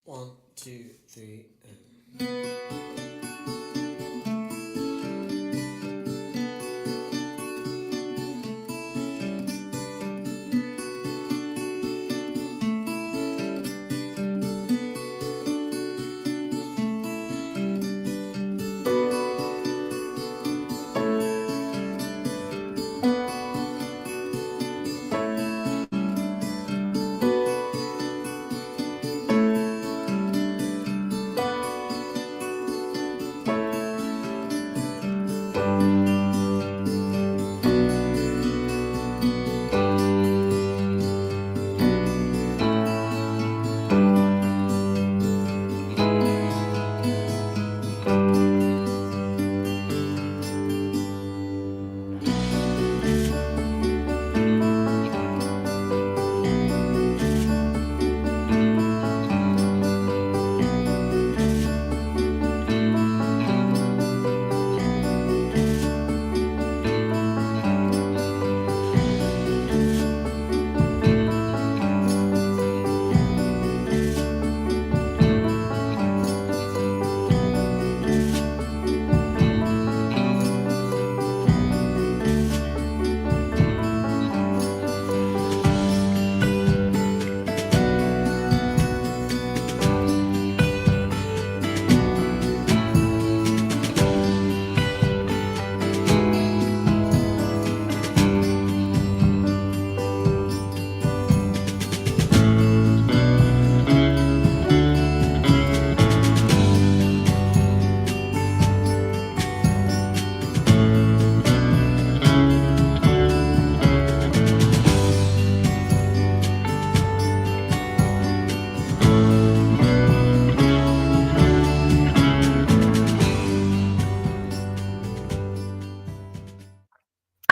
One, two, three, and...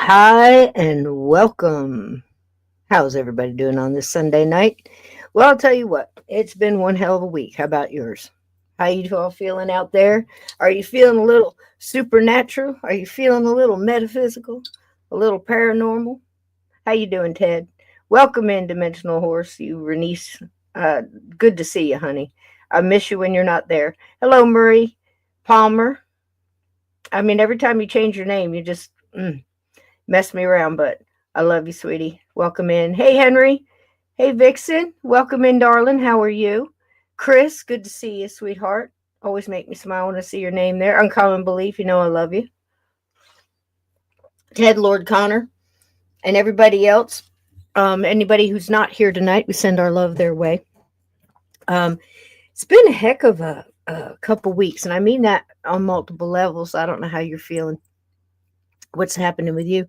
Hi and welcome. How's everybody doing on this Sunday night? Well, I'll tell you what, it's been one hell of a week. How about yours? How you all feeling out there? Are you feeling a little supernatural? Are you feeling a little metaphysical? A little paranormal? How you doing, Ted? Welcome in, Dimensional Horse. You, Renice. Uh, Good to see you, honey. I miss you when you're not there. Hello, Murray Palmer. I mean, every time you change your name, you just mess me around, but I love you, sweetie. Welcome in. Hey, Henry. Hey, Vixen. Welcome in, darling. How are you? Chris, good to see you, sweetheart. Always make me smile when I see your name there. Uncommon Belief, you know I love you. Ted, Lord Connor, and everybody else. Anybody who's not here tonight, we send our love their way. Um, it's been a heck of a couple weeks, and I mean that on multiple levels. I don't know how you're feeling. What's happening with you?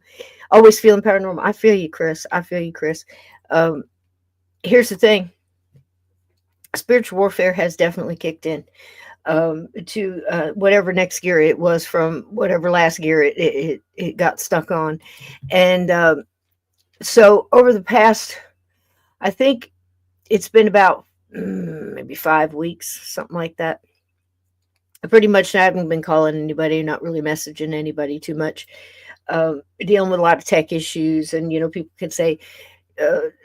Always feeling paranormal. I feel you, Chris. I feel you, Chris. Um, Here's the thing: spiritual warfare has definitely kicked in to whatever next gear it was from whatever last gear it got stuck on. And so over the past, I think it's been about maybe 5 weeks, something like that. I pretty much haven't been calling anybody, not really messaging anybody too much. Dealing with a lot of tech issues, and people can say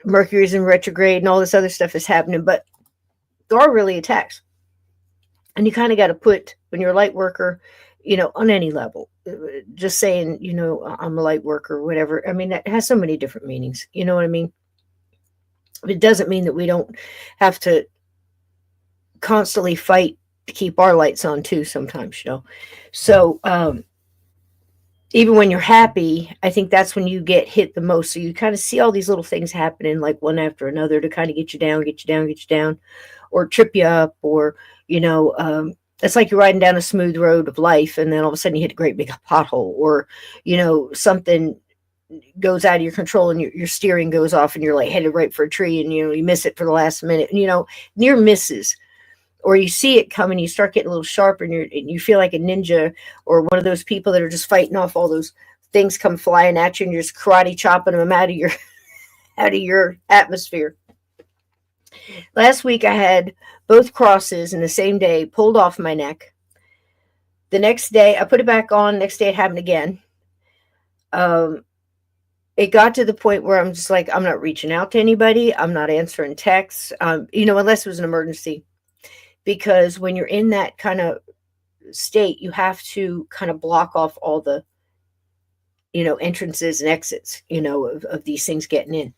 Mercury's in retrograde and all this other stuff is happening, but there are really attacks. And you kind of got to put, when you're a light worker, on any level, just saying, I'm a light worker or whatever. I mean, that has so many different meanings. You know what I mean? It doesn't mean that we don't have to constantly fight to keep our lights on too sometimes. So, even when you're happy, I think that's when you get hit the most. So you kind of see all these little things happening like one after another to kind of get you down, get you down, get you down, or trip you up, or it's like you're riding down a smooth road of life, and then all of a sudden you hit a great big pothole, or something goes out of your control, and your steering goes off, and you're like headed right for a tree, and you miss it for the last minute, and near misses, or you see it coming, you start getting a little sharper, and you feel like a ninja, or one of those people that are just fighting off all those things come flying at you, and you're just karate chopping them out of your out of your atmosphere. Last week I had both crosses in the same day pulled off my neck. The next day I put it back on. Next day it happened again. Um, it got to the point where I'm just like, I'm not reaching out to anybody. I'm not answering texts. Unless it was an emergency. because when you're in that kind of state, you have to kind of block off all the, entrances and exits, of these things getting in.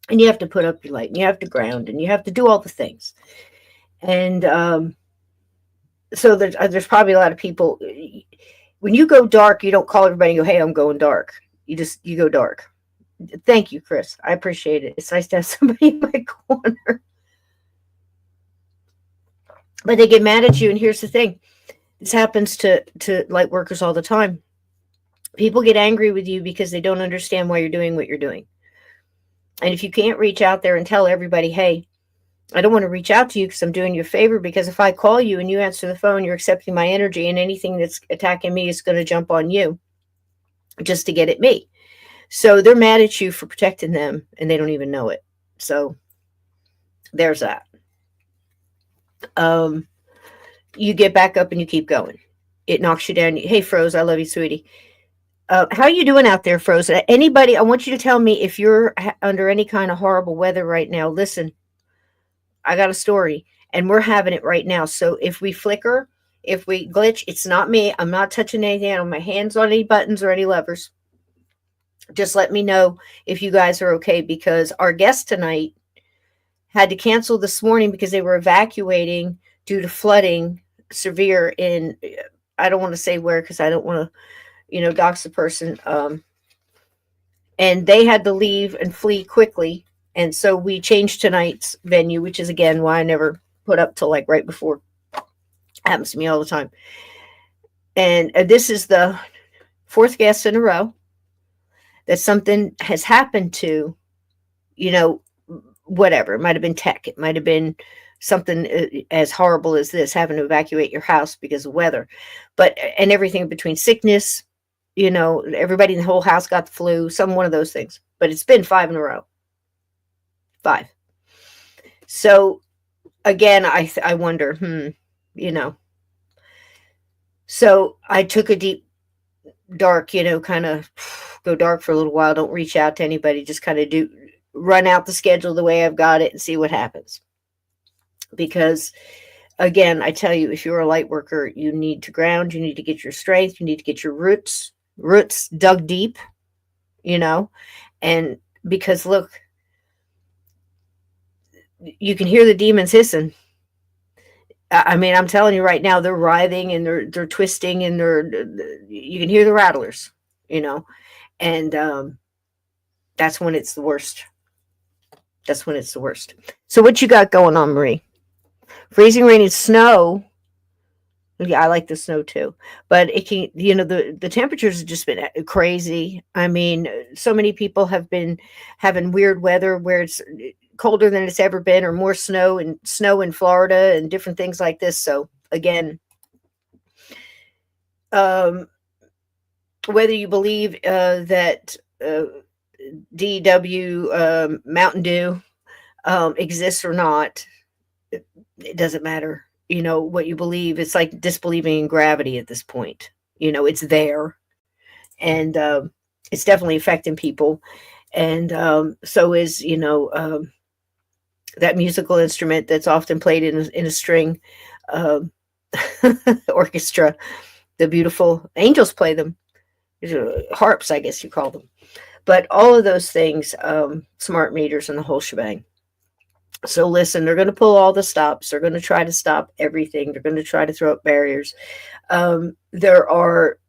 And you have to put up your light, and you have to ground, and you have to do all the things. And so there's probably a lot of people. When you go dark, you don't call everybody and go, "Hey, I'm going dark." You go dark. Thank you, Chris. I appreciate it. It's nice to have somebody in my corner. But they get mad at you, and here's the thing. This happens to light workers all the time. People get angry with you because they don't understand why you're doing what you're doing. And if you can't reach out there and tell everybody, "Hey, I don't want to reach out to you because I'm doing you a favor, because if I call you and you answer the phone, you're accepting my energy, and anything that's attacking me is going to jump on you just to get at me." So they're mad at you for protecting them, and they don't even know it. So there's that. You get back up and you keep going. It knocks you down. Hey, Froze, I love you, sweetie. How are you doing out there, Froze? Anybody, I want you to tell me if you're under any kind of horrible weather right now. Listen, I got a story, and we're having it right now. So if we flicker, if we glitch, it's not me. I'm not touching anything. I don't have my hands on any buttons or any levers. Just let me know if you guys are okay, because our guest tonight had to cancel this morning because they were evacuating due to flooding severe in, I don't want to say where because I don't want to, dox the person. And they had to leave and flee quickly. And so we changed tonight's venue, which is, again, why I never put up till like right before. Happens to me all the time. And this is the fourth guest in a row that something has happened to, whatever. It might have been tech. It might have been something as horrible as this, having to evacuate your house because of weather. And everything between sickness, everybody in the whole house got the flu, one of those things. But it's been 5 in a row. 5. So again, I wonder, So I took a deep, dark, kind of go dark for a little while. Don't reach out to anybody. Just kind of run out the schedule the way I've got it and see what happens. Because again, I tell you, if you're a light worker, you need to ground, you need to get your strength, you need to get your roots dug deep, and because look, you can hear the demons hissing. I mean, I'm telling you right now, they're writhing and they're twisting, and you can hear the rattlers, and that's when it's the worst. That's when it's the worst. So what you got going on, Marie? Freezing rain and snow. Yeah, I like the snow too, but it can, the temperatures have just been crazy. I mean, so many people have been having weird weather where it's colder than it's ever been, or more snow in Florida and different things like this. So again, whether you believe that DW Mountain Dew exists or not, it doesn't matter. What you believe. It's like disbelieving in gravity at this point. It's there, and it's definitely affecting people. And so is that musical instrument that's often played in a string orchestra. The beautiful angels play them. Harps, I guess you call them. But all of those things, smart meters and the whole shebang. So listen, they're going to pull all the stops. They're going to try to stop everything. They're going to try to throw up barriers. There are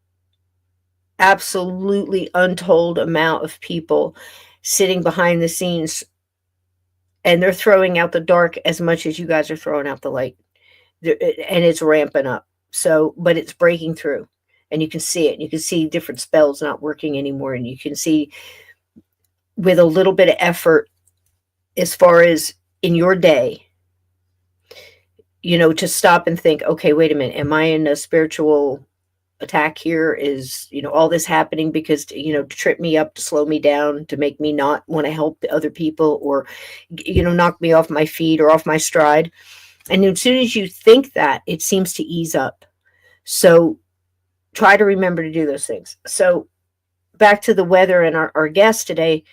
absolutely untold amount of people sitting behind the scenes, and they're throwing out the dark as much as you guys are throwing out the light. And it's ramping up. So, but it's breaking through, and you can see it. You can see different spells not working anymore. And you can see with a little bit of effort, as far as in your day, to stop and think, okay, wait a minute, am I in a spiritual attack here? Is, all this happening because, to trip me up, to slow me down, to make me not want to help the other people, or, knock me off my feet or off my stride. And as soon as you think that, it seems to ease up. So try to remember to do those things. So back to the weather and our guest today.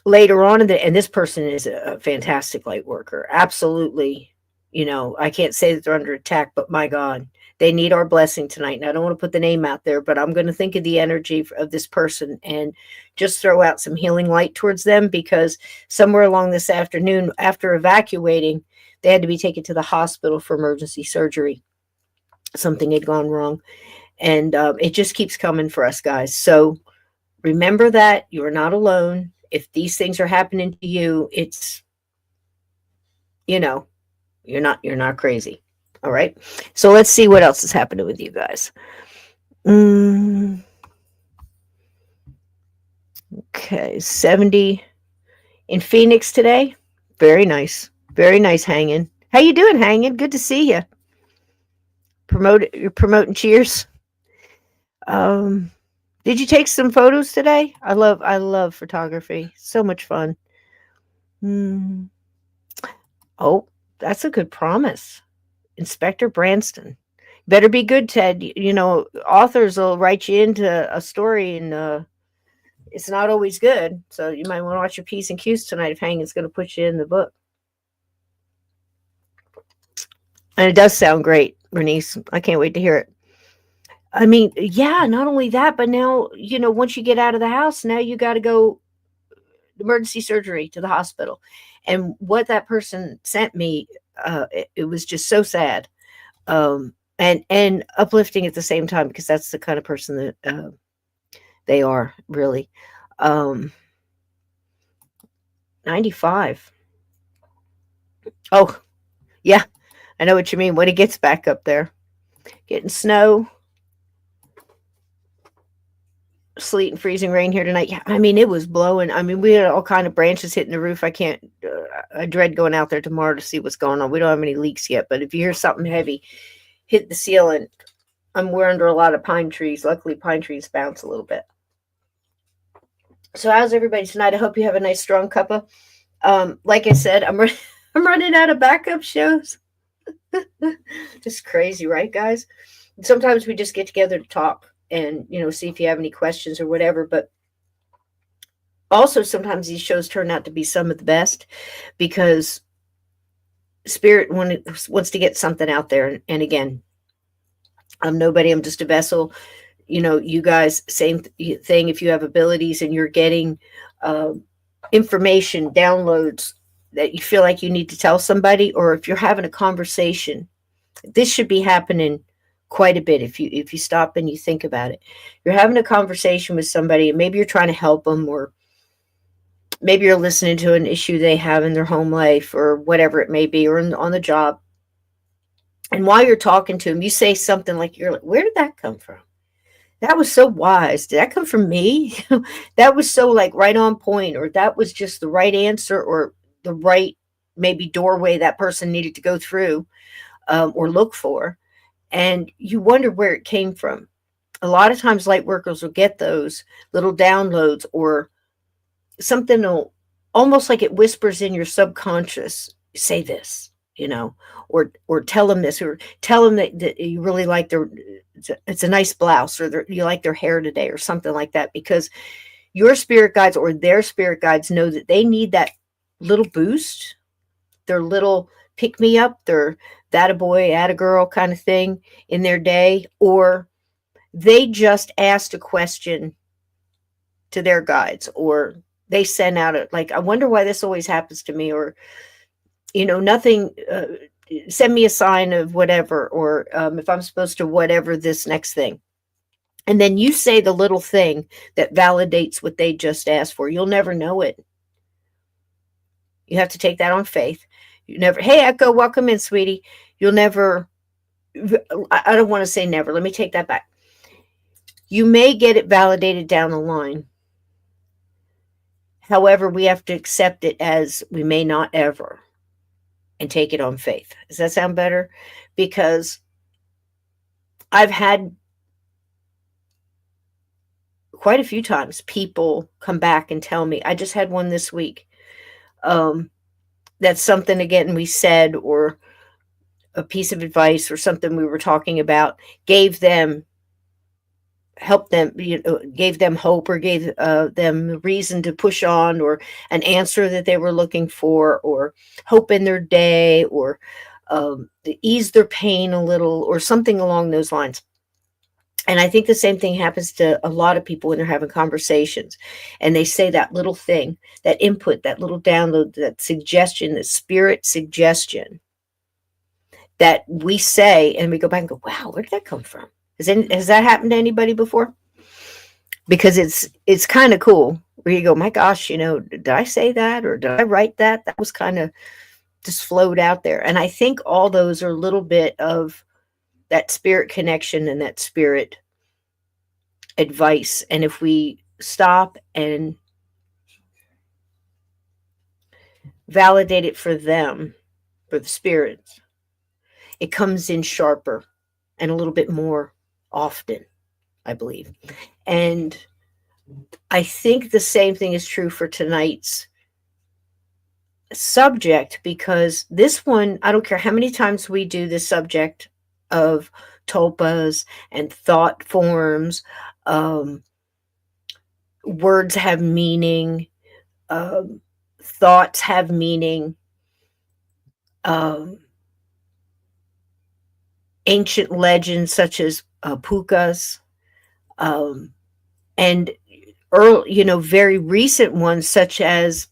Later on and this person is a fantastic light worker. Absolutely I can't say that they're under attack, but my God, they need our blessing tonight. And I don't want to put the name out there, but I'm going to think of the energy of this person and just throw out some healing light towards them, because somewhere along this afternoon, after evacuating, they had to be taken to the hospital for emergency surgery. Something had gone wrong. And it just keeps coming for us, guys. So remember that you are not alone. If these things are happening to you, it's, you're not crazy. All right. So let's see what else is happening with you guys. Okay. 70 in Phoenix today. Very nice. Very nice hanging. How you doing, hanging? Good to see you. You're promoting cheers. Did you take some photos today? I love photography. So much fun. Oh, that's a good promise. Inspector Branston. Better be good, Ted. Authors will write you into a story, and it's not always good. So you might want to watch your P's and Q's tonight if Hanging's going to put you in the book. And it does sound great, Bernice. I can't wait to hear it. I mean, yeah, not only that, but now, once you get out of the house, now you got to go emergency surgery to the hospital. And what that person sent me, it was just so sad. And uplifting at the same time, because that's the kind of person that they are, really. 95. Oh, yeah, I know what you mean. When it gets back up there, getting snow, sleet and freezing rain here tonight. Yeah, I mean, it was blowing. I mean, we had all kind of branches hitting the roof. I dread going out there tomorrow to see what's going on. We don't have any leaks yet, but if you hear something heavy hit the ceiling, we're under a lot of pine trees. Luckily, pine trees bounce a little bit. So how's everybody tonight? I hope you have a nice strong cuppa. Like I said, I'm running out of backup shows. Just crazy, right, guys? Sometimes we just get together to talk and, see if you have any questions or whatever. But also sometimes these shows turn out to be some of the best, because Spirit wants to get something out there. And again, I'm nobody. I'm just a vessel. You guys, same thing. If you have abilities and you're getting information, downloads that you feel like you need to tell somebody, or if you're having a conversation, this should be happening quite a bit. If you stop and you think about it, you're having a conversation with somebody, and maybe you're trying to help them, or maybe you're listening to an issue they have in their home life, or whatever it may be, or on the job. And while you're talking to them, you say something like, where did that come from? That was so wise. Did that come from me? That was so right on point, or that was just the right answer, or the right maybe doorway that person needed to go through or look for. And you wonder where it came from. A lot of times light workers will get those little downloads, or something will almost like it whispers in your subconscious, say this, or tell them this, or tell them that you really like it's a nice blouse, or you like their hair today, or something like that, because your spirit guides or their spirit guides know that they need that little boost, their little pick me up, their that a boy, at a girl kind of thing in their day, or they just asked a question to their guides, or they send out I wonder why this always happens to me, or nothing, send me a sign of whatever, or if I'm supposed to whatever this next thing. And then you say the little thing that validates what they just asked for. You'll never know it. You have to take that on faith. You never, hey, Echo, welcome in, sweetie. You'll never, I don't want to say never. Let me take that back. You may get it validated down the line. However, we have to accept it as we may not ever, and take it on faith. Does that sound better? Because I've had quite a few times people come back and tell me, I just had one this week, that's something, again, we said, or a piece of advice, or something we were talking about, helped them, gave them hope, or gave them reason to push on, or an answer that they were looking for, or hope in their day, or to ease their pain a little or something along those lines. And I think the same thing happens to a lot of people when they're having conversations and they say that little thing, that input, that little download, that suggestion, the spirit suggestion that we say, and we go back and go, wow, where did that come from? Has that happened to anybody before? Because it's kind of cool where you go, my gosh, did I say that or did I write that? That was kind of just flowed out there. And I think all those are a little bit of that spirit connection and that spirit advice. And if we stop and validate it for them, for the spirits, it comes in sharper and a little bit more often, I believe. And I think the same thing is true for tonight's subject, because this one, I don't care how many times we do the subject of tulpas and thought forms, words have meaning, thoughts have meaning, ancient legends such as Pookahs, and early, very recent ones such as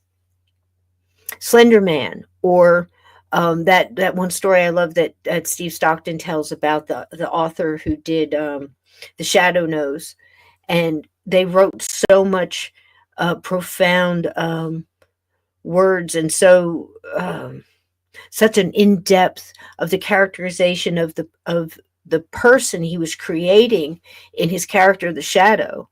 Slender Man, or that one story I love that Steve Stockton tells about the author who did The Shadow Knows, and they wrote so much profound words, and so such an in-depth of the characterization of the person he was creating in his character, the Shadow,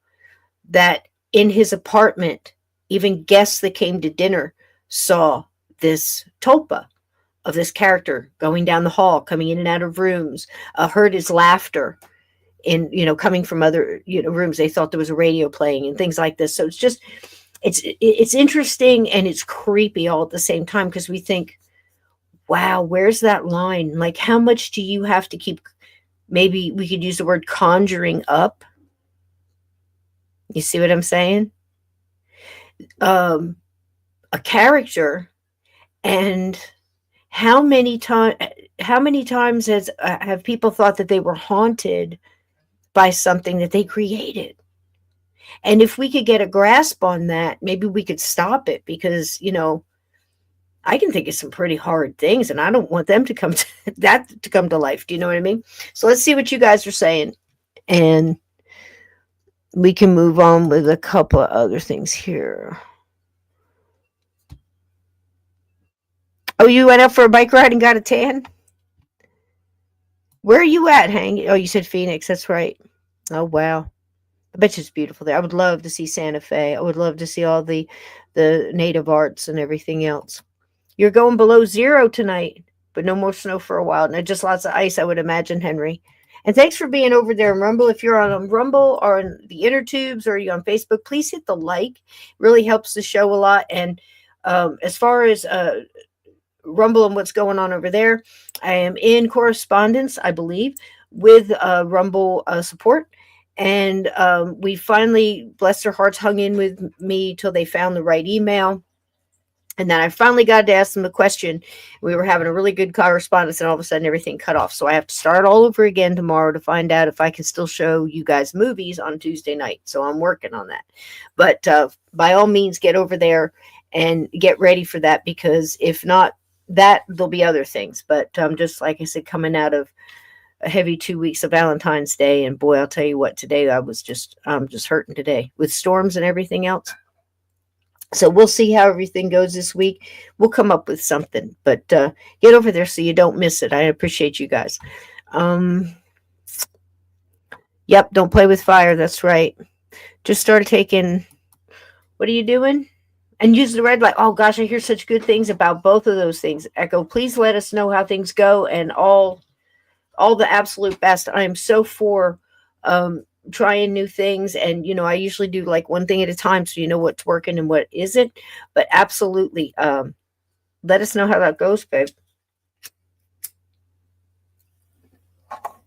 that in his apartment, even guests that came to dinner saw this tulpa of this character going down the hall, coming in and out of rooms, heard his laughter in, coming from other, rooms. They thought there was a radio playing and things like this. So it's just, it's interesting and it's creepy all at the same time, because we think, wow, where's that line? Like, how much do you have to keep, maybe we could use the word conjuring up? You see what I'm saying? A character, and how many times have people thought that they were haunted by something that they created? And if we could get a grasp on that, maybe we could stop it, because I can think of some pretty hard things, and I don't want them to come to life. Do you know what I mean? So let's see what you guys are saying, and we can move on with a couple of other things here. Oh, you went out for a bike ride and got a tan? Where are you at, Hank? Oh, you said Phoenix. That's right. Oh, wow. I bet you it's beautiful there. I would love to see Santa Fe. I would love to see all the native arts and everything else. You're going below zero tonight, but no more snow for a while. And just lots of ice, I would imagine, Henry. And thanks for being over there in Rumble. If you're on Rumble or on the inner tubes or you're on Facebook, please hit the like. It really helps the show a lot. And as far as Rumble and what's going on over there, I am in correspondence, I believe, with Rumble support. And we finally, bless their hearts, hung in with me till they found the right email. And then I finally got to ask them a question. We were having a really good correspondence, and all of a sudden everything cut off. So I have to start all over again tomorrow to find out if I can still show you guys movies on Tuesday night. So I'm working on that. But by all means, get over there and get ready for that, because if not that, there'll be other things. But just like I said, coming out of a heavy 2 weeks of Valentine's Day, and boy, I'll tell you what, today I'm just hurting today with storms and everything else. So we'll see how everything goes this week. We'll come up with something, but get over there so you don't miss it. I appreciate you guys. Yep, don't play with fire. That's right. Just start taking, what are you doing? And use the red light. Oh gosh, I hear such good things about both of those things. Echo, please let us know how things go, and all the absolute best. I am so for trying new things, and I usually do like one thing at a time, so you know what's working and what isn't. But absolutely, let us know how that goes, babe,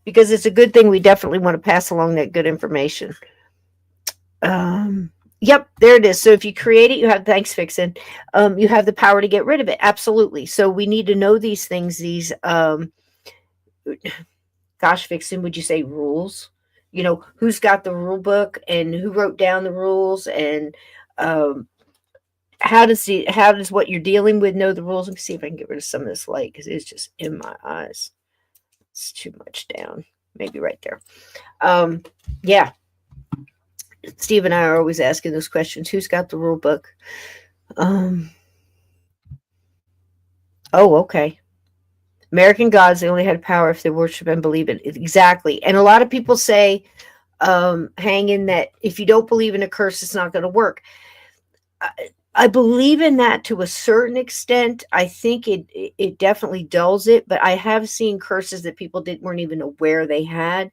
because it's a good thing. We definitely want to pass along that good information. Yep, there it is. So if you create it, you have, thanks, Vixen. You have the power to get rid of it. Absolutely. So we need to know these things, these, gosh, Vixen, would you say rules? You know, who's got the rule book and who wrote down the rules, and um, how does what you're dealing with know the rules? Let me see if I can get rid of some of this light because it's just in my eyes. It's too much down. Maybe right there. Yeah. Steve and I are always asking those questions. Who's got the rule book? Um, oh, okay. American gods, they only had power if they worship and believe it. Exactly. And a lot of people say, hang in that if you don't believe in a curse, it's not going to work. I believe in that to a certain extent. I think it definitely dulls it, but I have seen curses that people weren't even aware they had.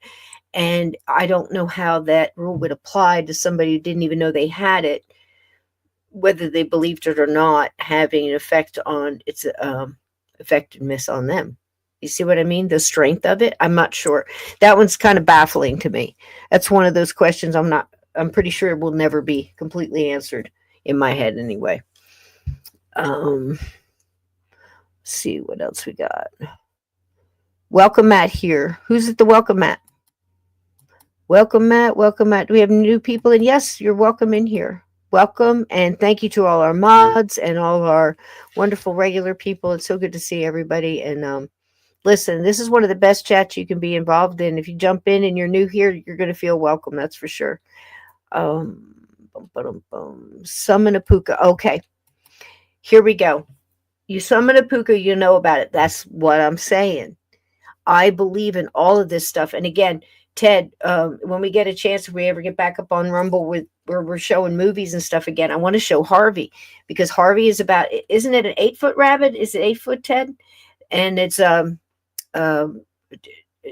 And I don't know how that rule would apply to somebody who didn't even know they had it, whether they believed it or not, having an effect on its effectiveness on them. You see what I mean? The strength of it. I'm not sure. That one's kind of baffling to me. That's one of those questions I'm pretty sure it will never be completely answered in my head anyway. See what else we got. Welcome Matt here. Who's at the welcome Matt? Welcome Matt. Welcome Matt. Do we have new people? And yes, you're welcome in here. Welcome, and thank you to all our mods and all our wonderful regular people. It's so good to see everybody. And listen, this is one of the best chats you can be involved in. If you jump in and you're new here, you're going to feel welcome. That's for sure. Summon a puka. Okay, here we go. You summon a puka, you know about it. That's what I'm saying. I believe in all of this stuff. And again, Ted, when we get a chance, if we ever get back up on Rumble with where we're showing movies and stuff again, I want to show Harvey, because Harvey is about, isn't it an 8-foot rabbit? Is it 8 foot, Ted? And it's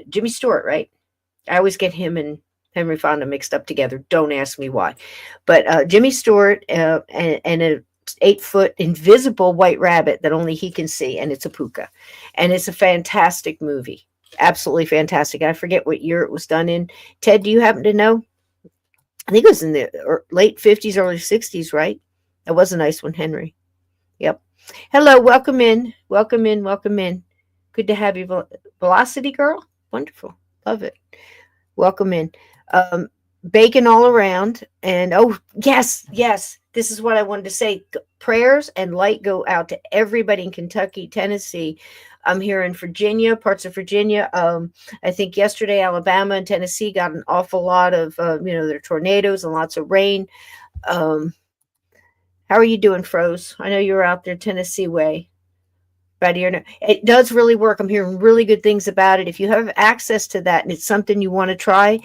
Jimmy Stewart, right? I always get him and Henry Fonda mixed up together. Don't ask me why. But Jimmy Stewart and a 8-foot invisible white rabbit that only he can see, and it's a puka. And it's a fantastic movie. Absolutely fantastic. I forget what year it was done in. Ted, do you happen to know? I think it was in the late 50s, early 60s, right? That was a nice one, Henry. Yep. Hello, welcome in. Welcome in, welcome in. Good to have you, Velocity Girl. Wonderful. Love it. Welcome in. Bacon all around. And oh, yes, yes. This is what I wanted to say. Prayers and light go out to everybody in Kentucky, Tennessee. I'm here in Virginia, parts of Virginia. I think yesterday, Alabama and Tennessee got an awful lot of, their tornadoes and lots of rain. How are you doing, Froze? I know you were out there Tennessee way. Right here. It does really work. I'm hearing really good things about it. If you have access to that and it's something you want to try,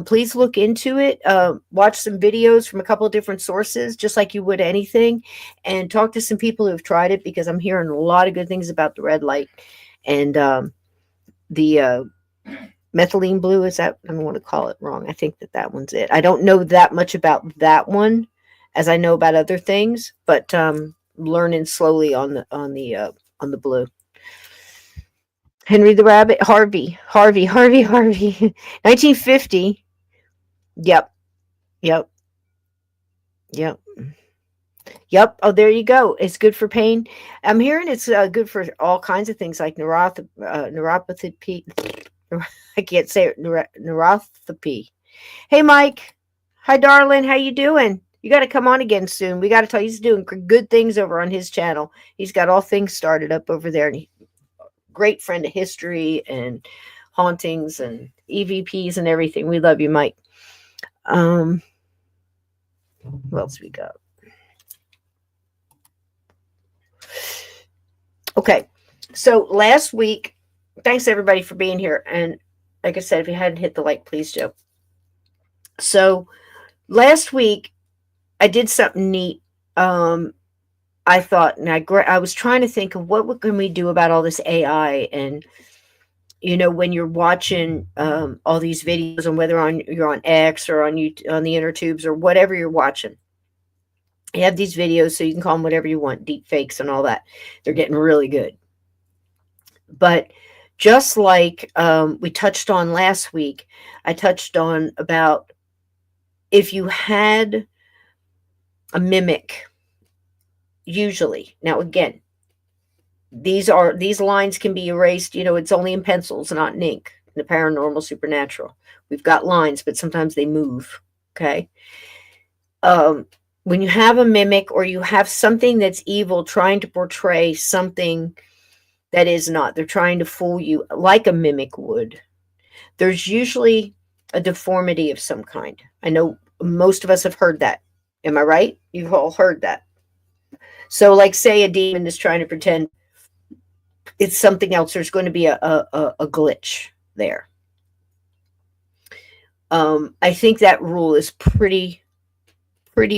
please look into it. Watch some videos from a couple of different sources, just like you would anything, and talk to some people who've tried it, because I'm hearing a lot of good things about the red light and the methylene blue. Is that? I don't want to call it wrong. I think that one's it. I don't know that much about that one as I know about other things, but learning slowly on the blue. Henry the Rabbit, Harvey. 1950. Yep. Oh, there you go. It's good for pain. I'm hearing it's good for all kinds of things like neuropathy. I can't say it. Neuropathy. Hey, Mike. Hi, darling. How you doing? You got to come on again soon. We got to tell you, he's doing good things over on his channel. He's got all things started up over there, and great friend of history and hauntings and EVPs and everything. We love you, Mike. What else we got? Okay, so last week, thanks everybody for being here. And like I said, if you hadn't hit the like, please do. So last week, I did something neat. I thought, and I was trying to think of what can we do about all this AI, and when you're watching all these videos, and whether you're on X or on the inner tubes or whatever you're watching, you have these videos, so you can call them whatever you want, deep fakes and all that. They're getting really good. But just like we touched on last week, I touched on about if you had a mimic, usually. Now, again, these lines can be erased. It's only in pencils, not in ink. In the paranormal, supernatural, we've got lines, but sometimes they move. Okay. When you have a mimic or you have something that's evil trying to portray something that is not, they're trying to fool you like a mimic would. There's usually a deformity of some kind. I know most of us have heard that. Am I right? You've all heard that. So, like, say a demon is trying to pretend it's something else. There's going to be a glitch there. I think that rule is pretty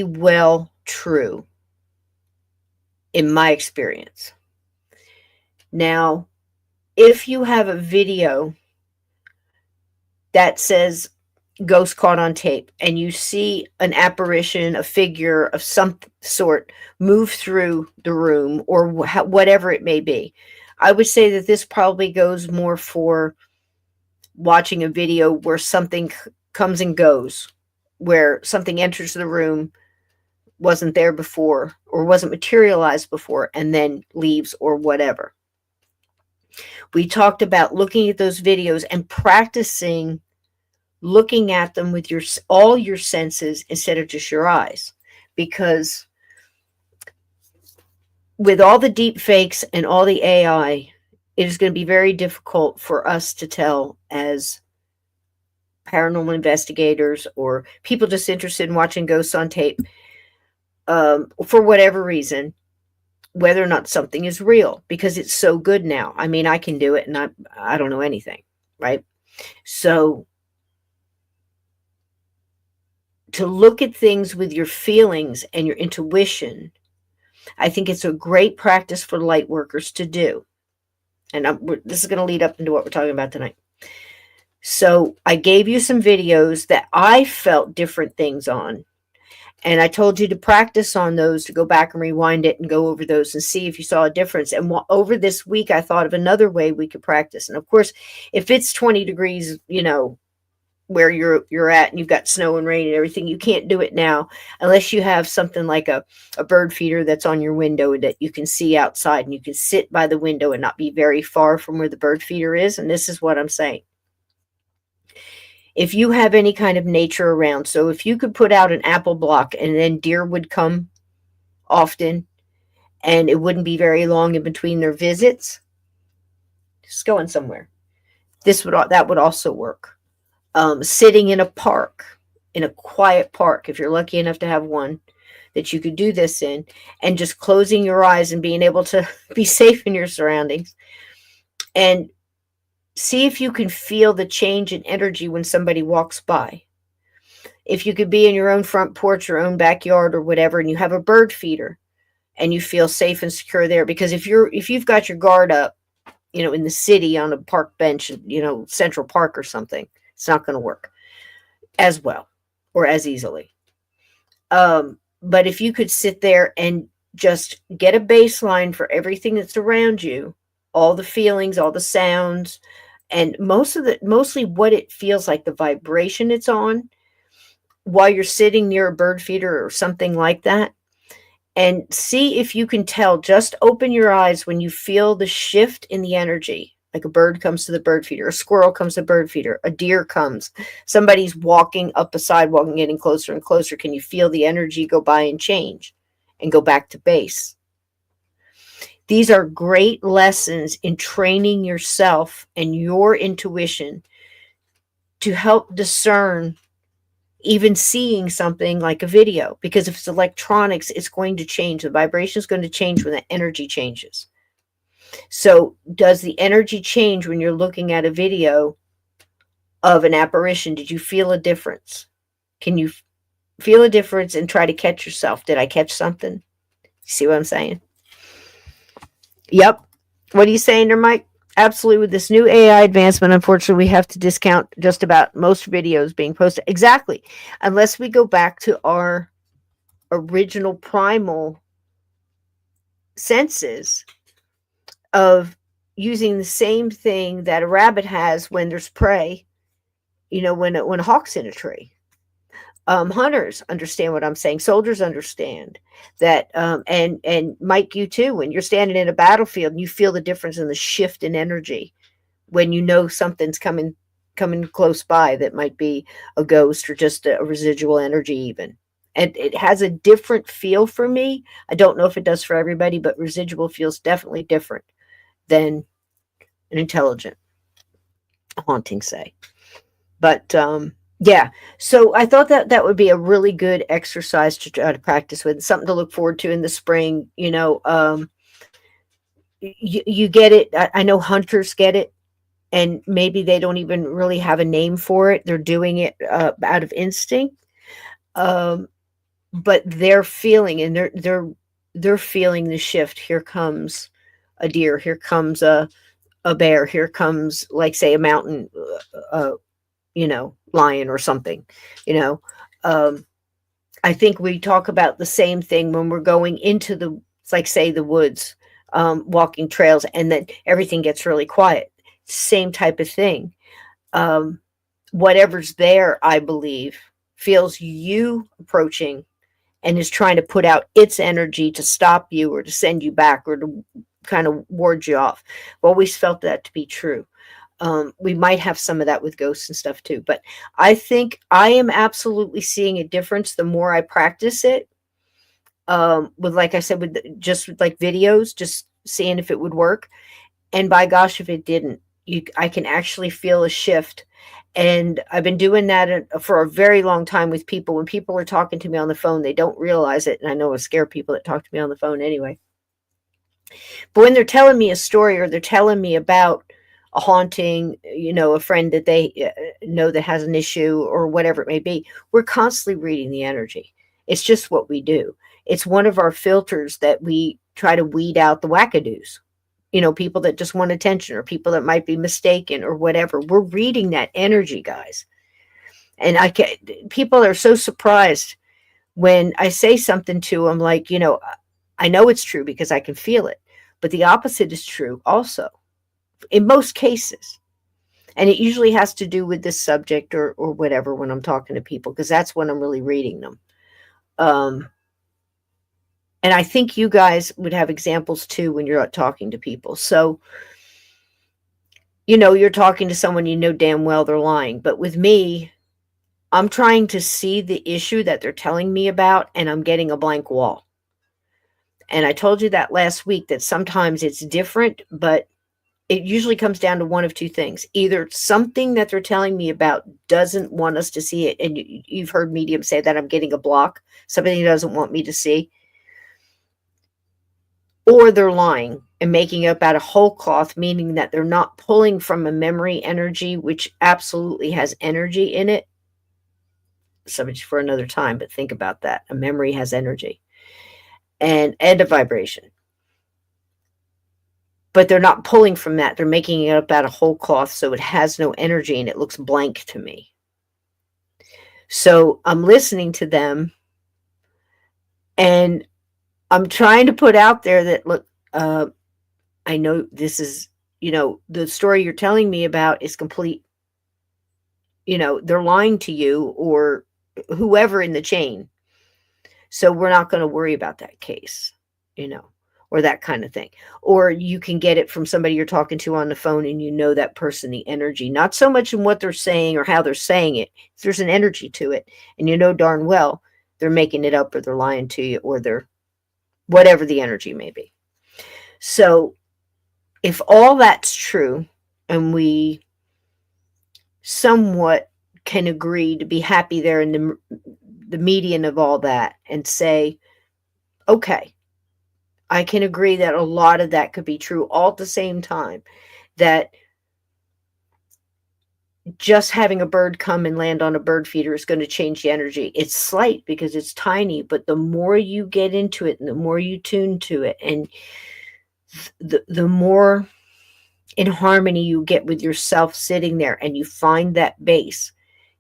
well true in my experience. Now, if you have a video that says ghost caught on tape and you see an apparition, a figure of some sort move through the room or whatever it may be, I would say that this probably goes more for watching a video where something comes and goes, where something enters the room, wasn't there before or wasn't materialized before, and then leaves or whatever. We talked about looking at those videos and practicing looking at them with all your senses instead of just your eyes, because with all the deep fakes and all the AI, it is going to be very difficult for us to tell as paranormal investigators or people just interested in watching ghosts on tape, for whatever reason, whether or not something is real, because it's so good now. I mean, I can do it and I don't know anything, right? So to look at things with your feelings and your intuition, I think it's a great practice for light workers to do. And this is going to lead up into what we're talking about tonight. So I gave you some videos that I felt different things on. And I told you to practice on those, to go back and rewind it and go over those and see if you saw a difference. And over this week, I thought of another way we could practice. And of course, if it's 20 degrees, where you're at and you've got snow and rain and everything, you can't do it now unless you have something like a bird feeder that's on your window that you can see outside, and you can sit by the window and not be very far from where the bird feeder is. And this is what I'm saying. If you have any kind of nature around, so if you could put out an apple block and then deer would come often and it wouldn't be very long in between their visits, just going somewhere, that would also work. Sitting in a park, in a quiet park, if you're lucky enough to have one that you could do this in, and just closing your eyes and being able to be safe in your surroundings, and see if you can feel the change in energy when somebody walks by. If you could be in your own front porch, your own backyard or whatever, and you have a bird feeder and you feel safe and secure there, because if you've got your guard up, in the city on a park bench, Central Park or something, it's not going to work as well or as easily. But if you could sit there and just get a baseline for everything that's around you, all the feelings, all the sounds, and mostly what it feels like, the vibration it's on while you're sitting near a bird feeder or something like that, and see if you can tell. Just open your eyes when you feel the shift in the energy. Like a bird comes to the bird feeder, a squirrel comes to the bird feeder, a deer comes, somebody's walking up a sidewalk and getting closer and closer. Can you feel the energy go by and change and go back to base? These are great lessons in training yourself and your intuition to help discern even seeing something like a video. Because if it's electronics, it's going to change. The vibration is going to change when the energy changes. So does the energy change when you're looking at a video of an apparition? Did you feel a difference? Can you feel a difference and try to catch yourself? Did I catch something? See what I'm saying? Yep. What are you saying there, Mike? Absolutely. With this new AI advancement, unfortunately, we have to discount just about most videos being posted. Exactly. Unless we go back to our original primal senses of using the same thing that a rabbit has when there's prey, when a hawk's in a tree. Hunters understand what I'm saying. Soldiers understand that, and Mike, you too. When you're standing in a battlefield, and you feel the difference in the shift in energy when you know something's coming close by that might be a ghost or just a residual energy even. And it has a different feel for me. I don't know if it does for everybody, but residual feels definitely different than an intelligent haunting, say. But yeah, so I thought that that would be a really good exercise to try to practice with, something to look forward to in the spring. You get it. I know hunters get it, and maybe they don't even really have a name for it. They're doing it out of instinct. Um, but they're feeling, and they're feeling the shift. Here comes a deer. Here comes a bear. Here comes, like, say, a mountain, lion or something. You know, um, I think we talk about the same thing when we're going into the, like, say, the woods, walking trails, and then everything gets really quiet. Same type of thing. Um, Whatever's there, I believe, feels you approaching and is trying to put out its energy to stop you or to send you back or to kind of ward you off. I've always felt that to be true. We might have some of that with ghosts and stuff too, but I think I am absolutely seeing a difference the more I practice it. With, like I said, with like videos, just seeing if it would work. And by gosh, if it didn't, I can actually feel a shift. And I've been doing that for a very long time with people. When people are talking to me on the phone, they don't realize it. And I know it scare people that talk to me on the phone anyway. But when they're telling me a story or they're telling me about a haunting, a friend that they know that has an issue or whatever it may be, we're constantly reading the energy. It's just what we do. It's one of our filters that we try to weed out the wackadoos. People that just want attention or people that might be mistaken or whatever. We're reading that energy, guys. And people are so surprised when I say something to them like, I know it's true because I can feel it, but the opposite is true also in most cases. And it usually has to do with this subject or whatever when I'm talking to people, because that's when I'm really reading them. And I think you guys would have examples too when you're out talking to people. So, you're talking to someone, damn well they're lying. But with me, I'm trying to see the issue that they're telling me about, and I'm getting a blank wall. And I told you that last week, that sometimes it's different, but it usually comes down to one of two things. Either something that they're telling me about doesn't want us to see it. And you've heard mediums say that I'm getting a block, something he doesn't want me to see. Or they're lying and making it up out of whole cloth, meaning that they're not pulling from a memory energy, which absolutely has energy in it. Subject for another time, but think about that. A memory has energy and a vibration. But they're not pulling from that. They're making it up out of whole cloth, so it has no energy and it looks blank to me. So I'm listening to them, and I'm trying to put out there that, look, I know this is, the story you're telling me about is complete. They're lying to you or whoever in the chain. So we're not going to worry about that case, or that kind of thing. Or you can get it from somebody you're talking to on the phone, and that person, the energy, not so much in what they're saying or how they're saying it. There's an energy to it, and darn well they're making it up, or they're lying to you, or they're whatever the energy may be. So if all that's true, and we somewhat can agree to be happy there in the median of all that, and say, okay, I can agree that a lot of that could be true all at the same time, that just having a bird come and land on a bird feeder is going to change the energy. It's slight because it's tiny, but the more you get into it and the more you tune to it, and the more in harmony you get with yourself sitting there, and you find that base,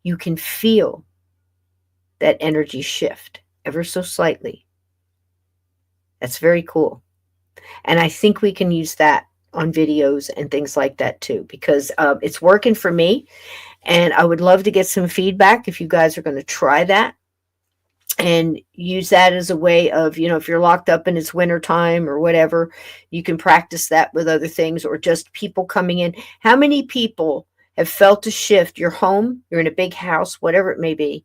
you can feel that energy shift ever so slightly. That's very cool. And I think we can use that on videos and things like that too, because it's working for me. And I would love to get some feedback if you guys are going to try that and use that as a way of, if you're locked up and it's winter time or whatever, you can practice that with other things, or just people coming in. How many people have felt a shift? You're home, you're in a big house, whatever it may be,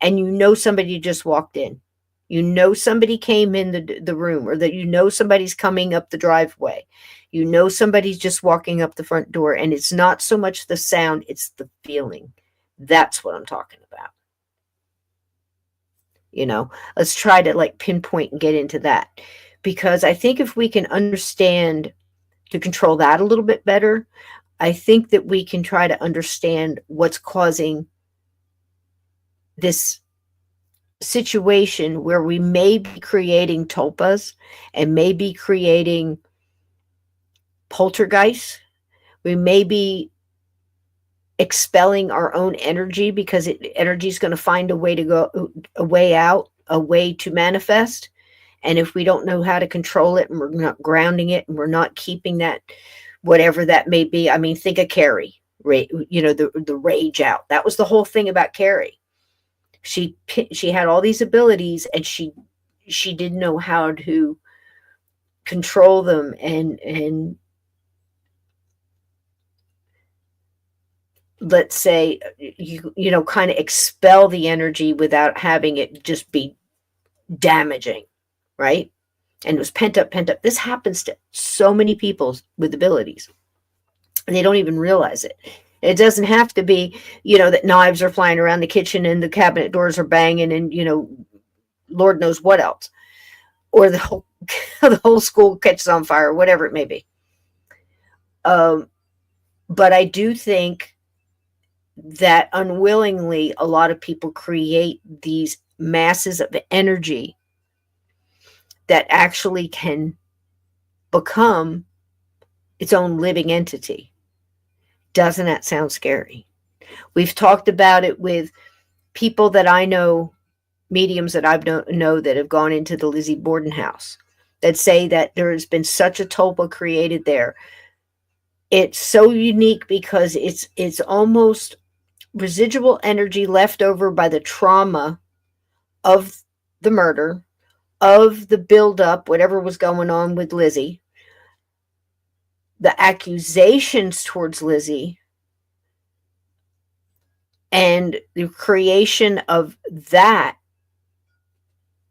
and somebody just walked in. Somebody came in the room, or that somebody's coming up the driveway. Somebody's just walking up the front door, and it's not so much the sound, it's the feeling. That's what I'm talking about. Let's try to like pinpoint and get into that, because I think if we can understand to control that a little bit better, I think that we can try to understand what's causing this situation where we may be creating tulpas and may be creating poltergeists. We may be expelling our own energy, because energy is going to find a way to go, a way out, a way to manifest. And if we don't know how to control it, and we're not grounding it, and we're not keeping that, whatever that may be. I mean, think of Carrie, the rage out. That was the whole thing about Carrie. She had all these abilities, and she didn't know how to control them and let's say, kind of expel the energy without having it just be damaging, right? And it was pent up. This happens to so many people with abilities, and they don't even realize it. It doesn't have to be, that knives are flying around the kitchen and the cabinet doors are banging and, Lord knows what else. Or the whole school catches on fire, whatever it may be. But I do think that unwillingly, a lot of people create these masses of energy that actually can become its own living entity. Doesn't that sound scary? We've talked about it with people that I know, mediums that I know that have gone into the Lizzie Borden house, that say that there has been such a tulpa created there. It's so unique because it's almost residual energy left over by the trauma of the murder, of the buildup, whatever was going on with Lizzie, the accusations towards Lizzie, and the creation of that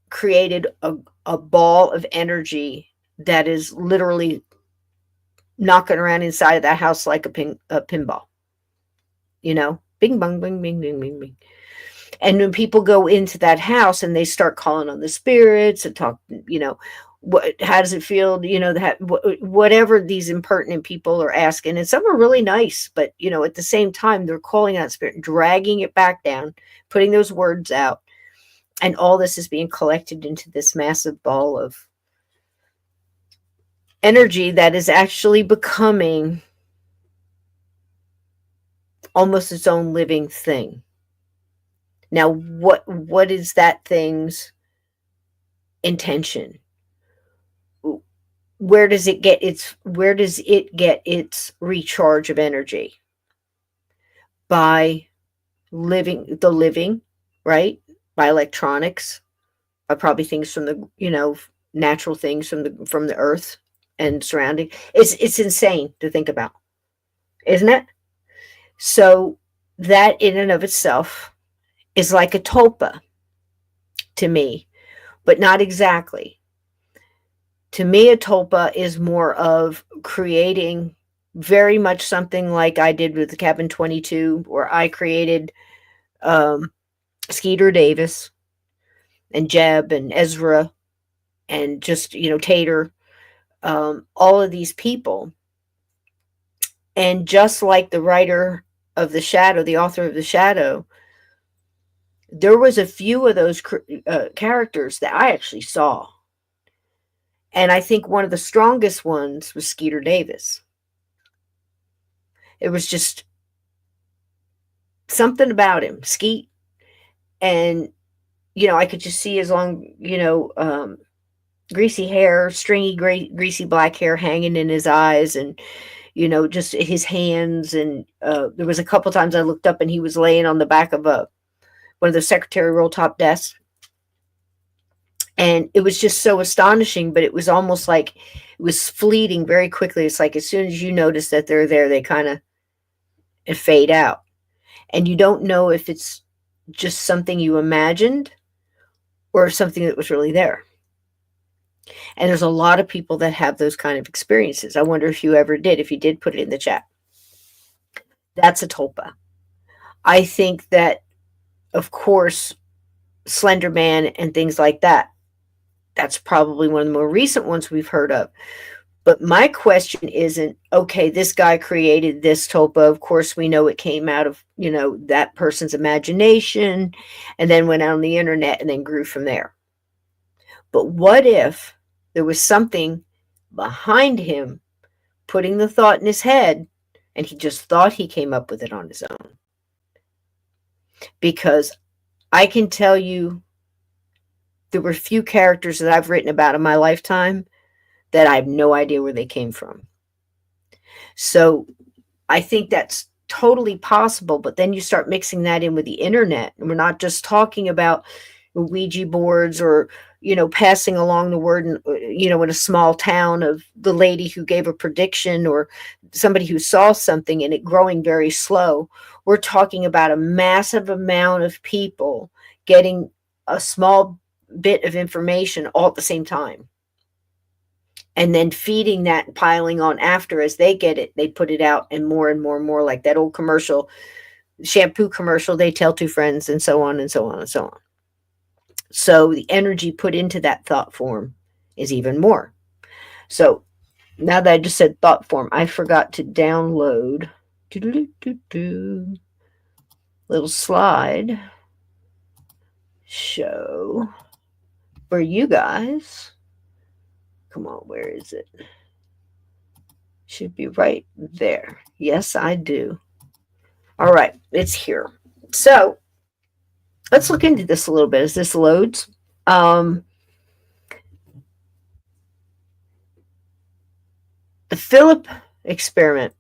created a ball of energy that is literally knocking around inside of that house like a pinball. Bing, bong, bing, bing, bing, bing, bing. And when people go into that house and they start calling on the spirits and talk, how does it feel? Whatever these impertinent people are asking, and some are really nice, but at the same time, they're calling out spirit, dragging it back down, putting those words out, and all this is being collected into this massive ball of energy that is actually becoming almost its own living thing. Now, what is that thing's intention? Where does it get its recharge of energy? By living, right? By electronics, by probably things from the natural things from the earth and surrounding. It's insane to think about, isn't it? So that in and of itself is like a tulpa to me, but not exactly. To me, a tulpa is more of creating very much something like I did with the Cabin 22, where I created Skeeter Davis and Jeb and Ezra and just, Tater, all of these people. And just like the writer of The Shadow, the author of The Shadow, there was a few of those characters that I actually saw. And I think one of the strongest ones was Skeeter Davis. It was just something about him, Skeet. And, I could just see his long, greasy hair, stringy, greasy black hair hanging in his eyes. And, just his hands. And there was a couple times I looked up and he was laying on the back of one of the secretary roll top desks. And it was just so astonishing, but it was almost like it was fleeting very quickly. It's like as soon as you notice that they're there, they kind of fade out. And you don't know if it's just something you imagined or something that was really there. And there's a lot of people that have those kind of experiences. I wonder if you ever did. If you did, put it in the chat. That's a tulpa. I think that, of course, Slender Man and things like that, that's probably one of the more recent ones we've heard of. But my question isn't, okay, this guy created this tulpa. Of course, we know it came out of, that person's imagination and then went out on the internet and then grew from there. But what if there was something behind him putting the thought in his head and he just thought he came up with it on his own? Because I can tell you there were few characters that I've written about in my lifetime that I have no idea where they came from. So I think that's totally possible, but then you start mixing that in with the internet. And we're not just talking about Ouija boards or, passing along the word, in a small town of the lady who gave a prediction or somebody who saw something and it growing very slow. We're talking about a massive amount of people getting a small bit of information all at the same time. And then feeding that and piling on after as they get it, they put it out and more and more and more, like that old commercial, shampoo commercial, they tell two friends and so on and so on and so on. So the energy put into that thought form is even more. So now that I just said thought form, I forgot to download little slide show for you guys. Come on, where is it? Should be right there. Yes, I do. All right, it's here. So let's look into this a little bit as this loads. The Philip experiment,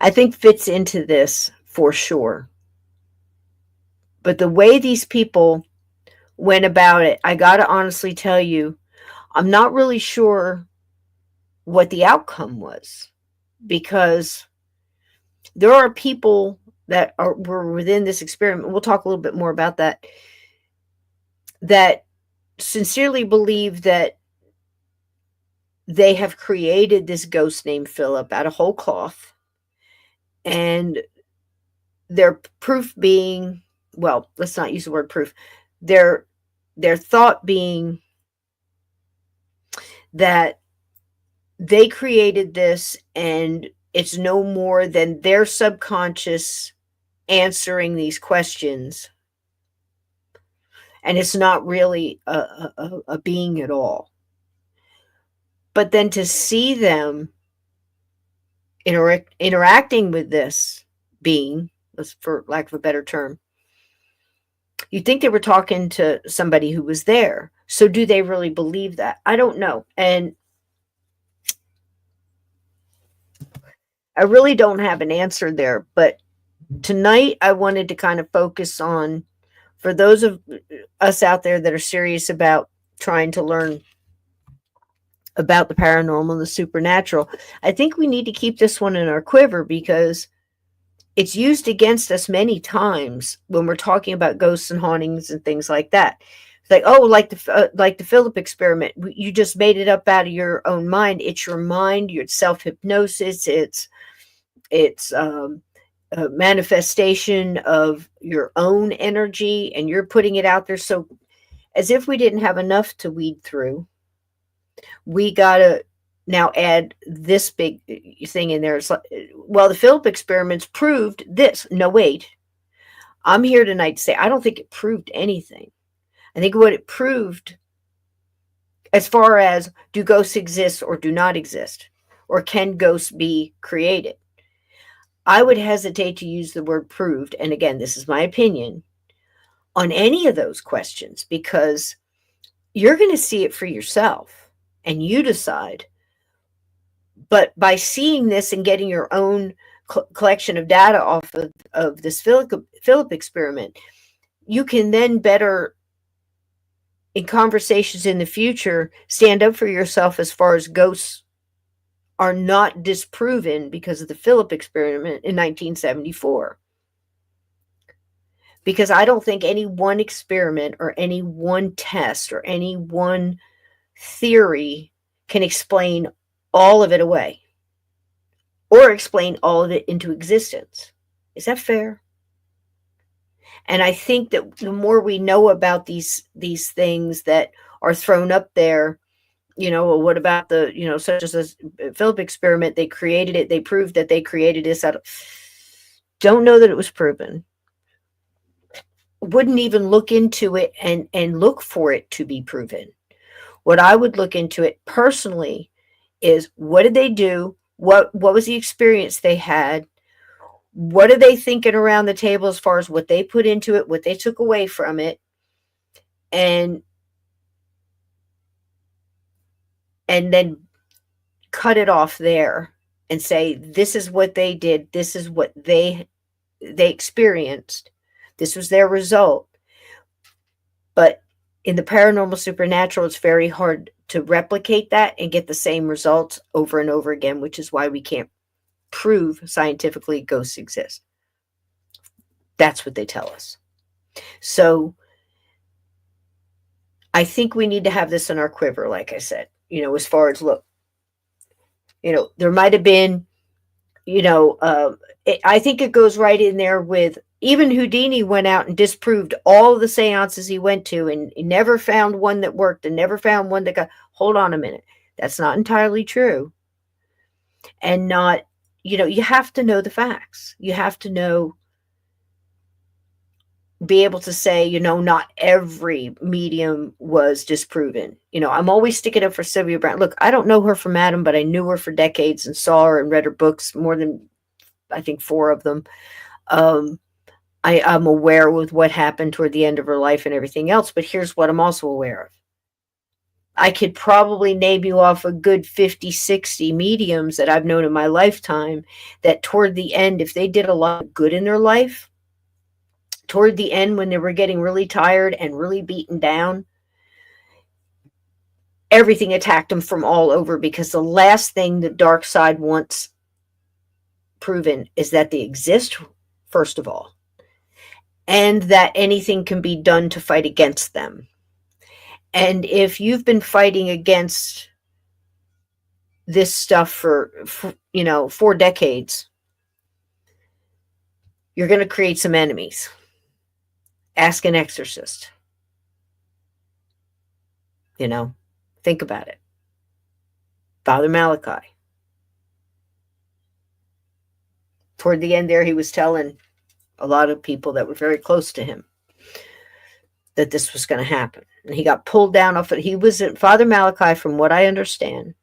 I think, fits into this for sure. But the way these people went about it, I got to honestly tell you, I'm not really sure what the outcome was, because there are people that were within this experiment. We'll talk a little bit more about that sincerely believe that they have created this ghost named Philip out of whole cloth. And their proof being, well, let's not use the word proof. Their thought being that they created this and it's no more than their subconscious answering these questions. And it's not really a being at all. But then to see them interacting with this being, for lack of a better term, you'd think they were talking to somebody who was there. So do they really believe that? I don't know. And I really don't have an answer there. But tonight I wanted to kind of focus on, for those of us out there that are serious about trying to learn about the paranormal and the supernatural, I think we need to keep this one in our quiver, because it's used against us many times when we're talking about ghosts and hauntings and things like that. It's like, oh, like the Philip experiment, you just made it up out of your own mind. It's your mind, your self-hypnosis. It's a manifestation of your own energy, and you're putting it out there. So as if we didn't have enough to weed through, we gotta now add this big thing in there. It's like, well, the Philip experiments proved this. No, wait. I'm here tonight to say I don't think it proved anything. I think what it proved, as far as do ghosts exist or do not exist, or can ghosts be created, I would hesitate to use the word proved. And again, this is my opinion on any of those questions, because you're going to see it for yourself and you decide But by seeing this and getting your own collection of data off of this Philip experiment, you can then better, in conversations in the future, stand up for yourself as far as ghosts are not disproven because of the Philip experiment in 1974. Because I don't think any one experiment or any one test or any one theory can explain all of it away or explain all of it into existence. Is that fair? And I think that the more we know about these things that are thrown up there, well, what about the, such as this Philip experiment, they created it, they proved that they created this out of, don't know that it was proven. Wouldn't even look into it and look for it to be proven. What I would look into it personally is, what did they do? What was the experience they had? What are they thinking around the table as far as what they put into it, what they took away from it, and then cut it off there and say, this is what they did, this is what they experienced, this was their result. But in the paranormal supernatural, it's very hard to replicate that and get the same results over and over again, which is why we can't prove scientifically ghosts exist. That's what they tell us. So I think we need to have this in our quiver, like I said, as far as, look, there might have been, I think it goes right in there with, even Houdini went out and disproved all of the seances he went to, and he never found one that worked and never found one that got, hold on a minute. That's not entirely true. And not, you have to know the facts. You have to be able to say, not every medium was disproven. I'm always sticking up for Sylvia Brown. Look, I don't know her from Adam, but I knew her for decades and saw her and read her books, more than, I think, 4 of them. I'm aware with what happened toward the end of her life and everything else, but here's what I'm also aware of. I could probably name you off a good 50, 60 mediums that I've known in my lifetime that toward the end, if they did a lot of good in their life, toward the end when they were getting really tired and really beaten down, everything attacked them from all over, because the last thing the dark side wants proven is that they exist, first of all, and that anything can be done to fight against them. And if you've been fighting against this stuff for 4 decades, you're going to create some enemies. Ask an exorcist. Think about it. Father Malachi. Toward the end there, he was telling a lot of people that were very close to him that this was going to happen. And he got pulled down off it. He was at Father Malachi, from what I understand.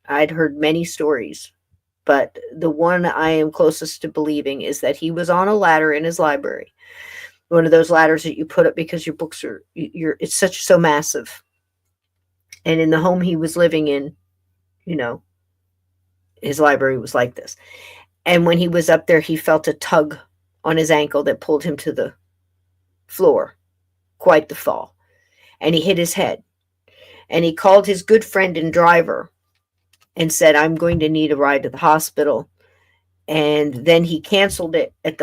I'd heard many stories, but the one I am closest to believing is that he was on a ladder in his library. One of those ladders that you put up because your books are, it's so massive. And in the home he was living in, his library was like this. And when he was up there, he felt a tug on his ankle that pulled him to the floor. Quite the fall. And he hit his head. And he called his good friend and driver and said, I'm going to need a ride to the hospital. And then he canceled it at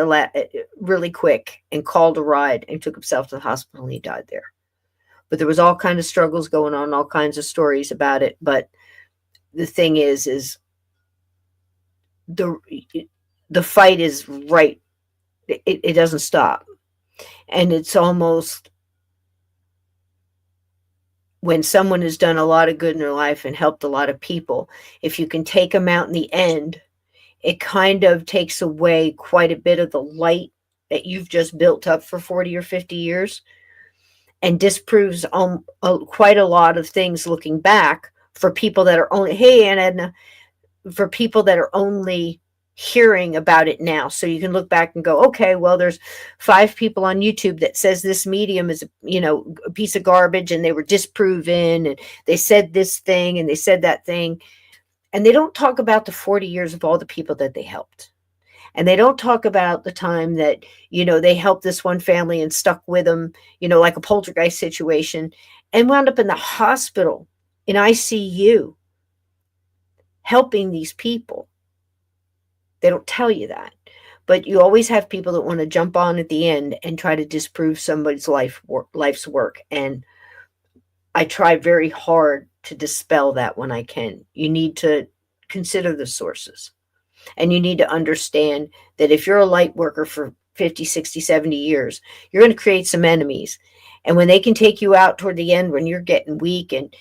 really quick and called a ride and took himself to the hospital, and he died there. But there was all kinds of struggles going on, all kinds of stories about it. But the thing is the fight is right. It doesn't stop. And it's almost, when someone has done a lot of good in their life and helped a lot of people, if you can take them out in the end, it kind of takes away quite a bit of the light that you've just built up for 40 or 50 years, and disproves quite a lot of things looking back for people that are only, hey, Aunt Edna, for people that are only hearing about it now. So you can look back and go, okay, well, there's 5 people on YouTube that says this medium is, a piece of garbage, and they were disproven, and they said this thing and they said that thing. And they don't talk about the 40 years of all the people that they helped. And they don't talk about the time that, they helped this one family and stuck with them, like a poltergeist situation, and wound up in the hospital in ICU helping these people. They don't tell you that. But you always have people that want to jump on at the end and try to disprove somebody's life's work. And I try very hard to dispel that when I can. You need to consider the sources. And you need to understand that if you're a light worker for 50, 60, 70 years, you're going to create some enemies. And when they can take you out toward the end, when you're getting weak and,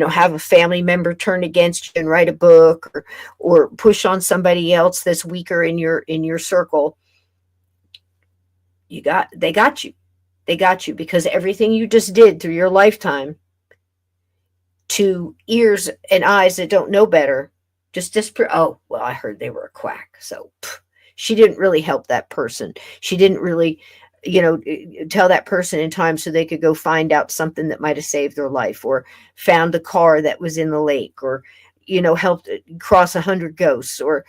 have a family member turn against you and write a book or push on somebody else that's weaker in your circle, they got you. They got you because everything you just did through your lifetime to ears and eyes that don't know better, just disprove. Oh, well, I heard they were a quack. So she didn't really help that person. She didn't really, tell that person in time so they could go find out something that might have saved their life, or found the car that was in the lake, or, helped cross 100 ghosts, or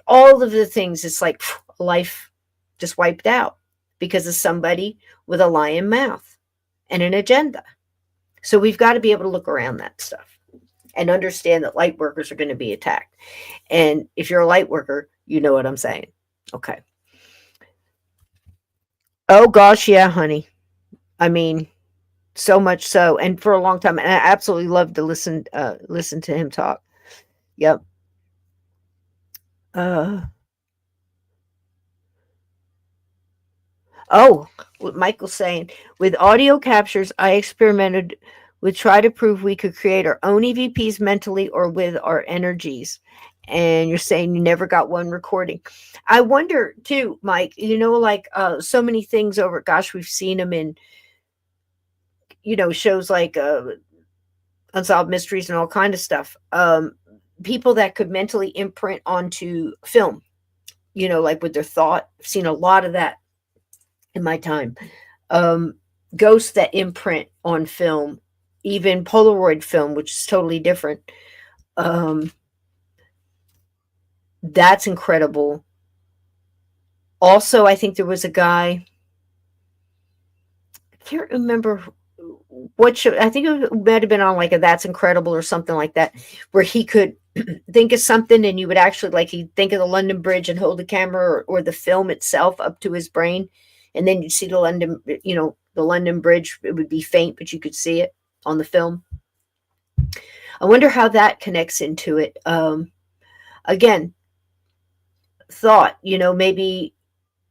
all of the things. It's like life just wiped out because of somebody with a lying mouth and an agenda. So we've got to be able to look around that stuff and understand that light workers are going to be attacked. And if you're a light worker, you know what I'm saying. Okay. Oh gosh, yeah, honey. I mean, so much so, and for a long time, and I absolutely love to listen to him talk. Yep. Uh oh, what Michael's saying. With audio captures, I experimented with try to prove we could create our own EVPs mentally or with our energies. And you're saying you never got one recording. I wonder too, Mike, like so many things over, gosh, we've seen them in, shows like Unsolved Mysteries and all kind of stuff. People that could mentally imprint onto film, like with their thought. I've seen a lot of that in my time. Ghosts that imprint on film, even Polaroid film, which is totally different. That's incredible. Also, I think there was a guy, I can't remember what show, I think it might have been on like a That's Incredible or something like that, where he could think of something and you would actually, like, he'd think of the London Bridge and hold the camera or the film itself up to his brain, and then you'd see the London Bridge. It would be faint, but you could see it on the film. I wonder how that connects into it. Again, thought, maybe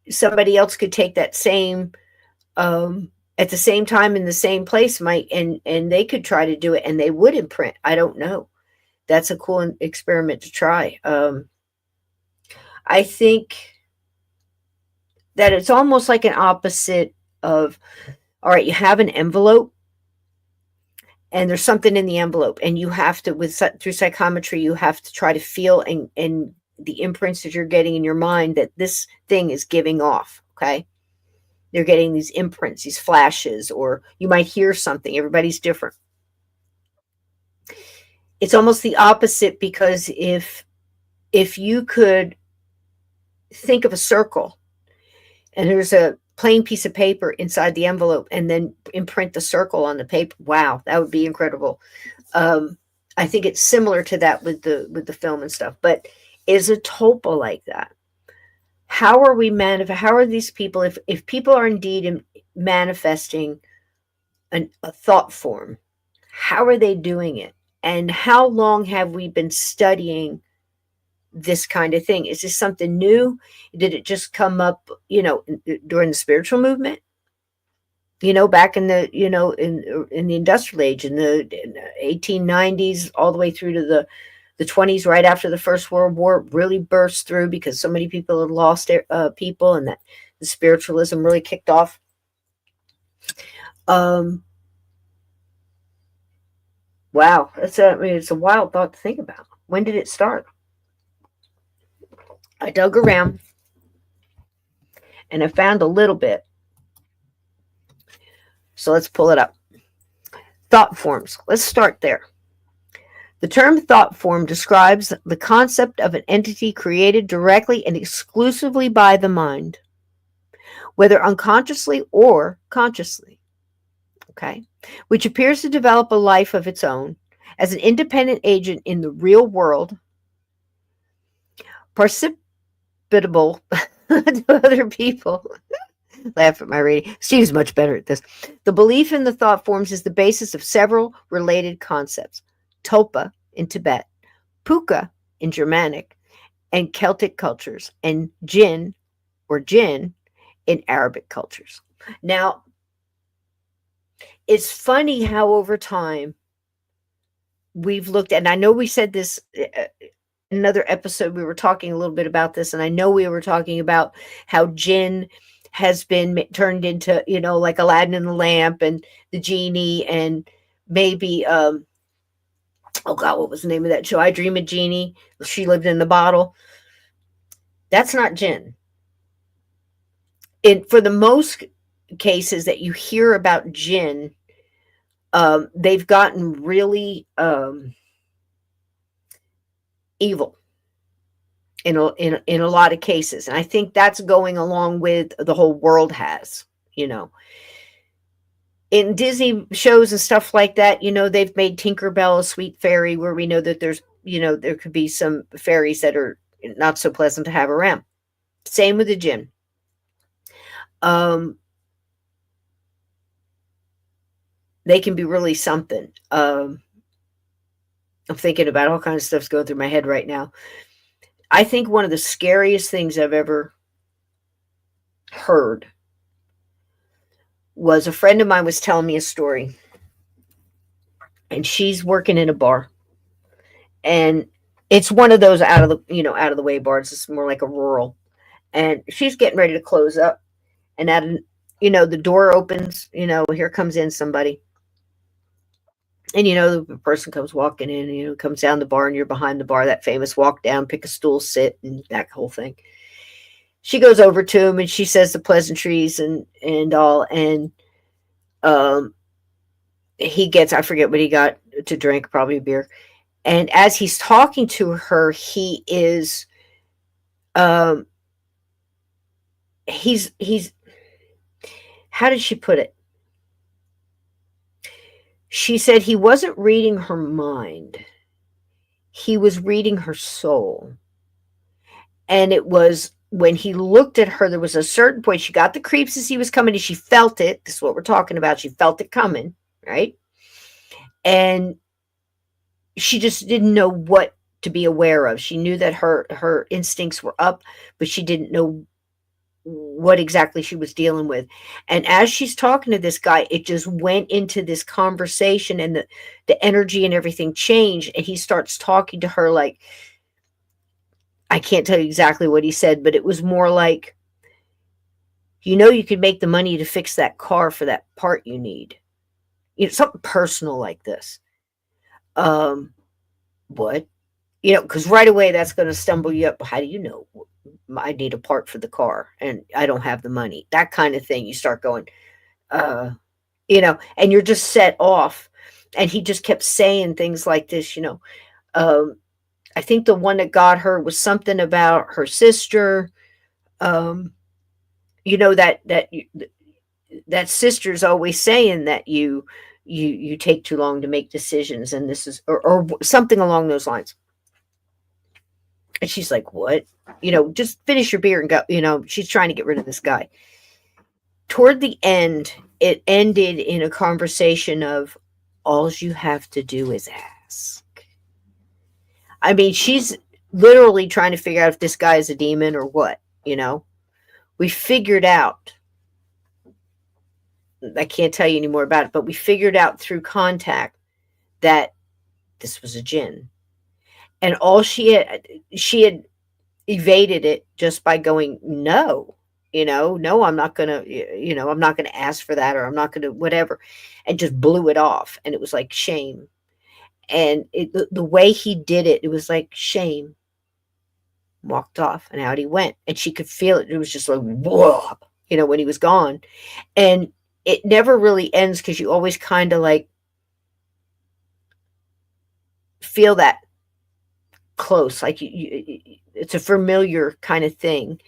somebody else could take that same at the same time in the same place, Mike, and they could try to do it and they would imprint. I don't know. That's a cool experiment to try. I think that it's almost like an opposite of, all right, you have an envelope and there's something in the envelope, and you have to, through psychometry, you have to try to feel and the imprints that you're getting in your mind that this thing is giving off. Okay. They're getting these imprints, these flashes, or you might hear something. Everybody's different. It's almost the opposite, because if you could think of a circle and there's a plain piece of paper inside the envelope and then imprint the circle on the paper, wow, that would be incredible. I think it's similar to that with the film and stuff. But is a tulpa like that? How are we how are these people, if people are indeed manifesting a thought form, how are they doing it? And how long have we been studying this kind of thing? Is this something new? Did it just come up, during the spiritual movement? Back in the, in the industrial age, in the 1890s, all the way through to the 20s, right after the First World War, really burst through because so many people had lost people, and that the spiritualism really kicked off. Wow, it's a wild thought to think about. When did it start? I dug around and I found a little bit. So let's pull it up. Thought forms. Let's start there. The term thought form describes the concept of an entity created directly and exclusively by the mind, whether unconsciously or consciously, okay, which appears to develop a life of its own as an independent agent in the real world, precipitable to other people. Laugh at my reading. Steve's much better at this. The belief in the thought forms is the basis of several related concepts. Tulpa in Tibet, Pookah in Germanic and Celtic cultures, and jinn or jinn in Arabic cultures. Now, it's funny how over time we've looked, and I know we said this another episode, we were talking a little bit about this, and I know we were talking about how jinn has been turned into, like Aladdin and the lamp and the genie, and maybe oh god, what was the name of that show? I Dream of Jeannie. She lived in the bottle. That's not jinn. For the most cases that you hear about jinn, they've gotten really evil in a lot of cases, and I think that's going along with the whole world has, in Disney shows and stuff like that. They've made Tinkerbell a sweet fairy, where we know that there's there could be some fairies that are not so pleasant to have around. Same with the jinn. They can be really something. I'm thinking about all kinds of stuff's going through my head right now. I think one of the scariest things I've ever heard was a friend of mine was telling me a story, and she's working in a bar, and it's one of those out of the way bars. It's more like a rural, and she's getting ready to close up, and the door opens. Here comes in somebody. And, the person comes walking in, comes down the bar, and you're behind the bar, that famous walk down, pick a stool, sit, and that whole thing. She goes over to him, and she says the pleasantries and all. And he gets, I forget what he got to drink, probably a beer. And as he's talking to her, he is, he's, how did she put it? She said he wasn't reading her mind. He was reading her soul. And it was when he looked at her, there was a certain point. She got the creeps as he was coming, and she felt it. This is what we're talking about. She felt it coming, right? And she just didn't know what to be aware of. She knew that her instincts were up, but she didn't know what exactly she was dealing with. And as she's talking to this guy, it just went into this conversation, and the energy and everything changed. And he starts talking to her like, I can't tell you exactly what he said, but it was more like, you could make the money to fix that car for that part you need. Something personal like this. What? Because right away that's going to stumble you up. How do you know? I need a part for the car and I don't have the money. That kind of thing. You start going, and you're just set off. And he just kept saying things like this, I think the one that got her was something about her sister. That sister's always saying that you take too long to make decisions, and this is or something along those lines. And she's like, what? Just finish your beer and go. She's trying to get rid of this guy. Toward the end, it ended in a conversation of, all you have to do is ask. I mean, she's literally trying to figure out if this guy is a demon or what, We figured out, I can't tell you any more about it, but we figured out through contact that this was a jinn. And all she had evaded it just by going, no, no, I'm not going to, I'm not going to ask for that, or I'm not going to whatever, and just blew it off. And it was like shame. And the way he did it, it was like shame. Walked off, and out he went. And she could feel it. It was just like, whoa, when he was gone. And it never really ends, because you always kind of like feel that close, like it's a familiar kind of thing.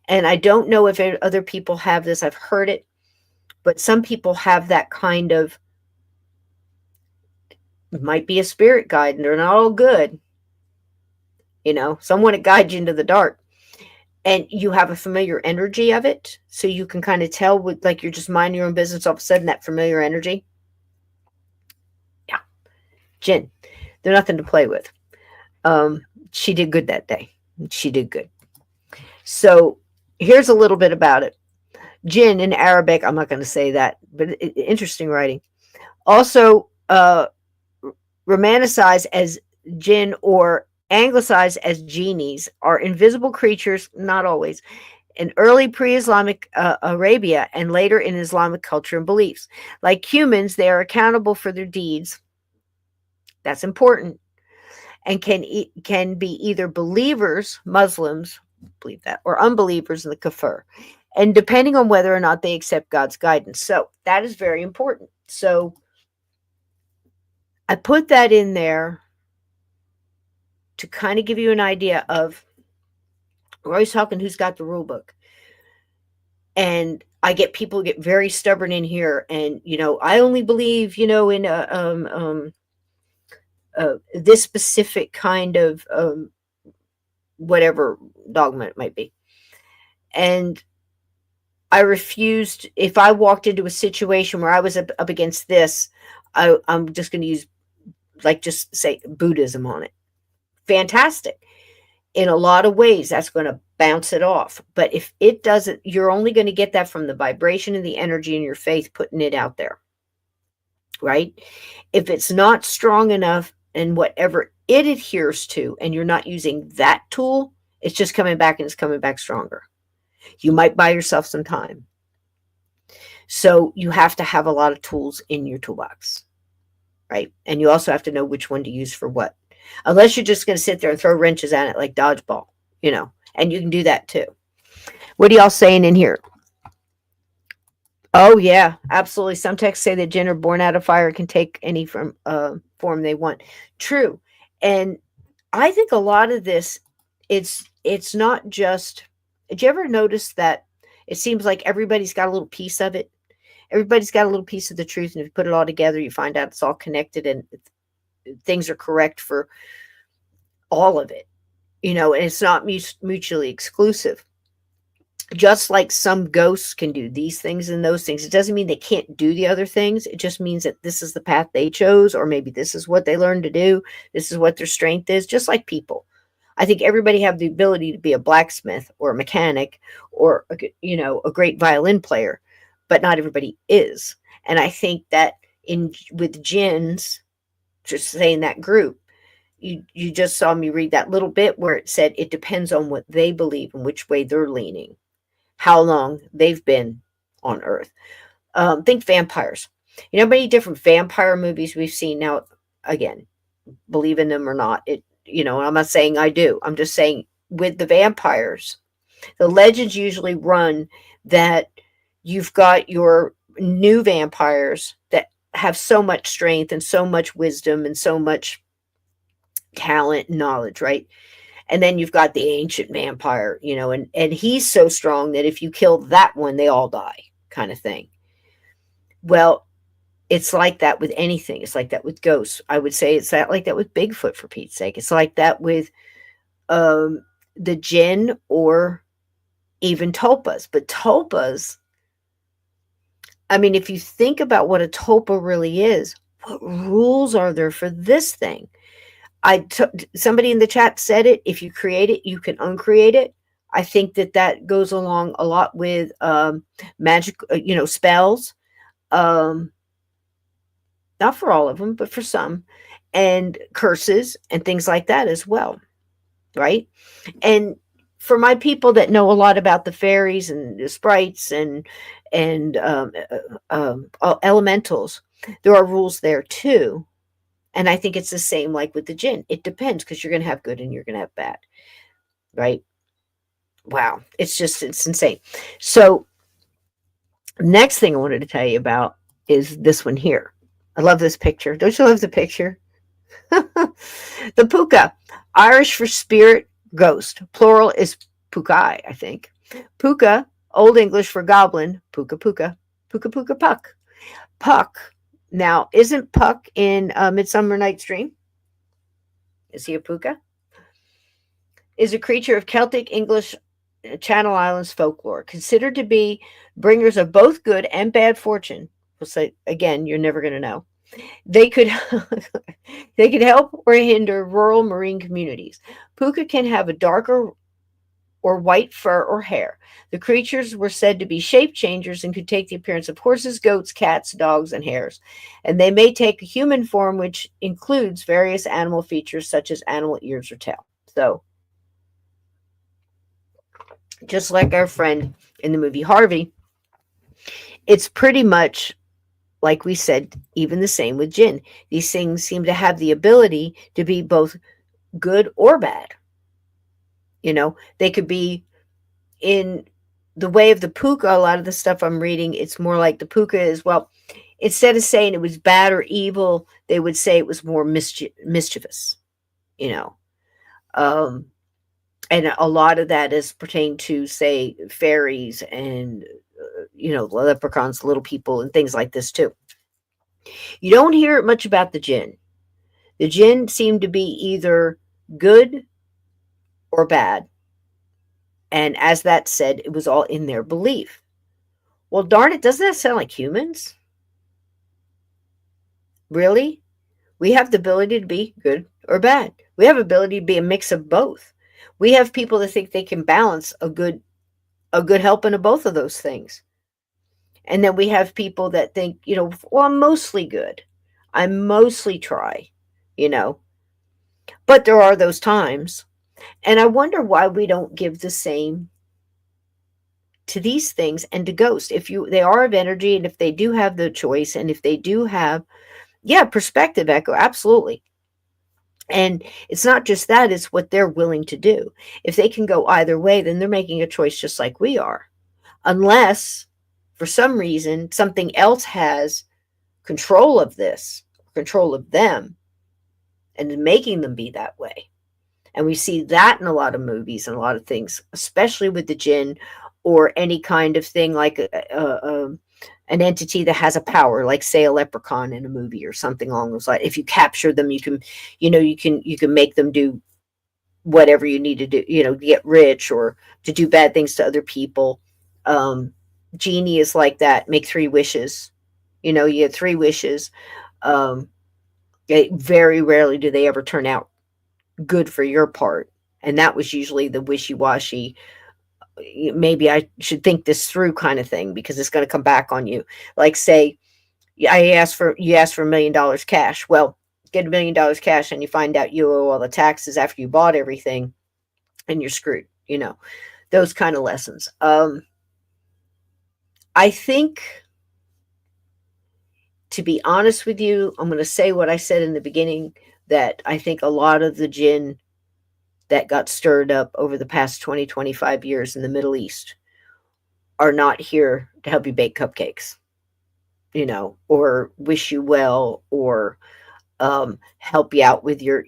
And I don't know if other people have this. I've heard it, but some people have that kind of, it might be a spirit guide, and they're not all good. Someone that guides you into the dark. And you have a familiar energy of it. So you can kind of tell with, like, you're just minding your own business, all of a sudden that familiar energy. Yeah. Jinn. They're nothing to play with. She did good that day. She did good. So here's a little bit about it. Jinn in Arabic, I'm not going to say that, but interesting writing. Also, romanticized as jinn or anglicized as genies, are invisible creatures, not always, in early pre-Islamic Arabia and later in Islamic culture and beliefs. Like humans, they are accountable for their deeds. That's important. And can be either believers, Muslims, believe that, or unbelievers in the kafir. And depending on whether or not they accept God's guidance. So that is very important. So I put that in there to kind of give you an idea of, we're always talking who's got the rule book. And I get people get very stubborn in here, and I only believe in this specific kind of whatever dogma it might be. And I refused. If I walked into a situation where I was up against this, I'm just going to use, like, just say Buddhism on it. Fantastic. In a lot of ways, that's going to bounce it off. But if it doesn't, you're only going to get that from the vibration and the energy in your faith, putting it out there. Right? If it's not strong enough and whatever it adheres to, and you're not using that tool, it's just coming back, and it's coming back stronger. You might buy yourself some time. So you have to have a lot of tools in your toolbox. Right? And you also have to know which one to use for what. Unless you're just going to sit there and throw wrenches at it like dodgeball, and you can do that too. What are y'all saying in here? Oh, yeah, absolutely. Some texts say that jinn are born out of fire, can take any form they want. True. And I think a lot of this, it's not just, did you ever notice that it seems like everybody's got a little piece of it? Everybody's got a little piece of the truth, and if you put it all together, you find out it's all connected, and things are correct for all of it, and it's not mutually exclusive. Just like some ghosts can do these things and those things, it doesn't mean they can't do the other things. It just means that this is the path they chose, or maybe this is what they learned to do. This is what their strength is, just like people. I think everybody have the ability to be a blacksmith or a mechanic or, a great violin player, but not everybody is. And I think that with jinns, just saying that group, you just saw me read that little bit where it said it depends on what they believe and which way they're leaning, how long they've been on Earth. Think vampires. How many different vampire movies we've seen now? Again, believe in them or not, I'm not saying I do. I'm just saying with the vampires, the legends usually run that you've got your new vampires that have so much strength and so much wisdom and so much talent and knowledge, right? And then you've got the ancient vampire, and he's so strong that if you kill that one, they all die, kind of thing. Well, it's like that with anything. It's like that with ghosts. I would say it's like that with Bigfoot, for Pete's sake. It's like that with the jinn or even tulpas. But tulpas, I mean, if you think about what a tulpa really is, what rules are there for this thing? Somebody in the chat said it. If you create it, you can uncreate it. I think that goes along a lot with magic, spells. Not for all of them, but for some, and curses and things like that as well, right? And for my people that know a lot about the fairies and the sprites and elementals, there are rules there too. And I think it's the same like with the jinn. It depends, because you're going to have good and you're going to have bad, right? Wow. It's insane. So next thing I wanted to tell you about is this one here. I love this picture. Don't you love the picture? The puka, Irish for spirit, ghost. Plural is pukai, I think. Puka, Old English for goblin, puka puka, puka puka puck. Puck. Now, isn't Puck in Midsummer Night's Dream? Is he a puka? Is a creature of Celtic, English, Channel Islands folklore, considered to be bringers of both good and bad fortune. We'll say again, you're never going to know. They could they could help or hinder rural marine communities. Puka can have a darker or white fur or hair. The creatures were said to be shape changers and could take the appearance of horses, goats, cats, dogs, and hares. And they may take a human form, which includes various animal features such as animal ears or tail. So, just like our friend in the movie Harvey, it's pretty much like we said, even the same with jinn. These things seem to have the ability to be both good or bad. You know, they could be in the way of the puka. A lot of the stuff I'm reading, it's more like the puka is, well, instead of saying it was bad or evil, they would say it was more mischievous, you know. And a lot of that is pertained to, say, fairies and, leprechauns, little people, and things like this too. You don't hear much about the jinn. The jinn seem to be either good or bad. And as that said, it was all in their belief. Well, darn it, doesn't that sound like humans? Really? We have the ability to be good or bad. We have ability to be a mix of both. We have people that think they can balance a good helping of both of those things. And then we have people that think, well, I'm mostly good. I mostly try, you know. But there are those times. And I wonder why we don't give the same to these things and to ghosts. They are of energy, and if they do have the choice, and if they do have, perspective echo, absolutely. And it's not just that, it's what they're willing to do. If they can go either way, then they're making a choice just like we are. Unless, for some reason, something else has control of this, control of them, and making them be that way. And we see that in a lot of movies and a lot of things, especially with the jinn or any kind of thing like an entity that has a power, like say a leprechaun in a movie or something along those lines. If you capture them, you can make them do whatever you need to do, to get rich or to do bad things to other people. Genie is like that. Make 3 wishes. You get 3 wishes. Very rarely do they ever turn out good for your part. And that was usually the wishy-washy, maybe I should think this through kind of thing, because it's going to come back on you. Like, say, you ask for $1 million cash. Well, get $1 million cash and you find out you owe all the taxes after you bought everything, and you're screwed. Those kind of lessons. I think, to be honest with you, I'm going to say what I said in the beginning, that I think a lot of the jinn that got stirred up over the past 20, 25 years in the Middle East are not here to help you bake cupcakes, or wish you well, or help you out with your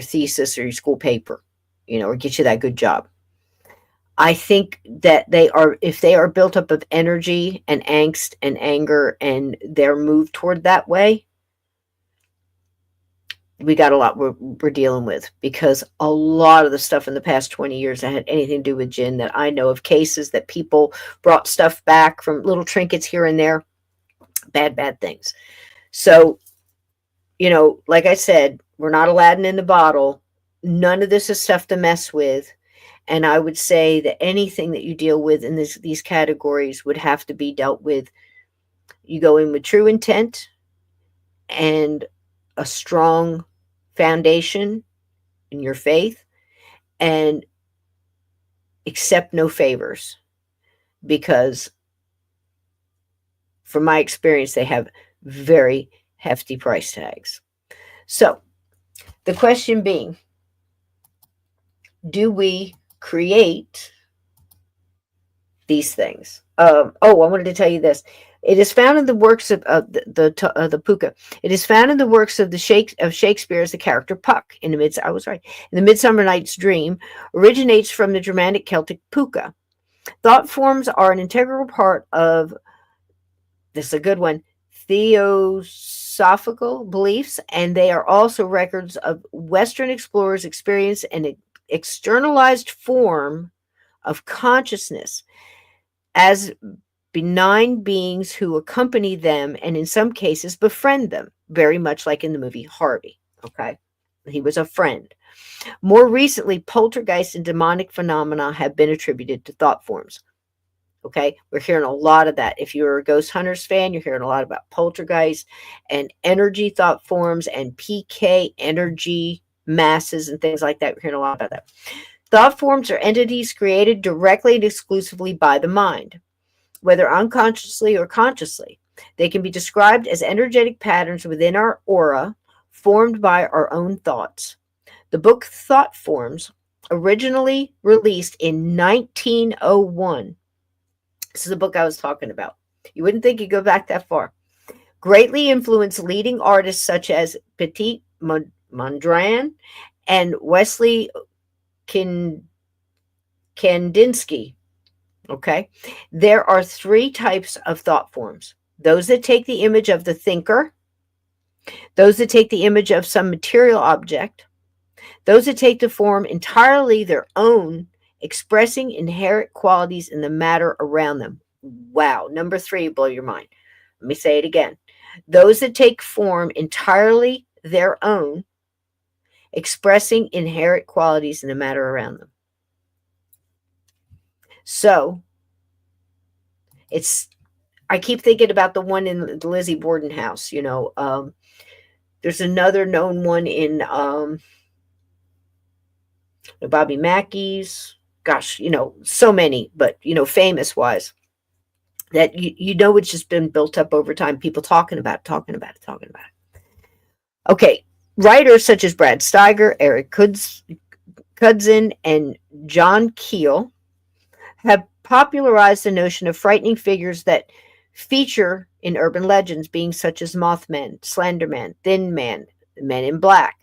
thesis or your school paper, or get you that good job. I think that if they are built up of energy and angst and anger, and they're moved toward that way, we got a lot we're dealing with, because a lot of the stuff in the past 20 years that had anything to do with jinn, that I know of cases that people brought stuff back from little trinkets here and there, bad things. So, like I said, we're not Aladdin in the bottle. None of this is stuff to mess with. And I would say that anything that you deal with in these categories would have to be dealt with. You go in with true intent and a strong foundation in your faith, and accept no favors, because from my experience, they have very hefty price tags. So the question being, do we create these things? I wanted to tell you this. It is found in the works of the Puka. It is found in the works of Shakespeare as the character Puck in the I was right. In the Midsummer Night's Dream originates from the Germanic Celtic Puka. Thought forms are an integral part of, this is a good one, theosophical beliefs, and they are also records of Western explorers' experience an externalized form of consciousness as benign beings who accompany them and in some cases befriend them, very much like in the movie Harvey. Okay. He was a friend. More recently, poltergeist and demonic phenomena have been attributed to thought forms. Okay, we're hearing a lot of that. If you're a Ghost Hunters fan, you're hearing a lot about poltergeist and energy thought forms and PK energy masses and things like that. We're hearing a lot about that. Thought forms are entities created directly and exclusively by the mind, whether unconsciously or consciously. They can be described as energetic patterns within our aura formed by our own thoughts. The book Thought Forms, originally released in 1901, this is the book I was talking about. You wouldn't think you'd go back that far. Greatly influenced leading artists such as Petit Mondrian and Wesley Kandinsky. Okay. There are three types of thought forms: those that take the image of the thinker, those that take the image of some material object, those that take the form entirely their own, expressing inherent qualities in the matter around them. Wow. Number 3, blow your mind. Let me say it again. Those that take form entirely their own, expressing inherent qualities in the matter around them. So, I keep thinking about the one in the Lizzie Borden house, there's another known one in Bobby Mackey's. Gosh, so many, but famous wise, that it's just been built up over time. People talking about it. Okay, writers such as Brad Steiger, Eric Kudzen, and John Keel have popularized the notion of frightening figures that feature in urban legends, being such as Mothman, Slenderman, Thin Man, Men in Black,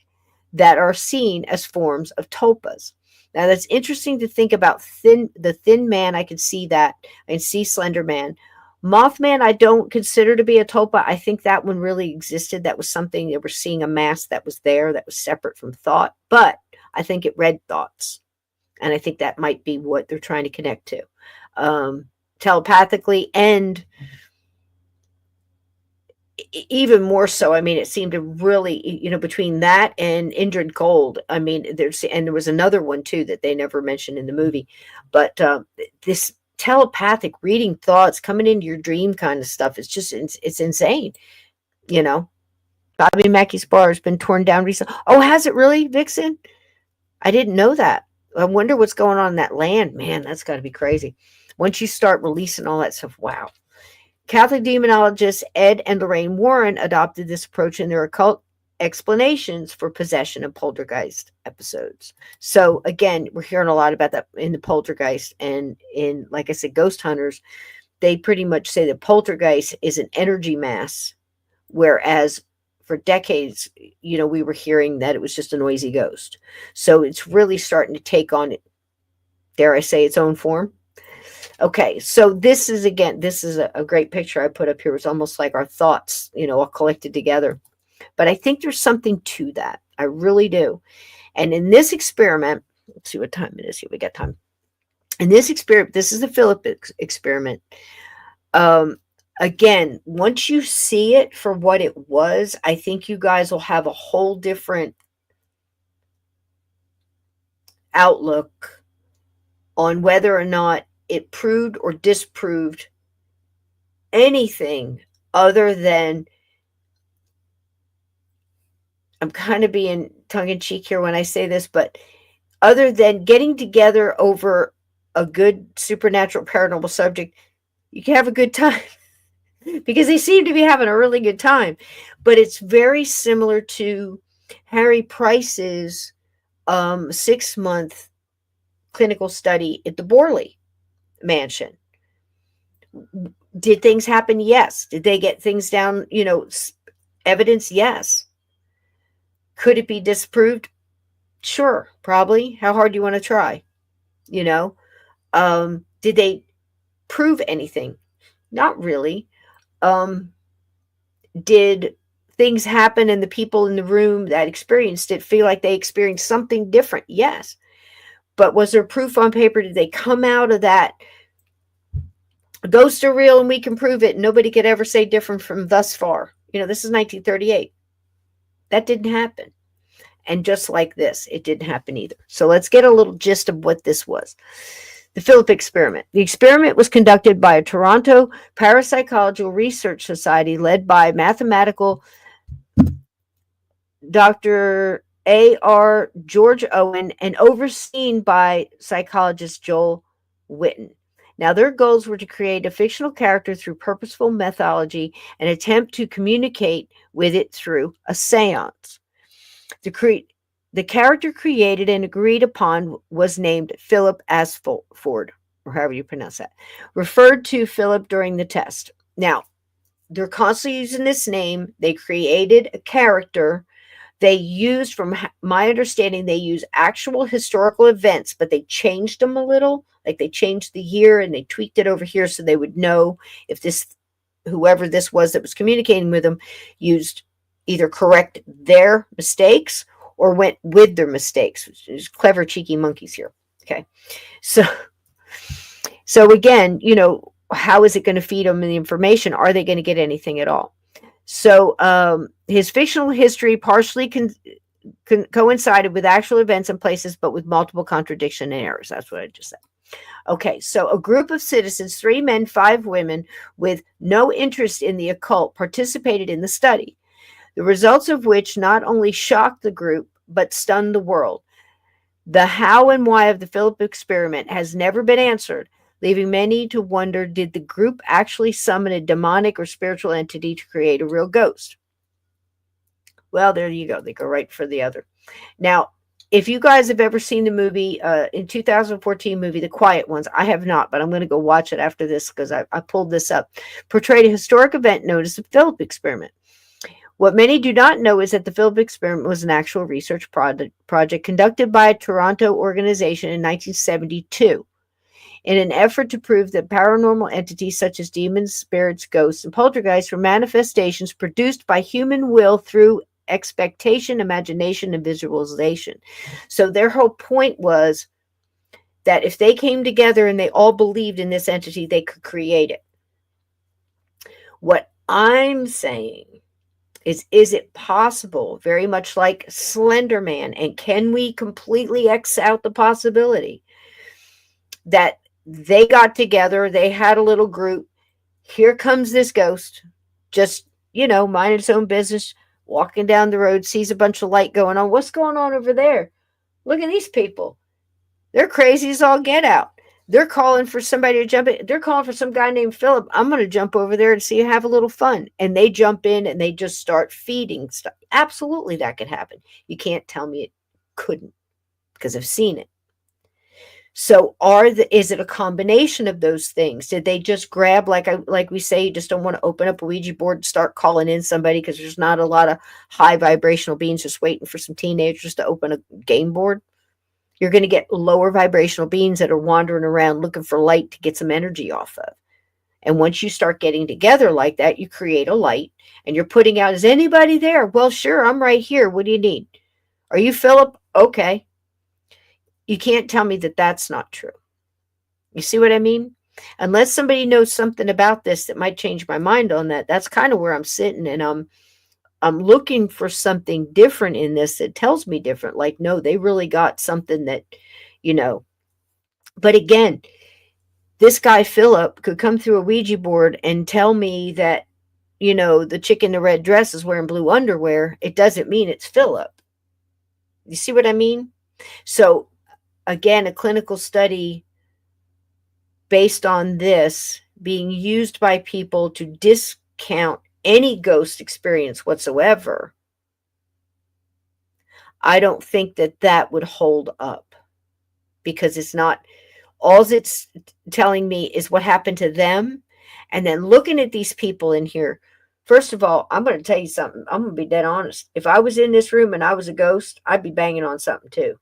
that are seen as forms of tulpas. Now that's interesting to think about. The Thin Man, I can see that. I can see Slender Man. Mothman, I don't consider to be a tulpa. I think that one really existed. That was something, they were seeing a mass that was there, that was separate from thought. But I think it read thoughts. And I think that might be what they're trying to connect to. Telepathically, and even more so, it seemed to really, between that and Indrid Gold, there was another one too that they never mentioned in the movie, but this telepathic reading thoughts, coming into your dream kind of stuff, it's insane. Bobby Mackey's bar has been torn down recently. Oh, has it really, Vixen? I didn't know that. I wonder what's going on in that land. Man, that's got to be crazy. Once you start releasing all that stuff, wow. Catholic demonologists Ed and Lorraine Warren adopted this approach in their occult explanations for possession and poltergeist episodes. So again, we're hearing a lot about that in the poltergeist, and in, like I said, Ghost Hunters, they pretty much say that poltergeist is an energy mass, whereas for decades, we were hearing that it was just a noisy ghost. So it's really starting to take on, dare I say, its own form. Okay, so this is a great picture I put up here. It's almost like our thoughts, all collected together. But I think there's something to that. I really do. And in this experiment, let's see what time it is here. We got time. In this experiment, this is the Philip experiment. Again, once you see it for what it was, I think you guys will have a whole different outlook on whether or not it proved or disproved anything other than, I'm kind of being tongue-in-cheek here when I say this, but other than getting together over a good supernatural paranormal subject, you can have a good time. Because they seem to be having a really good time. But it's very similar to Harry Price's 6-month clinical study at the Borley Mansion, Did things happen? Yes. Did they get things down, evidence? Yes. Could it be disproved? Sure, probably. How hard do you want to try? You know, did they prove anything? Not really. Um, did things happen and the people in the room that experienced it feel like they experienced something different? Yes. But was there proof on paper? Did they come out of that? Ghosts are real and we can prove it. Nobody could ever say different from thus far. This is 1938. That didn't happen. And just like this, it didn't happen either. So let's get a little gist of what this was. The Philip experiment. The experiment was conducted by a Toronto Parapsychological Research Society led by mathematical Dr. A.R. George Owen and overseen by psychologist Joel Witten. Now, their goals were to create a fictional character through purposeful methodology and attempt to communicate with it through a seance. The character created and agreed upon was named Philip Asford, or however you pronounce that, referred to Philip during the test. Now, they're constantly using this name. They created a character. They used, from my understanding, they use actual historical events, but they changed them a little. Like they changed the year and they tweaked it over here so they would know if whoever this was that was communicating with them used either correct their mistakes or went with their mistakes. There's clever, cheeky monkeys here. Okay. So again, how is it going to feed them the information? Are they going to get anything at all? So his fictional history partially coincided with actual events and places, but with multiple contradiction and errors. That's what I just said. Okay, so a group of citizens, 3 men, 5 women, with no interest in the occult, participated in the study, the results of which not only shocked the group, but stunned the world. The how and why of the Philip experiment has never been answered, leaving many to wonder, did the group actually summon a demonic or spiritual entity to create a real ghost? Well, there you go. They go right for the other. Now, if you guys have ever seen the movie, in 2014 movie, The Quiet Ones, I have not, but I'm going to go watch it after this because I pulled this up, portrayed a historic event known as the Philip experiment. What many do not know is that the Philip experiment was an actual research project conducted by a Toronto organization in 1972 in an effort to prove that paranormal entities such as demons, spirits, ghosts, and poltergeists were manifestations produced by human will through expectation, imagination, and visualization. So their whole point was that if they came together and they all believed in this entity, they could create it. What I'm saying is it possible, very much like Slender Man, and can we completely X out the possibility that they got together, they had a little group, here comes this ghost, just, minding its own business, walking down the road, sees a bunch of light going on. What's going on over there? Look at these people. They're crazy as all get out. They're calling for somebody to jump in. They're calling for some guy named Philip. I'm going to jump over there and see you have a little fun. And they jump in and they just start feeding stuff. Absolutely, that could happen. You can't tell me it couldn't because I've seen it. So is it a combination of those things? Did they just grab, like we say, you just don't want to open up a Ouija board and start calling in somebody because there's not a lot of high vibrational beings just waiting for some teenagers to open a game board? You're going to get lower vibrational beings that are wandering around looking for light to get some energy off of. And once you start getting together like that, you create a light and you're putting out, is anybody there? Well, sure, I'm right here. What do you need? Are you Philip? Okay. You can't tell me that that's not true. You see what I mean? Unless somebody knows something about this that might change my mind on that, that's kind of where I'm sitting. And I'm looking for something different in this that tells me different. Like, no, they really got something that, But again, this guy, Philip, could come through a Ouija board and tell me that, the chick in the red dress is wearing blue underwear. It doesn't mean it's Philip. You see what I mean? So, again, a clinical study based on this being used by people to discount any ghost experience whatsoever, I don't think that would hold up, because it's not, all it's telling me is what happened to them. And then looking at these people in here, first of all, I'm going to tell you something. I'm going to be dead honest. If I was in this room and I was a ghost, I'd be banging on something too.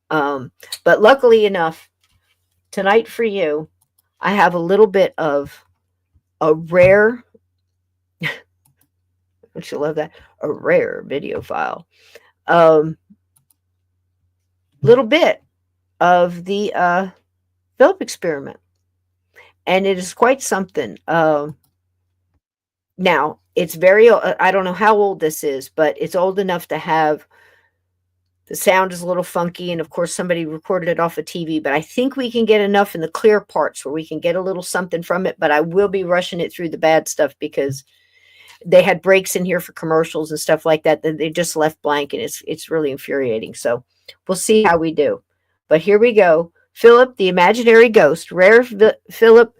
But luckily enough, tonight for you, I have a little bit of a rare, don't you love that? A rare video file. Little bit of the Philip experiment. And it is quite something. Now, it's very, I don't know how old this is, but it's old enough to have, the sound is a little funky. And of course, somebody recorded it off of TV, but I think we can get enough in the clear parts where we can get a little something from it. But I will be rushing it through the bad stuff because they had breaks in here for commercials and stuff like that they just left blank, and it's really infuriating. So we'll see how we do. But here we go. Philip, the Imaginary Ghost, rare Philip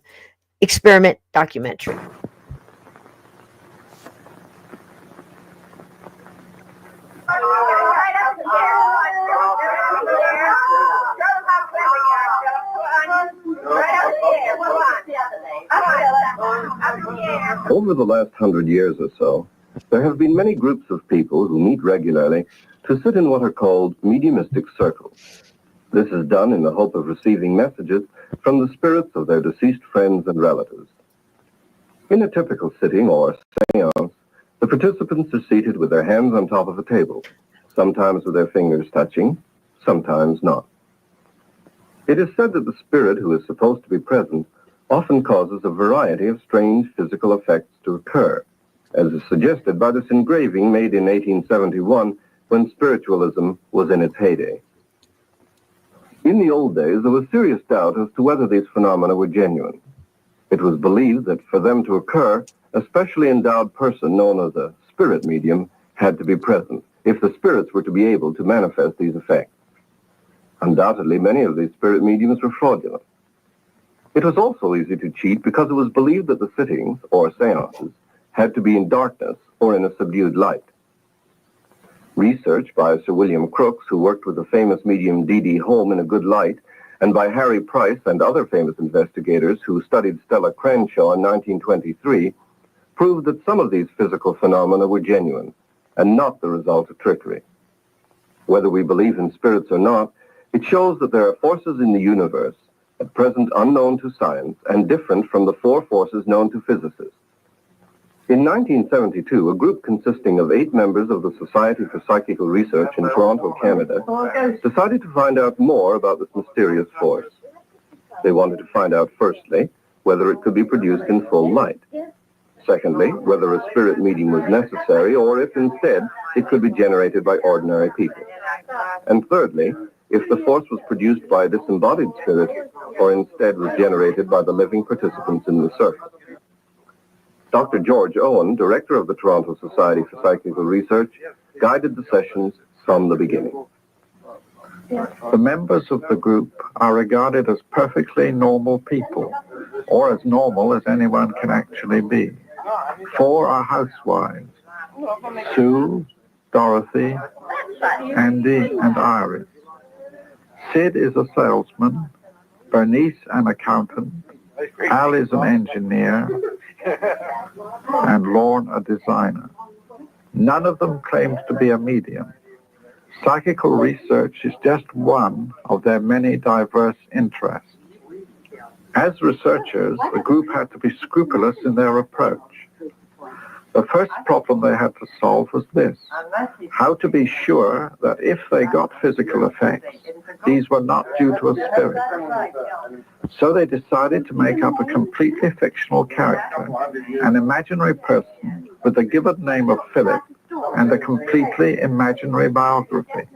experiment documentary. Over the last 100 years or so, there have been many groups of people who meet regularly to sit in what are called mediumistic circles. This is done in the hope of receiving messages from the spirits of their deceased friends and relatives. In a typical sitting or seance, the participants are seated with their hands on top of a table, sometimes with their fingers touching, sometimes not. It is said that the spirit who is supposed to be present often causes a variety of strange physical effects to occur, as is suggested by this engraving made in 1871 when spiritualism was in its heyday. In the old days, there was serious doubt as to whether these phenomena were genuine. It was believed that for them to occur, a specially endowed person known as a spirit medium had to be present if the spirits were to be able to manifest these effects. Undoubtedly, many of these spirit mediums were fraudulent. It was also easy to cheat because it was believed that the sittings, or seances, had to be in darkness or in a subdued light. Research by Sir William Crookes, who worked with the famous medium D.D. Home in a good light, and by Harry Price and other famous investigators who studied Stella Cranshaw in 1923, proved that some of these physical phenomena were genuine and not the result of trickery. Whether we believe in spirits or not, it shows that there are forces in the universe, at present unknown to science and different from the four forces known to physicists. In 1972, a group consisting of 8 members of the Society for Psychical Research in Toronto, Canada, decided to find out more about this mysterious force. They wanted to find out, firstly, whether it could be produced in full light. Secondly, whether a spirit medium was necessary, or if instead it could be generated by ordinary people. And thirdly, if the force was produced by a disembodied spirit, or instead was generated by the living participants in the circle. Dr. George Owen, director of the Toronto Society for Psychical Research, guided the sessions from the beginning. The members of the group are regarded as perfectly normal people, or as normal as anyone can actually be. 4 are housewives: Sue, Dorothy, Andy, and Iris. Sid is a salesman, Bernice an accountant, Al is an engineer, and Lorne a designer. None of them claims to be a medium. Psychical research is just one of their many diverse interests. As researchers, the group had to be scrupulous in their approach. The first problem they had to solve was this: how to be sure that if they got physical effects, these were not due to a spirit. So they decided to make up a completely fictional character, an imaginary person with the given name of Philip and a completely imaginary biography.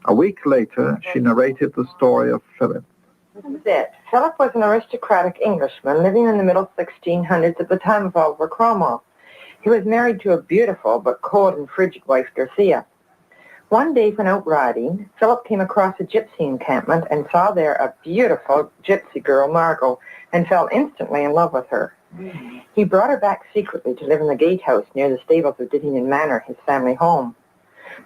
A week later, she narrated the story of Philip. Philip was an aristocratic Englishman living in the middle 1600s at the time of Oliver Cromwell. He was married to a beautiful but cold and frigid wife, Dorothea. One day when out riding, Philip came across a gypsy encampment and saw there a beautiful gypsy girl, Margot, and fell instantly in love with her. He brought her back secretly to live in the gatehouse near the stables of Dittingen Manor, his family home.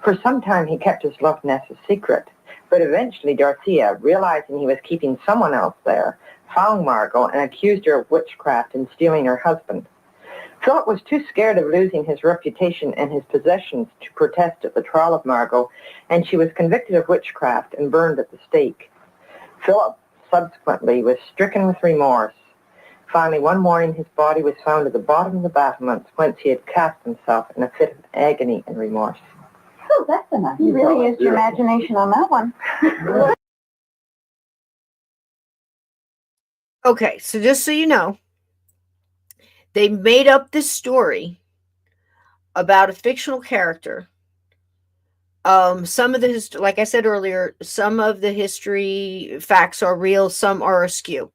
For some time he kept his love nest a secret, But eventually Dorothea, realizing he was keeping someone else there, found Margot and accused her of witchcraft and stealing her husband. Philip was too scared of losing his reputation and his possessions to protest at the trial of Margot, and she was convicted of witchcraft and burned at the stake. Philip subsequently was stricken with remorse. Finally, one morning his body was found at the bottom of the battlements, whence he had cast himself in a fit of agony and remorse. Oh, that's enough. You really used your imagination on that one. Okay, so just so you know, they made up this story about a fictional character. Some of the like I said earlier, some of the history facts are real, some are askew.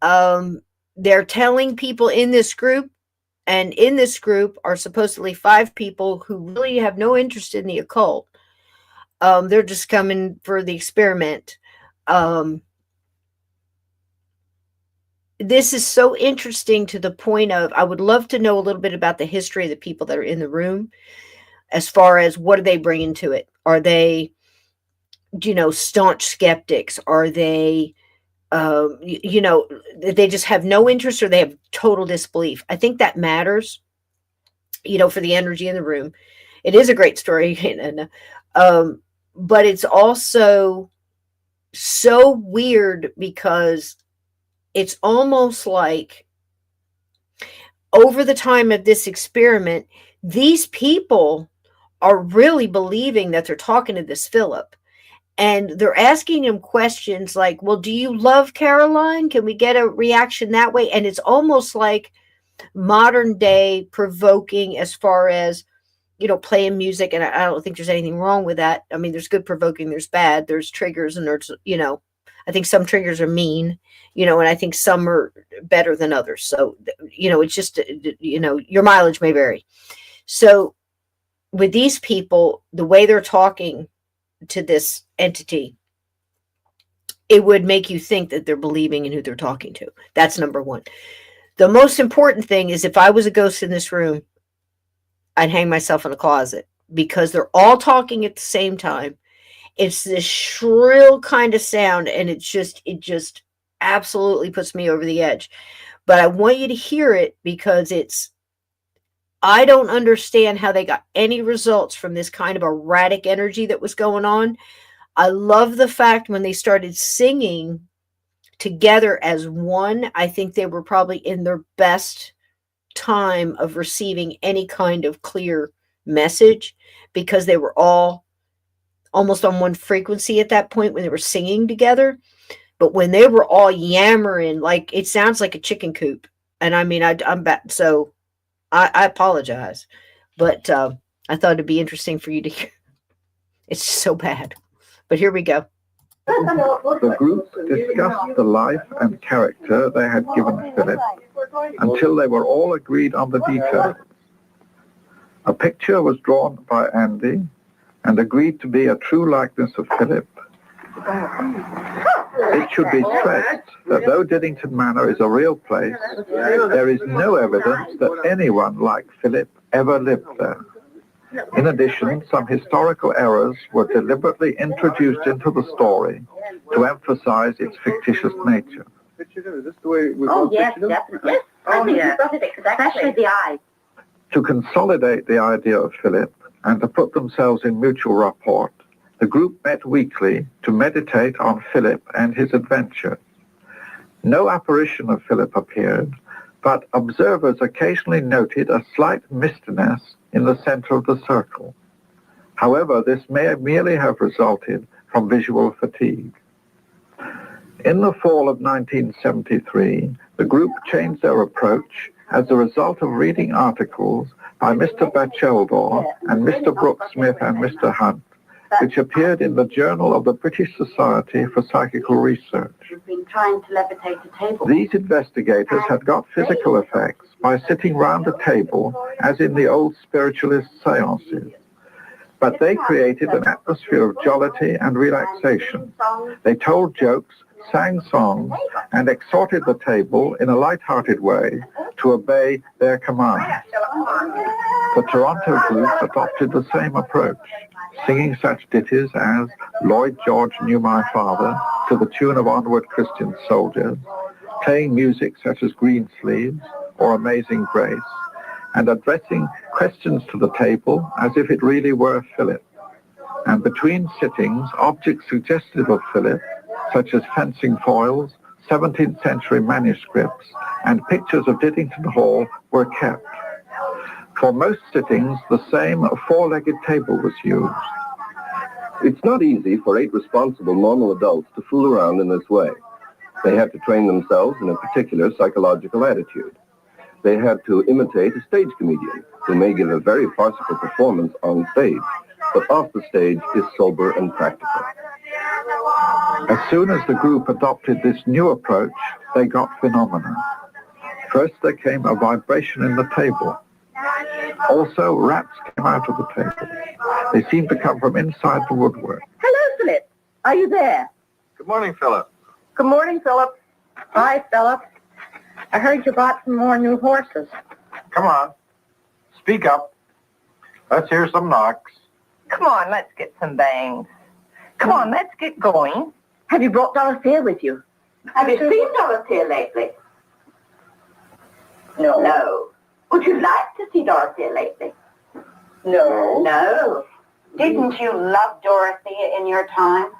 They're telling people in this group, and in this group are supposedly 5 people who really have no interest in the occult. They're just coming for the experiment. This is so interesting to the point of, I would love to know a little bit about the history of the people that are in the room, as far as what are they bringing to it? Are they, staunch skeptics? Are they, they just have no interest, or they have total disbelief? I think that matters, for the energy in the room. It is a great story, but it's also so weird because it's almost like over the time of this experiment, these people are really believing that they're talking to this Philip. And they're asking him questions like, well, do you love Caroline? Can we get a reaction that way? And it's almost like modern day provoking, as far as, playing music. And I don't think there's anything wrong with that. I mean, there's good provoking, there's bad, there's triggers, and there's, I think some triggers are mean, and I think some are better than others. So, it's just, your mileage may vary. So with these people, the way they're talking to this entity, it would make you think that they're believing in who they're talking to. That's number one. The most important thing is, if I was a ghost in this room, I'd hang myself in a closet, because they're all talking at the same time. It's this shrill kind of sound, and it just absolutely puts me over the edge. But I want you to hear it, because I don't understand how they got any results from this kind of erratic energy that was going on. I love the fact when they started singing together as one, I think they were probably in their best time of receiving any kind of clear message, because they were all almost on one frequency at that point when they were singing together. But when they were all yammering, like, it sounds like a chicken coop. And I mean, I'm back. So I apologize, but I thought it'd be interesting for you to hear. It's so bad, but here we go. The group discussed the life and character they had given Philip until they were all agreed on the details. A picture was drawn by Andy and agreed to be a true likeness of Philip. It should be stressed that though Diddington Manor is a real place, there is no evidence that anyone like Philip ever lived there. In addition, some historical errors were deliberately introduced into the story to emphasize its fictitious nature. Oh, yes, definitely. Yes. Oh, yeah. Especially the eyes. To consolidate the idea of Philip and to put themselves in mutual rapport, the group met weekly to meditate on Philip and his adventures. No apparition of Philip appeared, but observers occasionally noted a slight mistiness in the center of the circle. However, this may merely have resulted from visual fatigue. In the fall of 1973, the group changed their approach as a result of reading articles by Mr. Batcheldor and Mr. Brooks-Smith and Mr. Hunt, which appeared in the Journal of the British Society for Psychical Research. Been trying to levitate a table. These investigators had got physical effects by sitting round a table, as in the old spiritualist seances. But they created an atmosphere of jollity and relaxation. They told jokes, sang songs, and exhorted the table in a light-hearted way to obey their commands. The Toronto group adopted the same approach. singing such ditties as Lloyd George Knew My Father to the tune of Onward Christian Soldiers, playing music such as Greensleeves or Amazing Grace, and addressing questions to the table as if it really were Philip. And between sittings, objects suggestive of Philip, such as fencing foils, 17th century manuscripts, and pictures of Diddington Hall were kept. For most sittings, the same four-legged table was used. It's not easy for 8 responsible normal adults to fool around in this way. They had to train themselves in a particular psychological attitude. They had to imitate a stage comedian who may give a very farcical performance on stage, but off the stage is sober and practical. As soon as the group adopted this new approach, they got phenomena. First, there came a vibration in the table. Also, raps came out of the table. They seemed to come from inside the woodwork. Hello, Philip. Are you there? Good morning, Philip. Good morning, Philip. Hi, Philip. I heard you bought some more new horses. Come on. Speak up. Let's hear some knocks. Come on, let's get some bangs. Come on, let's get going. Have you brought Dorothea with you? Have you seen Dorothea lately? No. No. Would you like to see Dorothea lately? No. No. Didn't you love Dorothea in your time?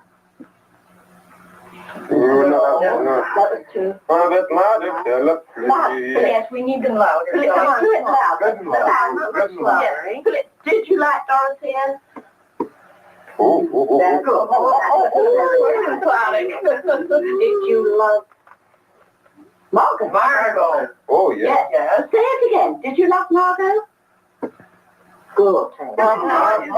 No. That was too. A bit louder, Philip. Yes, we need them louder. Philip, come on, do it louder. Good and loud. Good and loud. Yes. Philip, did you like Dorothea? Oh. Did you love Margot? Margot. Oh, yeah. Yes. Say it again. Did you love Margot? Good. Come on.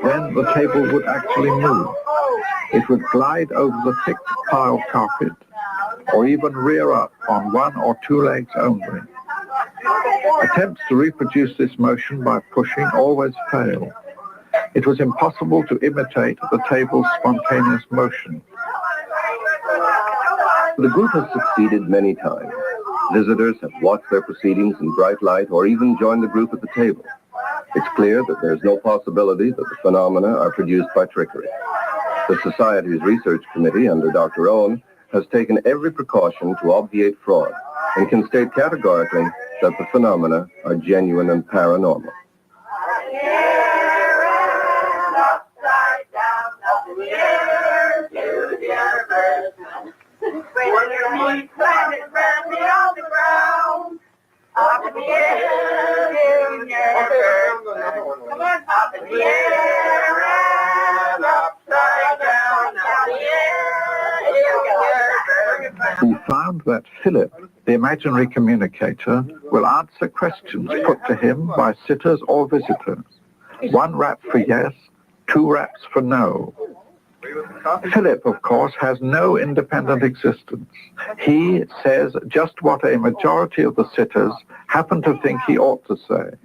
Then the table would actually move. It would glide over the thick pile carpet, or even rear up on 1 or 2 legs only. Attempts to reproduce this motion by pushing always fail. It was impossible to imitate the table's spontaneous motion. The group has succeeded many times. Visitors have watched their proceedings in bright light or even joined the group at the table. It's clear that there's no possibility that the phenomena are produced by trickery. The Society's research committee under Dr. Owen has taken every precaution to obviate fraud and can state categorically that the phenomena are genuine and paranormal. We found that Philip, the imaginary communicator, will answer questions put to him by sitters or visitors. 1 rap for yes, 2 raps for no. Philip, of course, has no independent existence. He says just what a majority of the sitters happen to think he ought to say.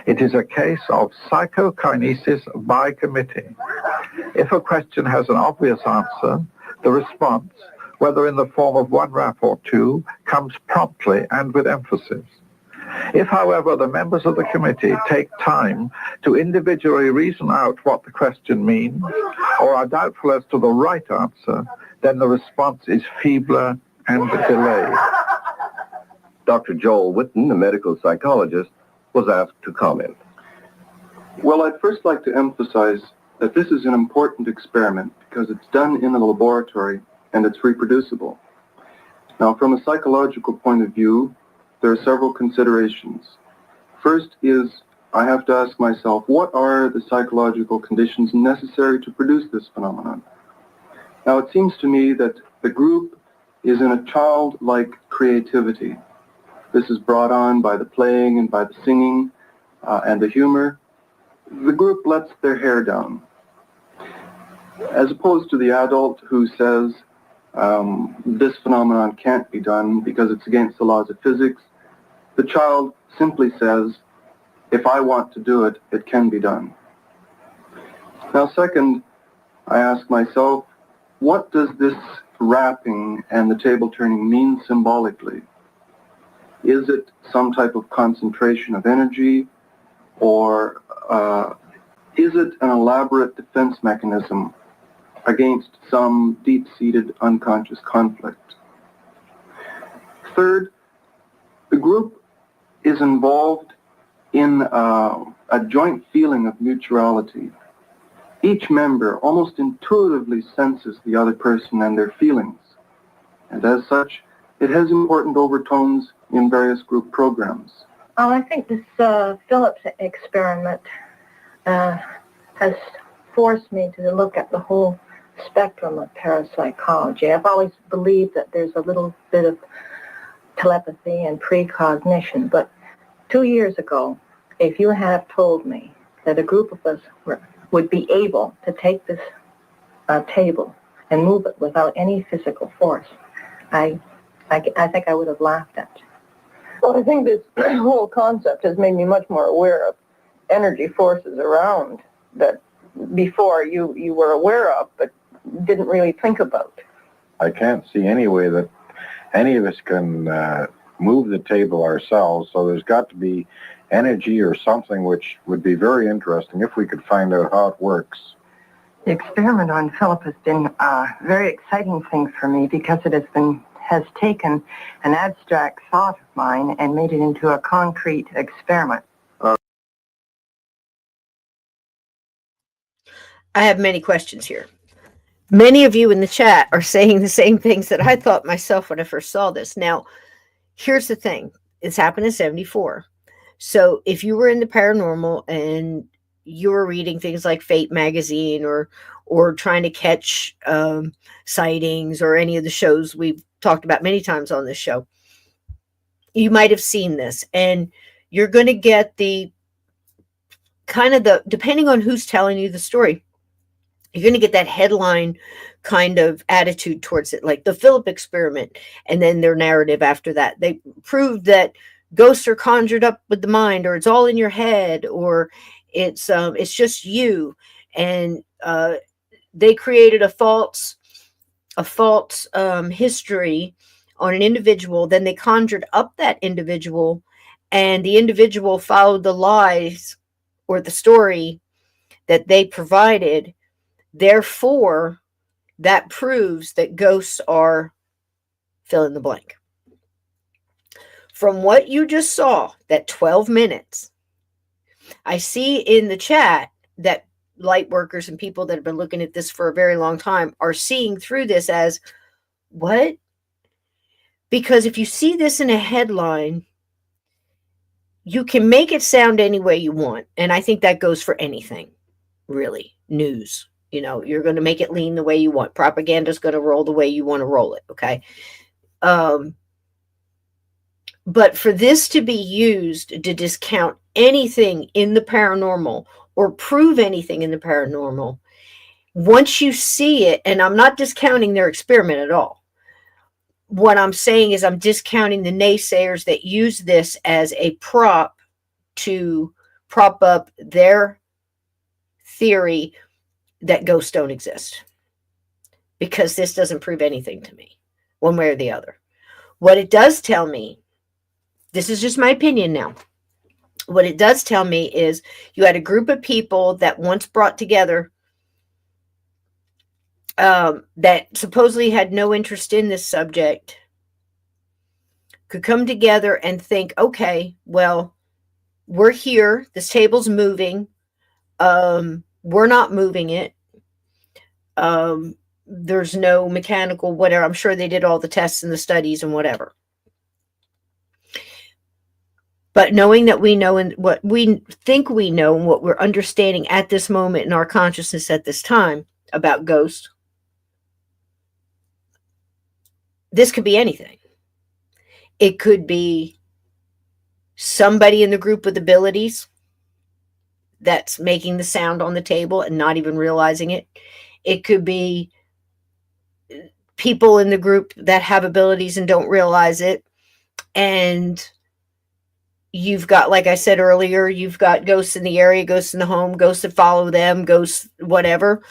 It is a case of psychokinesis by committee. If a question has an obvious answer, the response, whether in the form of 1 rap or 2, comes promptly and with emphasis. If, however, the members of the committee take time to individually reason out what the question means, or are doubtful as to the right answer, then the response is feebler and delayed. Dr. Joel Whitten, a medical psychologist, was asked to comment. Well, I'd first like to emphasize that this is an important experiment because it's done in a laboratory and it's reproducible. Now, from a psychological point of view, there are several considerations. First is I have to ask myself, what are the psychological conditions necessary to produce this phenomenon? Now, it seems to me that the group is in a childlike creativity. This is brought on by the playing and by the singing and the humor. The group lets their hair down, as opposed to the adult who says this phenomenon can't be done because it's against the laws of physics. The child simply says, if I want to do it, it can be done. Now, second, I ask myself, what does this rapping and the table turning mean symbolically? Is it some type of concentration of energy, or is it an elaborate defense mechanism against some deep-seated unconscious conflict? Third, the group is involved in a joint feeling of mutuality. Each member almost intuitively senses the other person and their feelings, and as such, it has important overtones in various group programs. Well, I think this Phillips experiment has forced me to look at the whole spectrum of parapsychology. I've always believed that there's a little bit of telepathy and precognition, but 2 years ago, if you had told me that a group of us would be able to take this table and move it without any physical force, I think I would have laughed at you. Well, I think this whole concept has made me much more aware of energy forces around that before you were aware of, but didn't really think about. I can't see any way that any of us can move the table ourselves, so there's got to be energy or something, which would be very interesting if we could find out how it works. The experiment on Philip has been a very exciting thing for me because it has taken an abstract thought of mine and made it into a concrete experiment. I have many questions here. Many of you in the chat are saying the same things that I thought myself when I first saw this. Now, here's the thing. It's happened in 74. So if you were in the paranormal and you were reading things like Fate magazine or trying to catch sightings or any of the shows we've talked about many times on this show, you might have seen this. And you're going to get the kind of depending on who's telling you the story, you're going to get that headline kind of attitude towards it, like the Philip experiment, and then their narrative after that. They proved that ghosts are conjured up with the mind, or it's all in your head, or it's just you. And they created a false history on an individual. Then they conjured up that individual, and the individual followed the lies or the story that they provided. Therefore, that proves that ghosts are fill in the blank. From what you just saw, that 12 minutes, I see in the chat that light workers and people that have been looking at this for a very long time are seeing through this as, what? Because if you see this in a headline, you can make it sound any way you want. And I think that goes for anything, really. News. You know, you're going to make it lean the way you want. Propaganda is going to roll the way you want to roll it. Okay. But for this to be used to discount anything in the paranormal or prove anything in the paranormal, once you see it, and I'm not discounting their experiment at all. What I'm saying is I'm discounting the naysayers that use this as a prop to prop up their theory that ghosts don't exist, because this doesn't prove anything to me one way or the other. What it does tell me, this is just my opinion now, what it does tell me is you had a group of people that once brought together that supposedly had no interest in this subject could come together and think, okay, well, we're here, this table's moving, we're not moving it. There's no mechanical whatever. I'm sure they did all the tests and the studies and whatever. But knowing that we know and what we think we know and what we're understanding at this moment in our consciousness at this time about ghosts, this could be anything. It could be somebody in the group with abilities that's making the sound on the table and not even realizing it. It could be people in the group that have abilities and don't realize it. And you've got, like I said earlier, you've got ghosts in the area, ghosts in the home, ghosts that follow them, ghosts, whatever,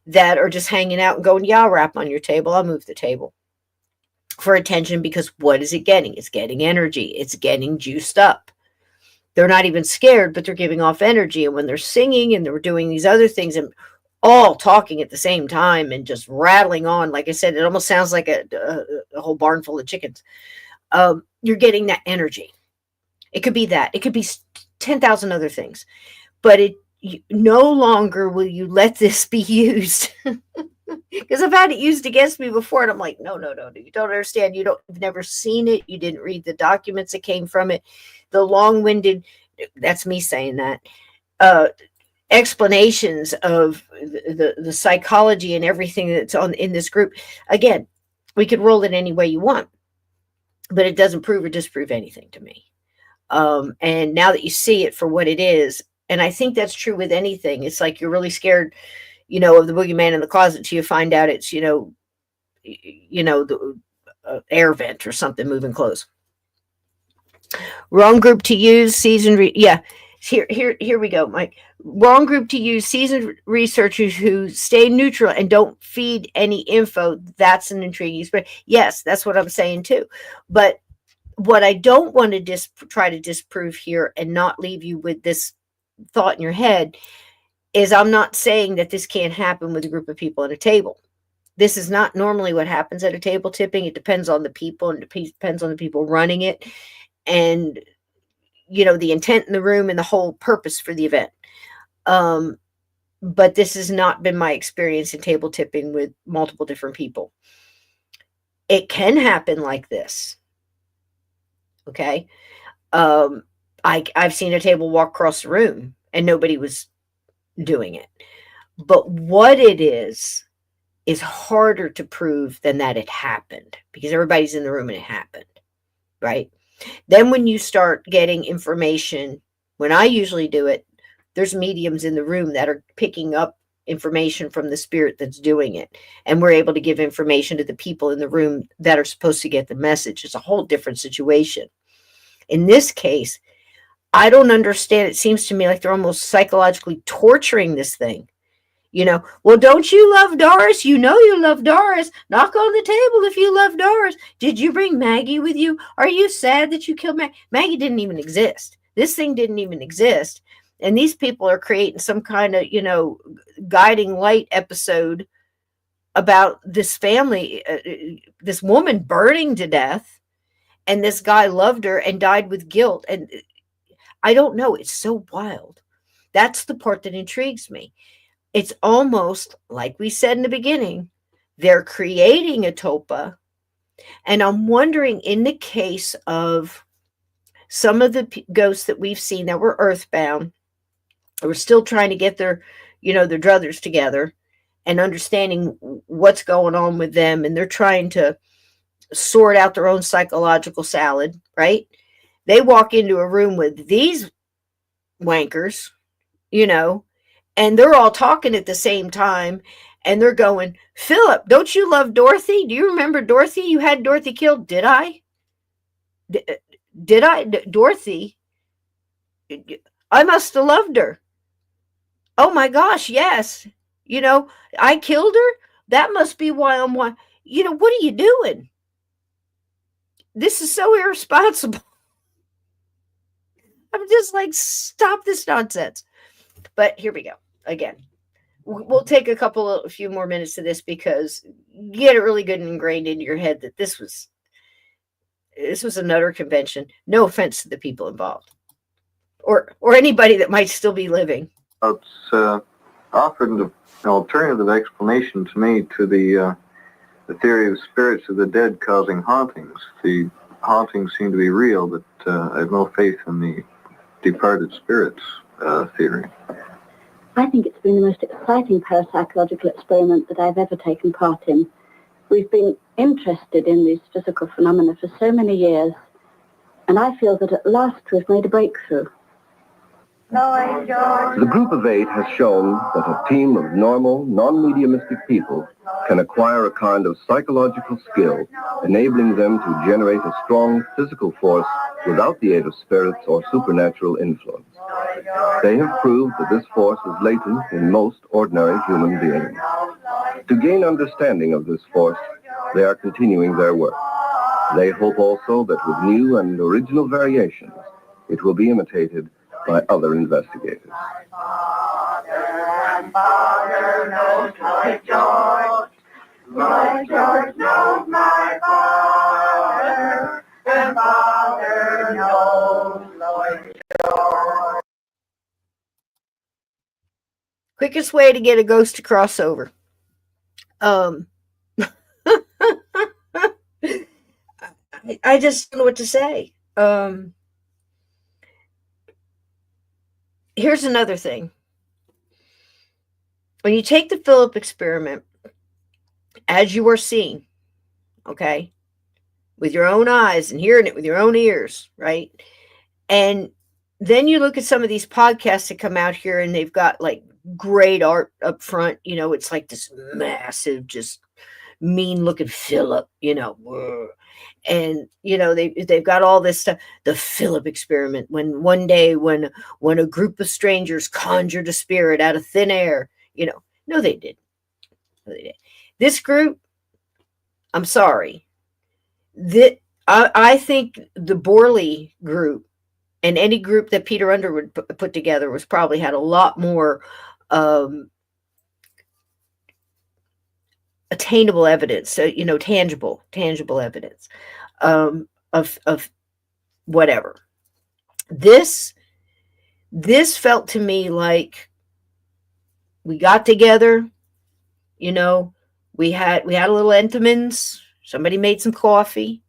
that are just hanging out and going, yeah, I'll rap on your table. I'll move the table for attention, because what is it getting? It's getting energy. It's getting juiced up. They're not even scared, but they're giving off energy. And when they're singing and they're doing these other things and all talking at the same time and just rattling on, like I said, it almost sounds like a whole barn full of chickens. You're getting that energy. It could be that. It could be 10,000 other things. But no longer will you let this be used. Because I've had it used against me before, and I'm like, no, you don't understand. You've never seen it. You didn't read the documents that came from it. The long-winded, that's me saying that, explanations of the psychology and everything that's in this group. Again, we could roll it any way you want, but it doesn't prove or disprove anything to me. And now that you see it for what it is, and I think that's true with anything, it's like you're really scared, of the boogeyman in the closet till you find out it's, the air vent or something moving close. Wrong group to use, seasoned. Here we go, Mike. Wrong group to use, seasoned researchers who stay neutral and don't feed any info. That's an intriguing experience. Yes, that's what I'm saying too. But what I don't want to try to disprove here and not leave you with this thought in your head is I'm not saying that this can't happen with a group of people at a table. This is not normally what happens at a table tipping. It depends on the people, and it depends on the people running it, and the intent in the room and the whole purpose for the event. But this has not been my experience in table tipping with multiple different people. It can happen like this. Okay. I've seen a table walk across the room and nobody was doing it. But what it is harder to prove than that it happened, because everybody's in the room and it happened, right? Then when you start getting information, when I usually do it, there's mediums in the room that are picking up information from the spirit that's doing it. And we're able to give information to the people in the room that are supposed to get the message. It's a whole different situation. In this case, I don't understand. It seems to me like they're almost psychologically torturing this thing. Well, don't you love Doris? You love Doris. Knock on the table if you love Doris. Did you bring Maggie with you? Are you sad that you killed Maggie? Maggie didn't even exist. This thing didn't even exist. And these people are creating some kind of, guiding light episode about this family, this woman burning to death. And this guy loved her and died with guilt. And I don't know. It's so wild. That's the part that intrigues me. It's almost like we said in the beginning, they're creating a tulpa. And I'm wondering, in the case of some of the ghosts that we've seen that were earthbound, we're still trying to get their druthers together and understanding what's going on with them. And they're trying to sort out their own psychological salad, right? They walk into a room with these wankers, and they're all talking at the same time, and they're going, Philip, don't you love Dorothy? Do you remember Dorothy? You had Dorothy killed. Did I? Did I? Dorothy? I must have loved her. Oh my gosh, yes. I killed her. That must be why I'm what are you doing? This is so irresponsible. I'm just like, stop this nonsense. But here we go. Again, we'll take a few more minutes to this, because you get it really good and ingrained into your head that this was an utter convention. No offense to the people involved, or anybody that might still be living. It's offered an alternative explanation to me to the theory of spirits of the dead causing hauntings. The hauntings seem to be real, but I have no faith in the departed spirits theory. I think it's been the most exciting parapsychological experiment that I've ever taken part in. We've been interested in these physical phenomena for so many years, And I feel that at last we've made a breakthrough. The group of 8 has shown that a team of normal, non-mediumistic people can acquire a kind of psychological skill, enabling them to generate a strong physical force without the aid of spirits or supernatural influence. They have proved that this force is latent in most ordinary human beings. To gain understanding of this force, they are continuing their work. They hope also that with new and original variations, it will be imitated by other investigators. Father knows Lloyd George. Lloyd George knows my father. And Father knows Lloyd George. Quickest way to get a ghost to cross over. I just don't know what to say. Here's another thing. When you take the Philip experiment, as you are seeing, okay, with your own eyes and hearing it with your own ears, right? And then you look at some of these podcasts that come out here and they've got like great art up front. You know, it's like this massive, just mean looking Philip, you know, and you know they've got all this stuff. The Philip experiment, when one day when a group of strangers conjured a spirit out of thin air, you know. No, they didn't. No, they didn't. This group, I'm sorry, I think the Borley group and any group that Peter Underwood put together was probably had a lot more attainable evidence, so you know, tangible evidence of whatever. This felt to me like we got together, you know, we had a little Entenmann's, somebody made some coffee,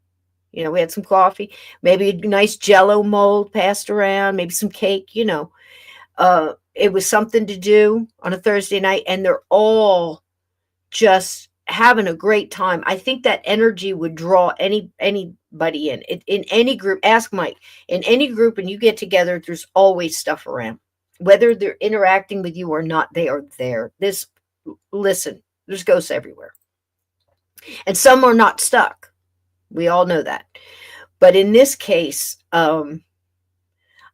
you know, we had some coffee, maybe a nice Jell-O mold passed around, maybe some cake, you know. It was something to do on a Thursday night, and they're all just having a great time. I think that energy would draw anybody in any group. Ask Mike. In any group, and you get together, there's always stuff around. Whether they're interacting with you or not, they are there. Listen, there's ghosts everywhere. And some are not stuck. We all know that. But in this case,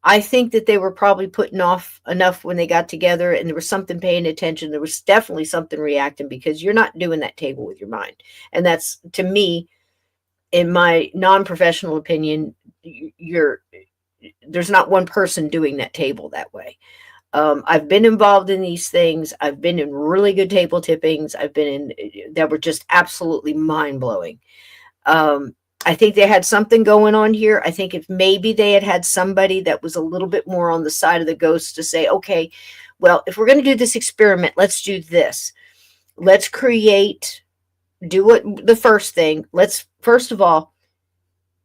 I think that they were probably putting off enough when they got together, and there was something paying attention. There was definitely something reacting, because you're not doing that table with your mind. And that's, to me, in my non-professional opinion, there's not one person doing that table that way. I've been involved in these things. I've been in really good table tippings. I've been in that were just absolutely mind-blowing. I think they had something going on here. I think if maybe they had somebody that was a little bit more on the side of the ghost to say, okay, well, if we're going to do this experiment, let's do this. Let's do what the first thing. First of all,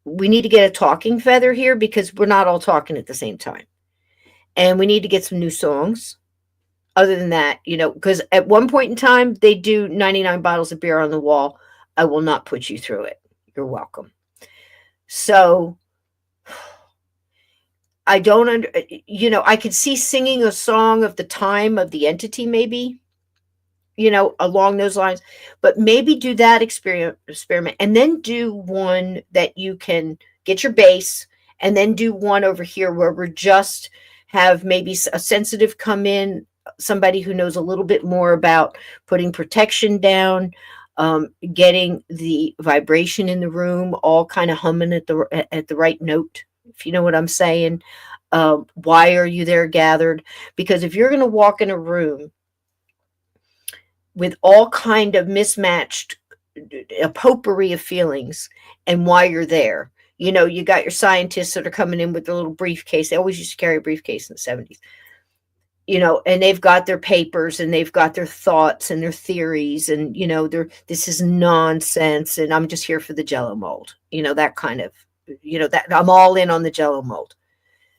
we need to get a talking feather here, because we're not all talking at the same time. And we need to get some new songs. Other than that, you know, because at one point in time, they do 99 bottles of beer on the wall. I will not put you through it. You're welcome. So I don't, you know, I could see singing a song of the time of the entity, maybe, you know, along those lines, but maybe do that experiment, and then do one that you can get your bass, and then do one over here where we're just have maybe a sensitive come in, somebody who knows a little bit more about putting protection down, getting the vibration in the room all kind of humming at the right note, if you know what I'm saying. Why are you there gathered? Because if you're going to walk in a room with all kind of mismatched, a potpourri of feelings, and why you're there, you know, you got your scientists that are coming in with their little briefcase. They always used to carry a briefcase in the 70s. You know, and they've got their papers, and they've got their thoughts and their theories, and, you know, this is nonsense, and I'm just here for the Jell-O mold. You know, that kind of, you know, that I'm all in on the Jell-O mold.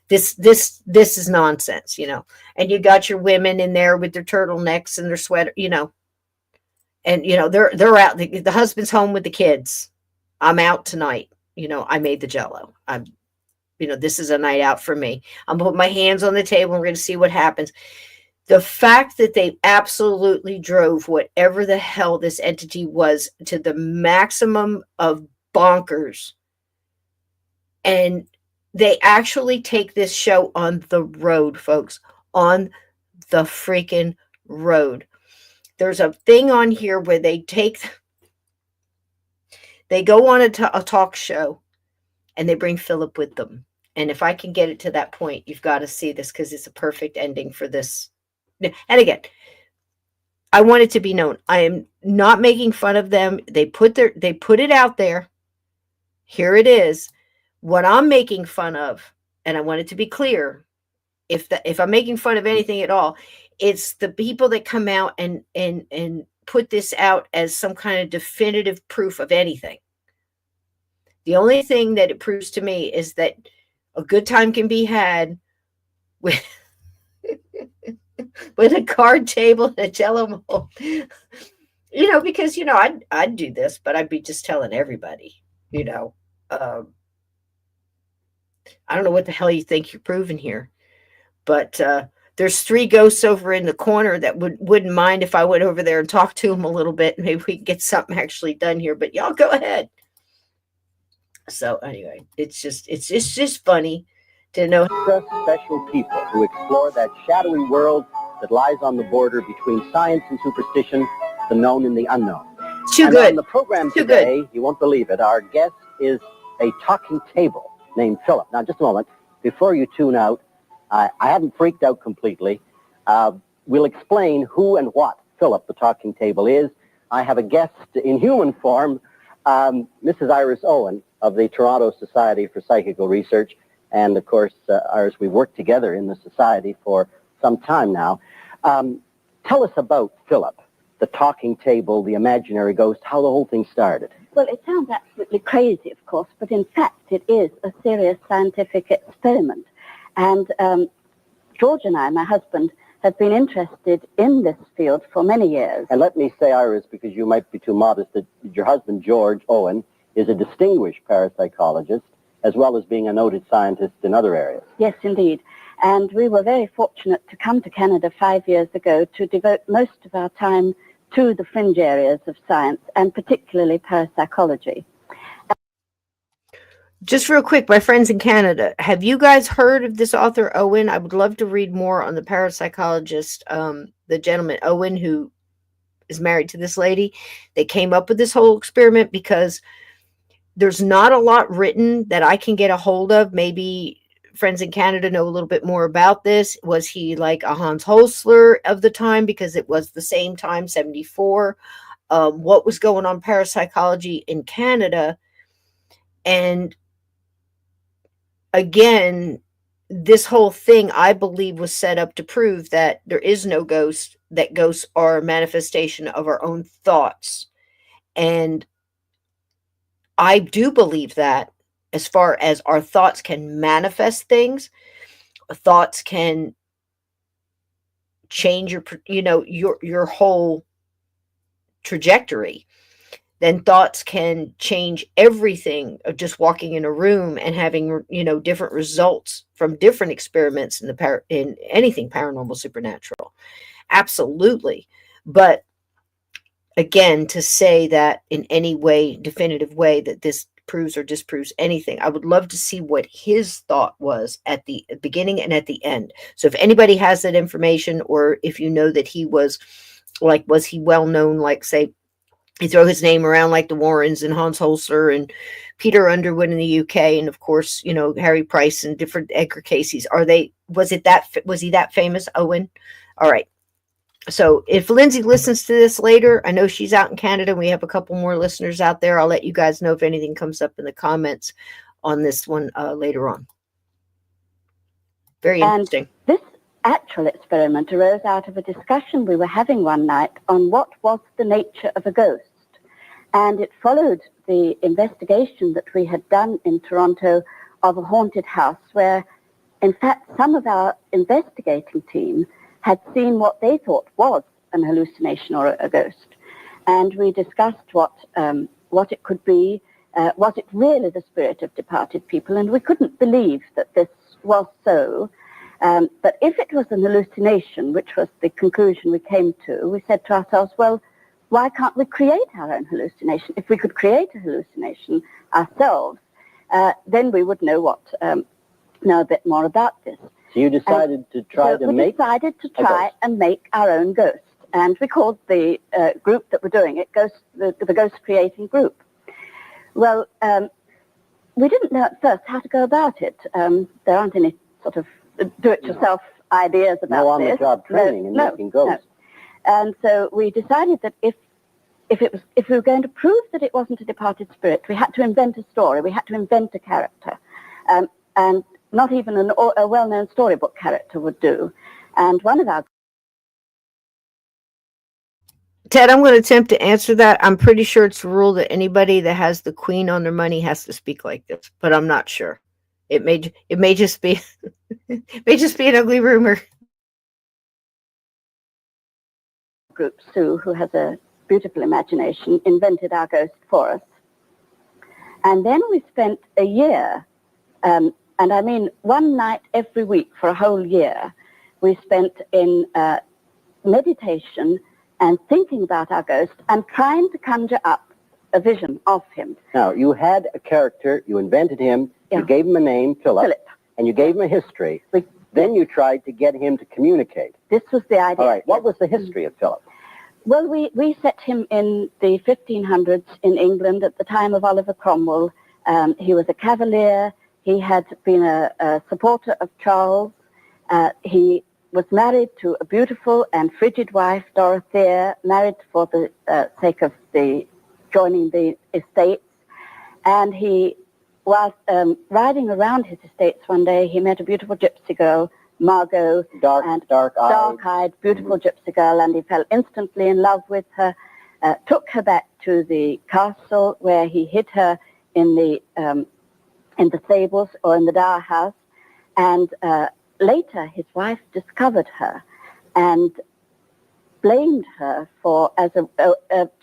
This is nonsense, you know. And you got your women in there with their turtlenecks and their sweater, you know. And, you know, they're out. The husband's home with the kids. I'm out tonight. You know, I made the Jell-O. this is a night out for me. I'm going to put my hands on the table and we're going to see what happens. The fact that they absolutely drove whatever the hell this entity was to the maximum of bonkers. And they actually take this show on the road, folks, on the freaking road. There's a thing on here where they go on a talk show and they bring Philip with them. And if I can get it to that point, you've got to see this because it's a perfect ending for this. And again, I want it to be known. I am not making fun of them. They put it out there. Here it is. What I'm making fun of, and I want it to be clear, if I'm making fun of anything at all, it's the people that come out and put this out as some kind of definitive proof of anything. The only thing that it proves to me is that a good time can be had with with a card table and a Jello mold. Because I'd do this, but I'd be just telling everybody. I don't know what the hell you think you're proving here, but there's 3 ghosts over in the corner that wouldn't mind if I went over there and talked to them a little bit. Maybe we can get something actually done here. But y'all go ahead. So anyway, it's just funny to know. Special people who explore that shadowy world that lies on the border between science and superstition, the known and the unknown. Too good. On the program today, you won't believe it, our guest is a talking table named Philip. Now, just a moment. Before you tune out, I haven't freaked out completely. We'll explain who and what Philip, the talking table, is. I have a guest in human form, Mrs. Iris Owen of the Toronto Society for Psychical Research. And, of course, Iris, we've worked together in the society for some time now. Tell us about Philip, the talking table, the imaginary ghost, how the whole thing started. Well, it sounds absolutely crazy, of course, but in fact it is a serious scientific experiment. And George and I, my husband, have been interested in this field for many years. And let me say, Iris, because you might be too modest, that your husband, George Owen, is a distinguished parapsychologist, as well as being a noted scientist in other areas. Yes, indeed. And we were very fortunate to come to Canada 5 years ago to devote most of our time to the fringe areas of science, and particularly parapsychology. Just real quick, my friends in Canada, have you guys heard of this author, Owen? I would love to read more on the parapsychologist, the gentleman, Owen, who is married to this lady. They came up with this whole experiment because there's not a lot written that I can get a hold of. Maybe friends in Canada know a little bit more about this. Was he like a Hans Holzler of the time? Because it was the same time, 74. What was going on parapsychology in Canada? And again, this whole thing, I believe, was set up to prove that there is no ghost, that ghosts are a manifestation of our own thoughts. And I do believe that as far as our thoughts can manifest things, thoughts can change your whole trajectory. Then thoughts can change everything of just walking in a room and having, different results from different experiments in anything paranormal, supernatural. Absolutely. But again, to say that in any way, definitive way, that this proves or disproves anything, I would love to see what his thought was at the beginning and at the end. So if anybody has that information, or if you know that he was he well known, like, say, you throw his name around like the Warrens and Hans Holzler and Peter Underwood in the UK, and of course, Harry Price and different Edgar Cayce's. Was he that famous, Owen? All right. So if Lindsay listens to this later, I know she's out in Canada. We have a couple more listeners out there. I'll let you guys know if anything comes up in the comments on this one later on. Very interesting. And this actual experiment arose out of a discussion we were having one night on what was the nature of a ghost. And it followed the investigation that we had done in Toronto of a haunted house where, in fact, some of our investigating team had seen what they thought was an hallucination or a ghost. And we discussed what it could be, Was it really the spirit of departed people? And we couldn't believe that this was so. But if it was an hallucination, which was the conclusion we came to, we said to ourselves, well, why can't we create our own hallucination? If we could create a hallucination ourselves, then we would know a bit more about this. So you decided to try to make... We decided to try and make our own ghost. And we called the group that were doing it the Ghost Creating Group. Well, we didn't know at first how to go about it. There aren't any sort of do-it-yourself ideas about this. No on-the-job training in making ghosts. No. And so we decided that if we were going to prove that it wasn't a departed spirit, we had to invent a story. We had to invent a character. And not even a well-known storybook character would do. And one of our... Ted, I'm going to attempt to answer that. I'm pretty sure it's a rule that anybody that has the queen on their money has to speak like this, but I'm not sure. It may just be it may just be an ugly rumor. Group Sue, who has a beautiful imagination, invented our ghost for us. And then we spent a year, and I mean 1 night every week for a whole year, we spent in meditation and thinking about our ghost and trying to conjure up a vision of him. Now, you had a character, you invented him, Yeah. you gave him a name, Philip, and you gave him a history. Then you tried to get him to communicate. This was the idea. All right, what was the history of Philip? Well, we set him in the 1500s in England at the time of Oliver Cromwell. He was a cavalier. He had been a supporter of Charles. He was married to a beautiful and frigid wife, Dorothea, married for the sake of joining the estates. And he, while riding around his estates one day, he met a beautiful gypsy girl, Margot, dark-eyed, beautiful gypsy girl, and he fell instantly in love with her, took her back to the castle where he hid her in the stables or in the dower house, and later his wife discovered her and blamed her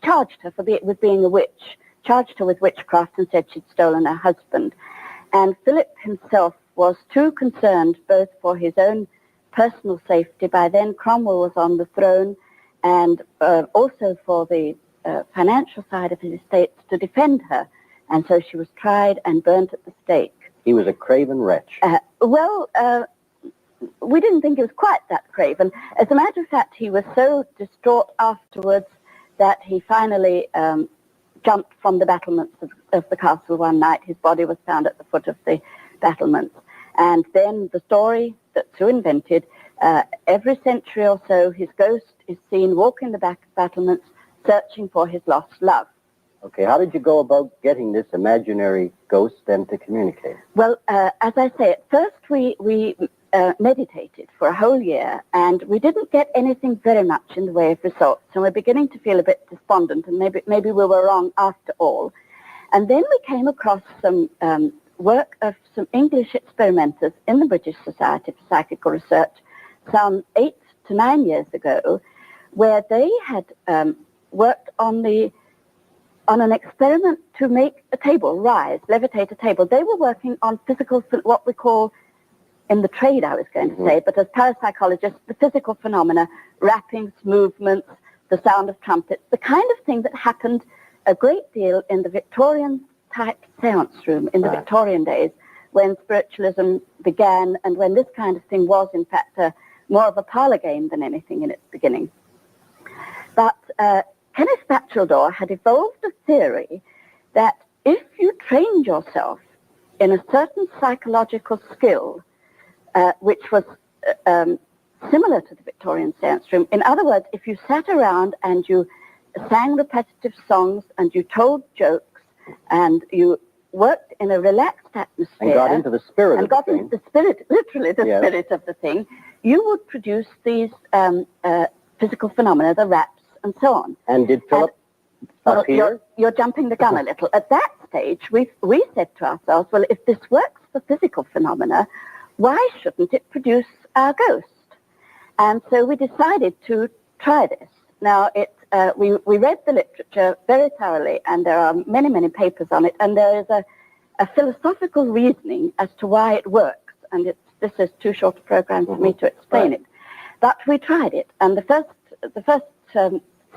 charged her with being a witch, charged her with witchcraft and said she'd stolen her husband. And Philip himself was too concerned both for his own personal safety. By then Cromwell was on the throne, and also for the financial side of his estates to defend her. And so she was tried and burnt at the stake. He was a craven wretch. We didn't think he was quite that craven. As a matter of fact, he was so distraught afterwards that he finally jumped from the battlements of the castle one night. His body was found at the foot of the battlements. And then the story that Sue invented, every century or so, his ghost is seen walking the battlements, searching for his lost love. Okay, how did you go about getting this imaginary ghost then to communicate? Well, as I say, at first we meditated for a whole year, and we didn't get anything very much in the way of results. So we're beginning to feel a bit despondent, and maybe we were wrong after all. And then we came across some work of some English experimenters in the British Society for Psychical Research some 8 to 9 years ago, where they had worked on an experiment to make a table rise, levitate a table. They were working on what we call, in the trade I was going to say, but as parapsychologists, the physical phenomena, rappings, movements, the sound of trumpets, the kind of thing that happened a great deal in the Victorian-type seance room in the Victorian days, when spiritualism began and when this kind of thing was, in fact, more of a parlor game than anything in its beginning. But Kenneth Batcheldor had evolved a theory that if you trained yourself in a certain psychological skill, which was similar to the Victorian seance room, in other words, if you sat around and you sang repetitive songs and you told jokes and you worked in a relaxed atmosphere and got into the spirit and of the got thing. into the spirit, literally the spirit of the thing, you would produce these physical phenomena, the raps and so on. And did Philip appear? You're jumping the gun a little. At that stage, we said to ourselves, well, if this works for physical phenomena, why shouldn't it produce our ghost? And so we decided to try this. Now, we read the literature very thoroughly, and there are many, many papers on it, and there is a philosophical reasoning as to why it works, and this is too short a program for me to explain it. But we tried it, and the first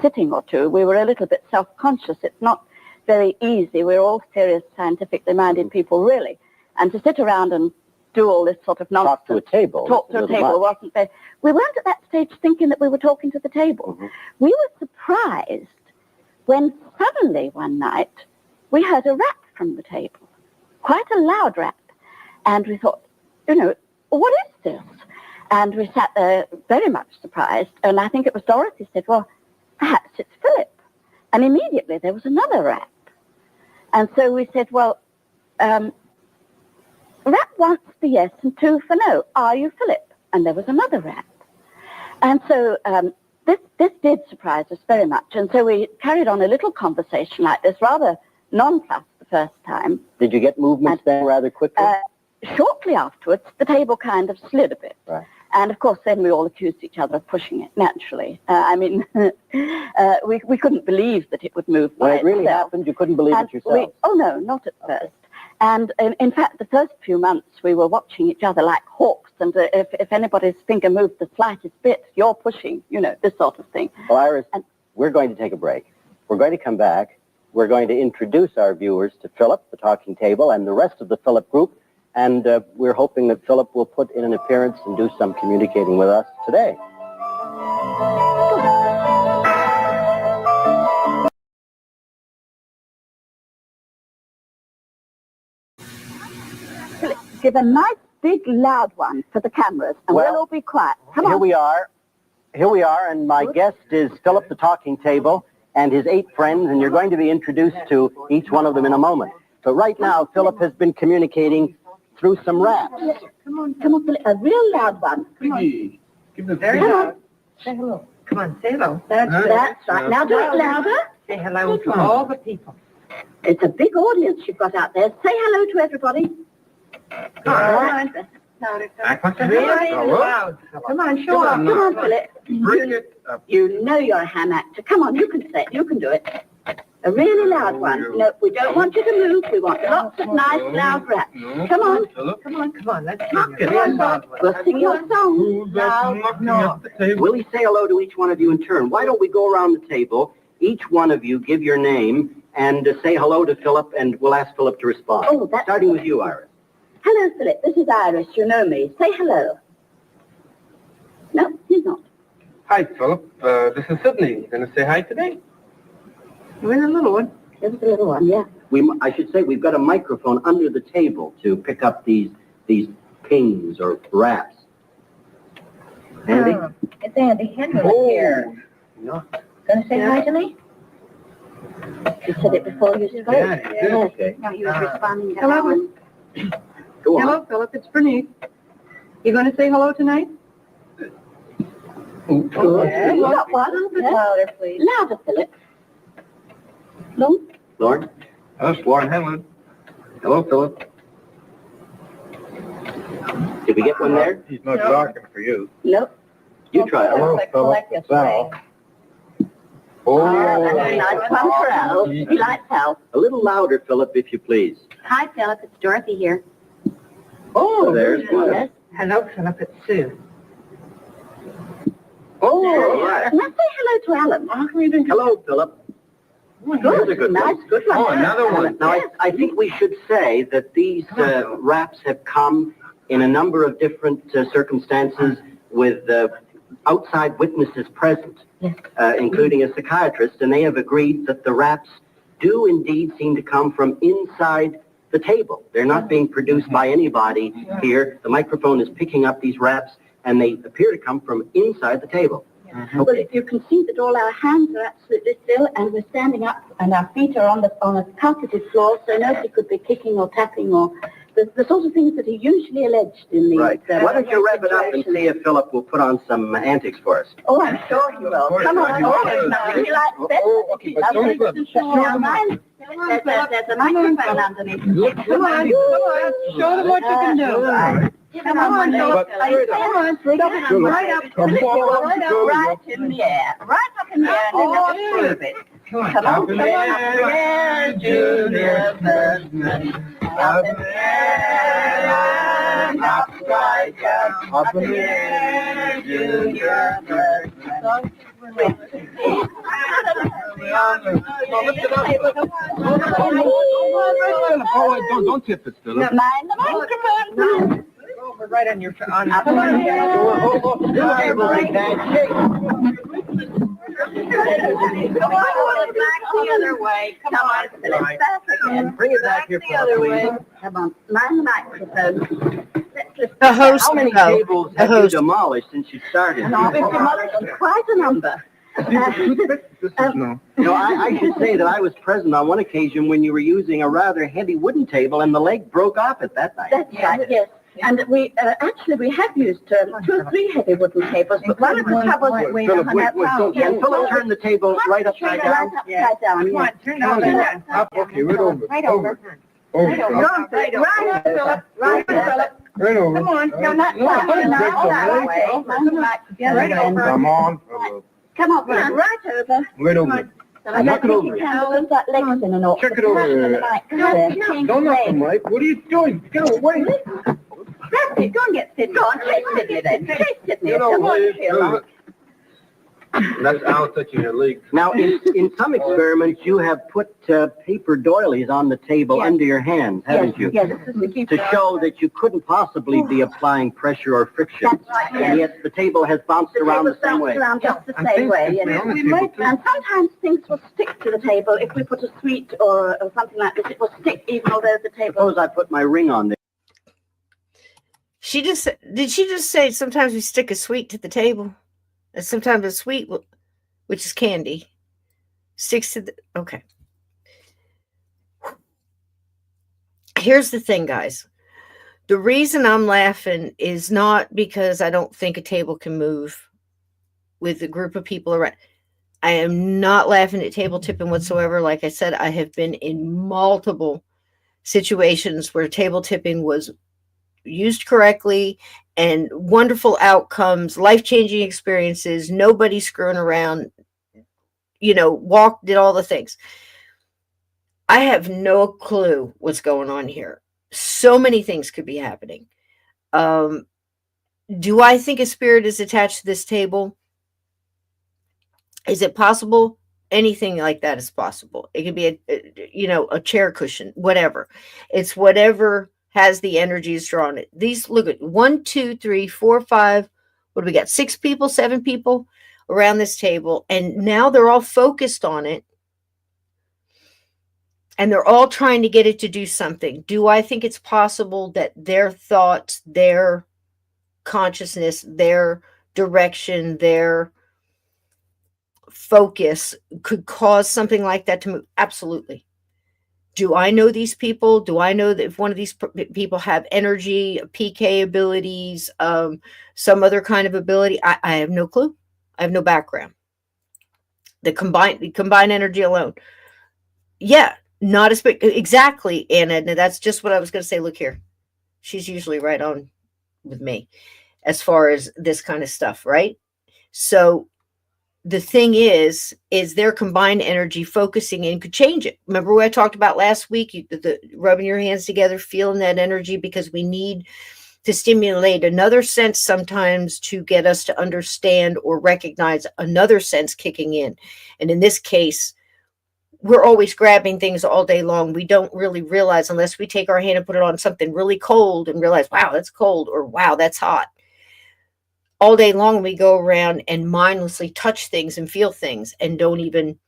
sitting or two, we were a little bit self-conscious. It's not very easy. We're all serious, scientifically minded people, really, and to sit around and do all this sort of nonsense. Talk to a table. Talk to a table wasn't there. We weren't at that stage thinking that we were talking to the table. We were surprised when suddenly one night we heard a rap from the table, quite a loud rap, and we thought, what is this? And we sat there very much surprised, and I think it was Dorothy said, well, perhaps it's Philip. And immediately there was another rap. And so we said, well, rap once for yes and two for no. Are you Philip? And there was another rap. And so this did surprise us very much. And so we carried on a little conversation like this, rather nonplussed the first time. Did you get movements then rather quickly? Shortly afterwards, the table kind of slid a bit. Right. And, of course, then we all accused each other of pushing it, naturally. We couldn't believe that it would move by When it really itself. happened, you couldn't believe it yourself? Oh, no, not at first. And, in fact, the first few months, we were watching each other like hawks, and if anybody's finger moved the slightest bit, you're pushing, this sort of thing. Well, Iris, we're going to take a break. We're going to come back. We're going to introduce our viewers to Philip, the talking table, and the rest of the Philip group. And we're hoping that Philip will put in an appearance and do some communicating with us today. Give a nice, big, loud one for the cameras, and we'll all be quiet. Come on. Here we are, and my guest is Philip, the talking table, and his 8 friends, and you're going to be introduced to each one of them in a moment. But right now, Philip has been communicating through some raps. Come on, Philip. A real loud one. Come on. Very loud. Say hello. Come on, say hello. That's right. Now do it louder. Say hello to all the people. It's a big audience you've got out there. Say hello to everybody. Come on. Really loud. Come on, show up. Come on, Philip. Bring it up. You know you're a ham actor. Come on, you can say it. You can do it. A really loud one. No, we don't want you to move. We want lots of nice, loud raps. Come on. Come on. Let's sing a real loud one. We'll sing your song. No. Will he say hello to each one of you in turn? Why don't we go around the table, each one of you give your name, and say hello to Philip, and we'll ask Philip to respond. Oh, that's starting with you, Iris. Hello, Philip. This is Iris. You know me. Say hello. No, he's not. Hi, Philip. This is Sydney. You going to say hi today? Where's the little one? There's the little one, yeah. I should say we've got a microphone under the table to pick up these pings or raps. Andy? It's Andy Henry here. No. Going to say hi to me? You said it before you spoke. Yeah, Okay. No, you were responding to Hello. Alan. Go on. Hello, Philip. It's Bernice. You going to say hello tonight? You got one? A little bit louder, please. Louder, Philip. Lauren? Hello, Warren Henlon. Hello, Philip. Did we get one there? He's not talking for you. Nope. You try it. Hello, Philip. Sal. That's a nice one for Al. He likes Al. A little louder, Philip, if you please. Hi, Philip. It's Dorothy here. Oh, there's one. Yes. Hello, Philip. It's Sue. Oh, right. Now say hello to Alan. Hello, Philip. Here's a good Nice, one. good one. Oh, another one. Now, I think we should say that these raps have come in a number of different circumstances with outside witnesses present, including a psychiatrist, and they have agreed that the raps do indeed seem to come from inside the table. They're not being produced by anybody here. The microphone is picking up these raps, and they appear to come from inside the table. Well, if you can see that all our hands are absolutely still, and we're standing up, and our feet are on a carpeted floor, so nobody could be kicking or tapping or the sort of things that are usually alleged in these. Right. Why don't you rev it up and see if Philip will put on some antics for us? Oh, I'm sure he will. Come on, there's nothing he likes better. Now, mind, There's a microphone underneath. Come on. Show them what you can do. Come on, Philip. come on, right up. Right in the air. Right up in the air and then just prove it. Come on, yeah, Junior Birdman. Up in the air, up right up. Up in the air, Junior Birdman. Don't tip it, Philip. Mind the microphone. Over right on your on. Up in the air. Come on, back the other way. Come on, back again. Bring it back here, The other way. please. Come on, mind the microphone. Let's listen. The host, How many no. tables The have you host. demolished since you started? No, we've demolished quite a number. No, I should say that I was present on one occasion when you were using a rather heavy wooden table and the leg broke off it that night. That's right, yes. And we actually we have used 2 or 3 heavy wooden tables, but one of the troubles Philip, don't And Philip turned the table right upside down. Right upside down. Come on, turn it over. Up, okay, right over. Right over. Over. Right over, Philip. Right over, Philip. Right over. Come on. No, not No, that way. don't break the That leg. way. Mind the microphone. Right over. Come on, Philip. Come on, right over. Right over. I Knock it don't over. think you can move that legs in and Check it over. Don't knock him, Mike. What are you doing? Get away. That's it. Go and get Sydney. Go on, chase Sydney then. Chase Sydney. Get Come on, away. Sheila. That's Al touching your leg. Now, in some experiments, you have put paper doilies on the table Yes. under your hands, haven't you? Yes, this is to keep To show that you couldn't possibly be applying pressure or friction. That's right, yes. And yet the table has bounced around the same way. around just the And same things way. can You stay know. on the table, too. And sometimes things will stick to the table. If we put a sweet or something like this, it will stick even though there's a table. Suppose I put my ring on there. Did she just say sometimes we stick a sweet to the table? And sometimes a sweet, which is candy, sticks to the, okay. Here's the thing, guys. The reason I'm laughing is not because I don't think a table can move with a group of people around. I am not laughing at table tipping whatsoever. Like I said, I have been in multiple situations where table tipping was used correctly and wonderful outcomes, life-changing experiences, nobody screwing around, did all the things. I have no clue what's going on here. So many things could be happening. Do I think a spirit is attached to this table? Is it possible? Anything like that is possible. It could be a chair cushion, whatever. It's whatever has the energies drawn it. These, look at 1, 2, 3, 4, 5. What do we got? 6 people, 7 people around this table. And now they're all focused on it. And they're all trying to get it to do something. Do I think it's possible that their thoughts, their consciousness, their direction, their focus could cause something like that to move? Absolutely. Do I know these people? Do I know that if one of these people have energy, PK abilities, some other kind of ability? I have no clue. I have no background. The combined energy alone. Yeah, not as big. Exactly, Anna. And that's just what I was going to say. Look here. She's usually right on with me as far as this kind of stuff, right? So the thing is their combined energy focusing in could change it. Remember what I talked about last week? The rubbing your hands together, feeling that energy, because we need to stimulate another sense sometimes to get us to understand or recognize another sense kicking in. And in this case, we're always grabbing things all day long. We don't really realize unless we take our hand and put it on something really cold and realize, wow, that's cold, or wow, that's hot. All day long, we go around and mindlessly touch things and feel things and don't even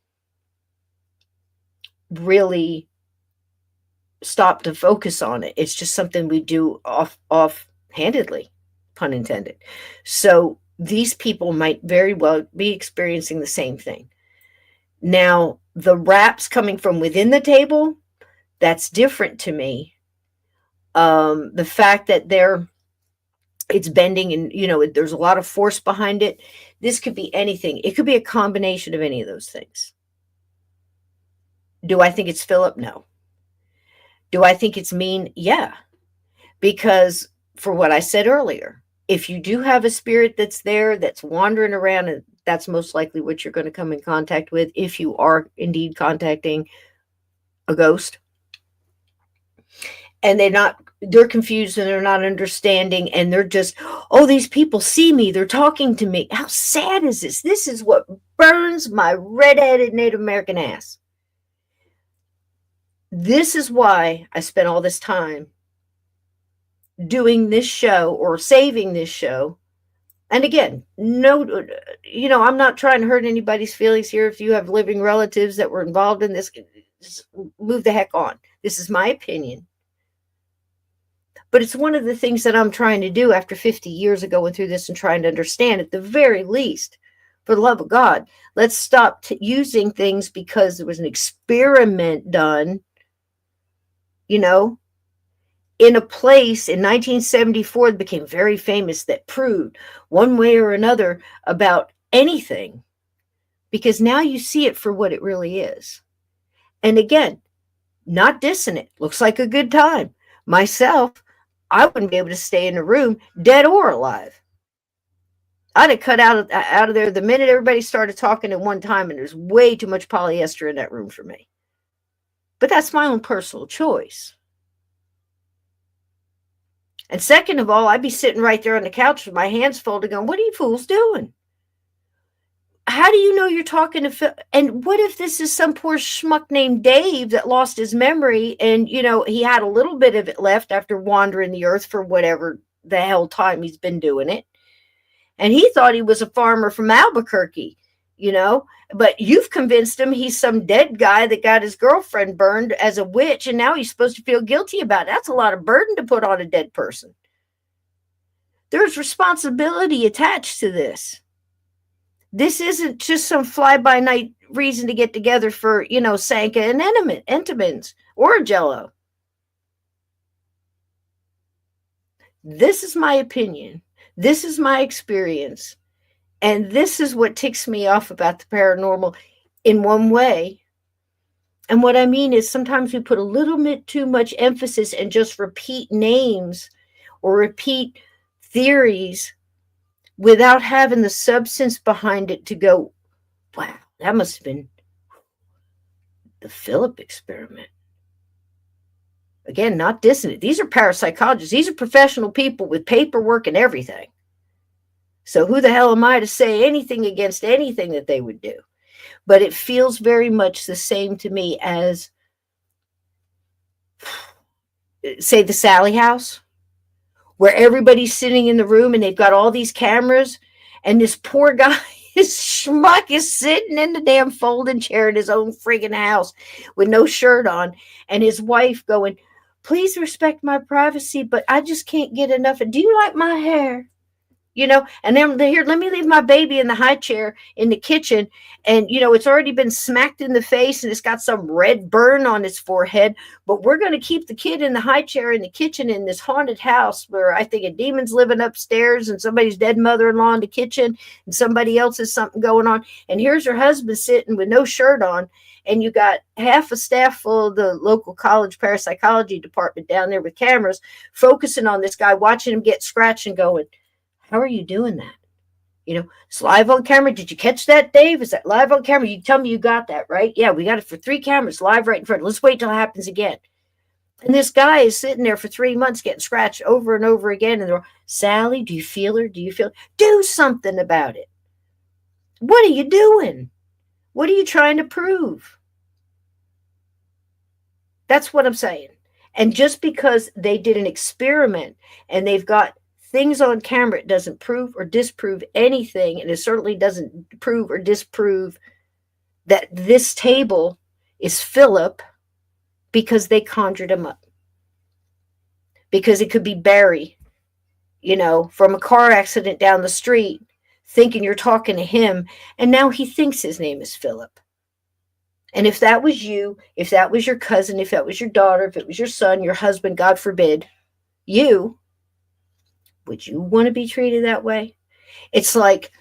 really stop to focus on it. It's just something we do offhandedly, pun intended. So these people might very well be experiencing the same thing. Now, the raps coming from within the table, that's different to me. The fact that it's bending and, there's a lot of force behind it. This could be anything. It could be a combination of any of those things. Do I think it's Philip? No. Do I think it's mean? Yeah. Because for what I said earlier, if you do have a spirit that's there, that's wandering around, and that's most likely what you're going to come in contact with if you are indeed contacting a ghost. And they're confused and they're not understanding, and they're just, oh, these people see me, they're talking to me. How sad is this? This is what burns my red-headed Native American ass. This is why I spent all this time doing this show or saving this show. And again, no, I'm not trying to hurt anybody's feelings here. If you have living relatives that were involved in this, just move the heck on. This is my opinion. But it's one of the things that I'm trying to do after 50 years of going through this and trying to understand, at the very least, for the love of God, let's stop using things because there was an experiment done, in a place in 1974 that became very famous, that proved one way or another about anything, because now you see it for what it really is. And again, not dissing it. Looks like a good time. Myself, I wouldn't be able to stay in the room, dead or alive. I'd have cut out of there the minute everybody started talking at one time, and there's way too much polyester in that room for me. But that's my own personal choice. And second of all, I'd be sitting right there on the couch with my hands folded going, what are you fools doing? How do you know you're talking to Phil? And what if this is some poor schmuck named Dave that lost his memory, and, he had a little bit of it left after wandering the earth for whatever the hell time he's been doing it. And he thought he was a farmer from Albuquerque, but you've convinced him he's some dead guy that got his girlfriend burned as a witch, and now he's supposed to feel guilty about it. That's a lot of burden to put on a dead person. There's responsibility attached to this. This isn't just some fly-by-night reason to get together for, Sanka and Entenmann's or Jello. This is my opinion. This is my experience. And this is what ticks me off about the paranormal in one way. And what I mean is sometimes we put a little bit too much emphasis and just repeat names or repeat theories without having the substance behind it to go, wow, that must have been the Philip experiment. Again, not dissing it. These are parapsychologists. These are professional people with paperwork and everything. So who the hell am I to say anything against anything that they would do? But it feels very much the same to me as, say, the Sally House, where everybody's sitting in the room and they've got all these cameras, and this poor guy, his schmuck, is sitting in the damn folding chair in his own friggin' house with no shirt on, and his wife going, please respect my privacy, but I just can't get enough. Do you like my hair? And then here, let me leave my baby in the high chair in the kitchen. And, it's already been smacked in the face and it's got some red burn on its forehead. But we're going to keep the kid in the high chair in the kitchen in this haunted house where I think a demon's living upstairs and somebody's dead mother-in-law in the kitchen and somebody else has something going on. And here's her husband sitting with no shirt on. And you got half a staff full of the local college parapsychology department down there with cameras focusing on this guy, watching him get scratched and going, how are you doing that? It's live on camera. Did you catch that, Dave? Is that live on camera? You tell me you got that, right? Yeah, we got it for 3 cameras live right in front. Let's wait till it happens again. And this guy is sitting there for 3 months getting scratched over and over again. And they're, Sally, do you feel her? Do you feel her? Do something about it. What are you doing? What are you trying to prove? That's what I'm saying. And just because they did an experiment and they've got things on camera, it doesn't prove or disprove anything. And it certainly doesn't prove or disprove that this table is Philip because they conjured him up. Because it could be Barry, from a car accident down the street, thinking you're talking to him. And now he thinks his name is Philip. And if that was you, if that was your cousin, if that was your daughter, if it was your son, your husband, God forbid, would you want to be treated that way? It's like,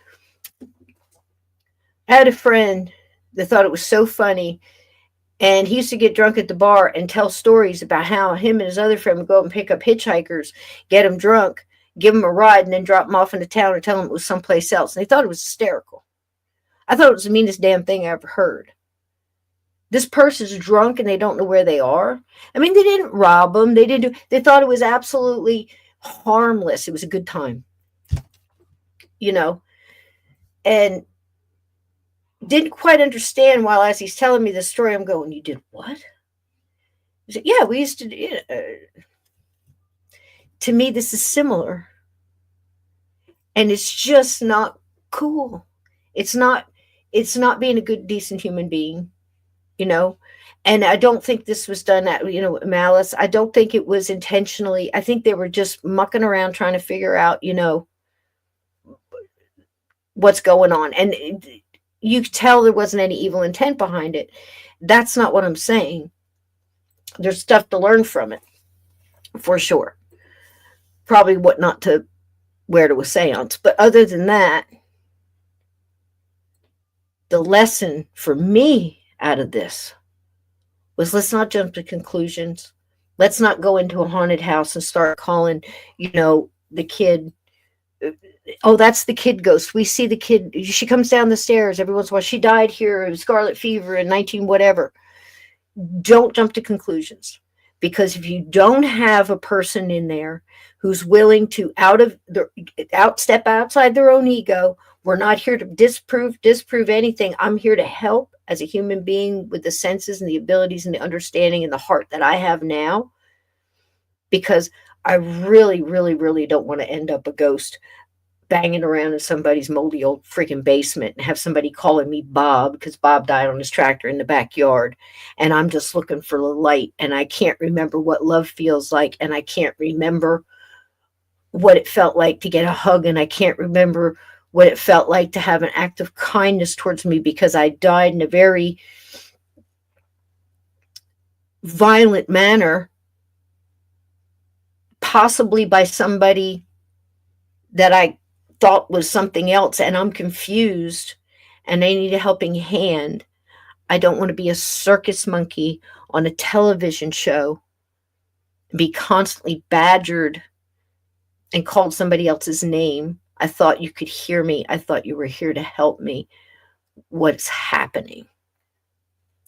I had a friend that thought it was so funny. And he used to get drunk at the bar and tell stories about how him and his other friend would go up and pick up hitchhikers, get them drunk, give them a ride, and then drop them off into town and tell them it was someplace else. And they thought it was hysterical. I thought it was the meanest damn thing I ever heard. This person's drunk and they don't know where they are. I mean, they didn't rob them. They thought it was absolutely harmless. It was a good time, you know, and didn't quite understand while as he's telling me the story. I'm going, you did what? He said, yeah, we used to. To me, this is similar. And it's just not cool. It's not being a good, decent human being, you know. And I don't think this was done at, you know, malice. I don't think it was intentionally. I think they were just mucking around trying to figure out, you know, what's going on. And you could tell there wasn't any evil intent behind it. That's not what I'm saying. There's stuff to learn from it, for sure. Probably what not to wear to a seance. But other than that, the lesson for me out of this was, let's not jump to conclusions. Let's not go into a haunted house and start calling, you know, the kid, oh, that's the kid ghost. We see the kid. She comes down the stairs every once in a while. She died here of scarlet fever in 19 whatever. Don't jump to conclusions, because if you don't have a person in there who's willing to step outside their own ego, we're not here to disprove anything. I'm here to help as a human being with the senses and the abilities and the understanding and the heart that I have now, because I really, really, really don't want to end up a ghost banging around in somebody's moldy old freaking basement and have somebody calling me Bob because Bob died on his tractor in the backyard. And I'm just looking for the light, and I can't remember what love feels like. And I can't remember what it felt like to get a hug. And I can't remember what it felt like to have an act of kindness towards me, because I died in a very violent manner, possibly by somebody that I thought was something else, and I'm confused and I need a helping hand. I don't want to be a circus monkey on a television show, be constantly badgered and called somebody else's name. I thought you could hear me. I thought you were here to help me. What's happening?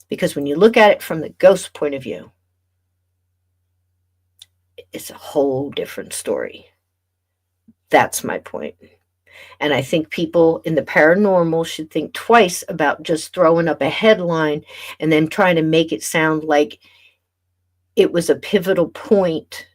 Because when you look at it from the ghost point of view, it's a whole different story. That's my point. And I think people in the paranormal should think twice about just throwing up a headline and then trying to make it sound like it was a pivotal point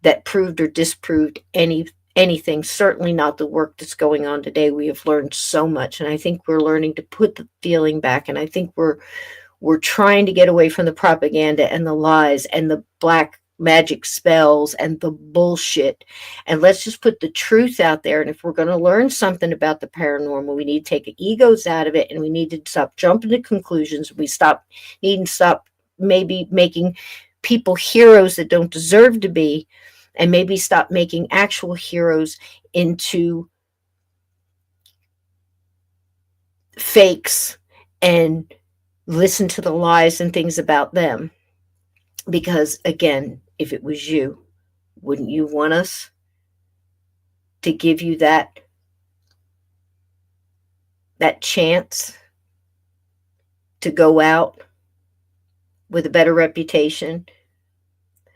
that proved or disproved anything. Certainly not the work that's going on today. We have learned so much, and I think we're learning to put the feeling back, and I think we're trying to get away from the propaganda and the lies and the black magic spells and the bullshit, and let's just put the truth out there. And if we're going to learn something about the paranormal, we need to take the egos out of it, and we need to stop jumping to conclusions. We need to stop maybe making people heroes that don't deserve to be, and maybe stop making actual heroes into fakes and listen to the lies and things about them. Because again, if it was you, wouldn't you want us to give you that chance to go out with a better reputation?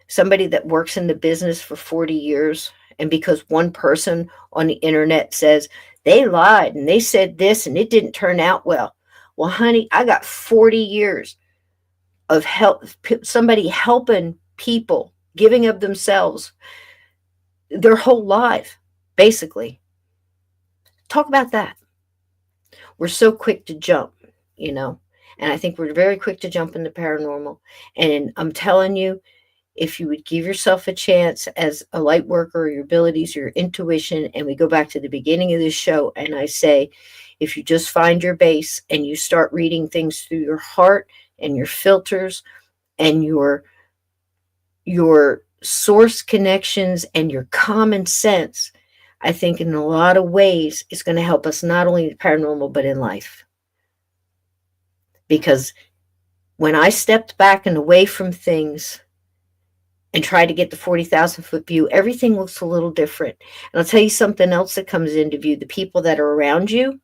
Somebody that works in the business for 40 years, and because one person on the internet says they lied and they said this and it didn't turn out well. Well, honey, I got 40 years of somebody helping people, giving of themselves their whole life, basically. Talk about that. We're so quick to jump, you know, and I think we're very quick to jump into paranormal. And I'm telling you, if you would give yourself a chance as a light worker, your abilities, your intuition, and we go back to the beginning of this show, and I say, if you just find your base and you start reading things through your heart and your filters and your source connections and your common sense, I think in a lot of ways it's going to help us not only in paranormal but in life. Because When I stepped back and away from things and tried to get the 40,000-foot view, everything looks a little different. And I'll tell you something else that comes into view. The people that are around you,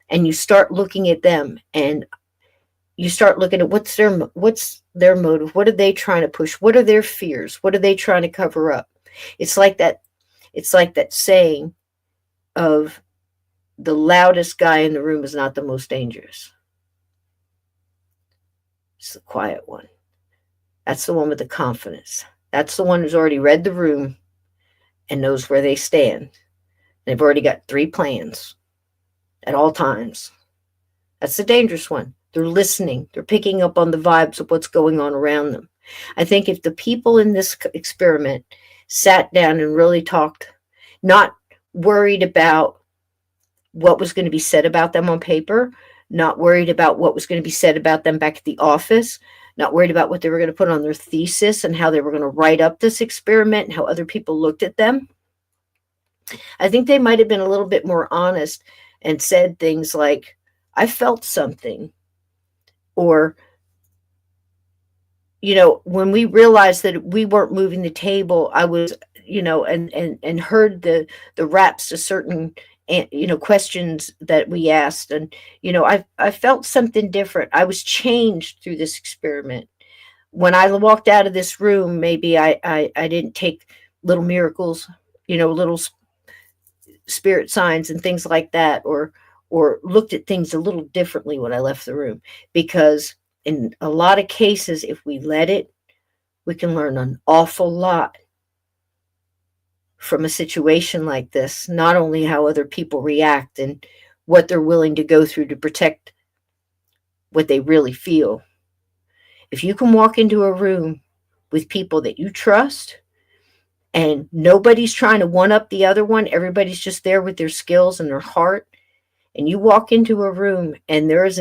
and you start looking at them, and you start looking at what's their motive, what are they trying to push, what are their fears, what are they trying to cover up. It's like that saying of the loudest guy in the room is not the most dangerous. It's the quiet one. That's the one with the confidence. That's the one who's already read the room and knows where they stand. They've already got 3 plans at all times. That's the dangerous one. They're listening. They're picking up on the vibes of what's going on around them. I think if the people in this experiment sat down and really talked, not worried about what was going to be said about them on paper, not worried about what was going to be said about them back at the office, not worried about what they were going to put on their thesis and how they were going to write up this experiment and how other people looked at them, I think they might have been a little bit more honest and said things like, I felt something. Or, when we realized that we weren't moving the table, I was, and heard the raps to certain questions that we asked. And, I felt something different. I was changed through this experiment. When I walked out of this room, maybe I didn't take little miracles, little spirit signs and things like that, or looked at things a little differently when I left the room. Because in a lot of cases, if we let it, we can learn an awful lot from a situation like this. Not only how other people react and what they're willing to go through to protect what they really feel. If you can walk into a room with people that you trust and nobody's trying to one up the other one, everybody's just there with their skills and their heart, and you walk into a room and there is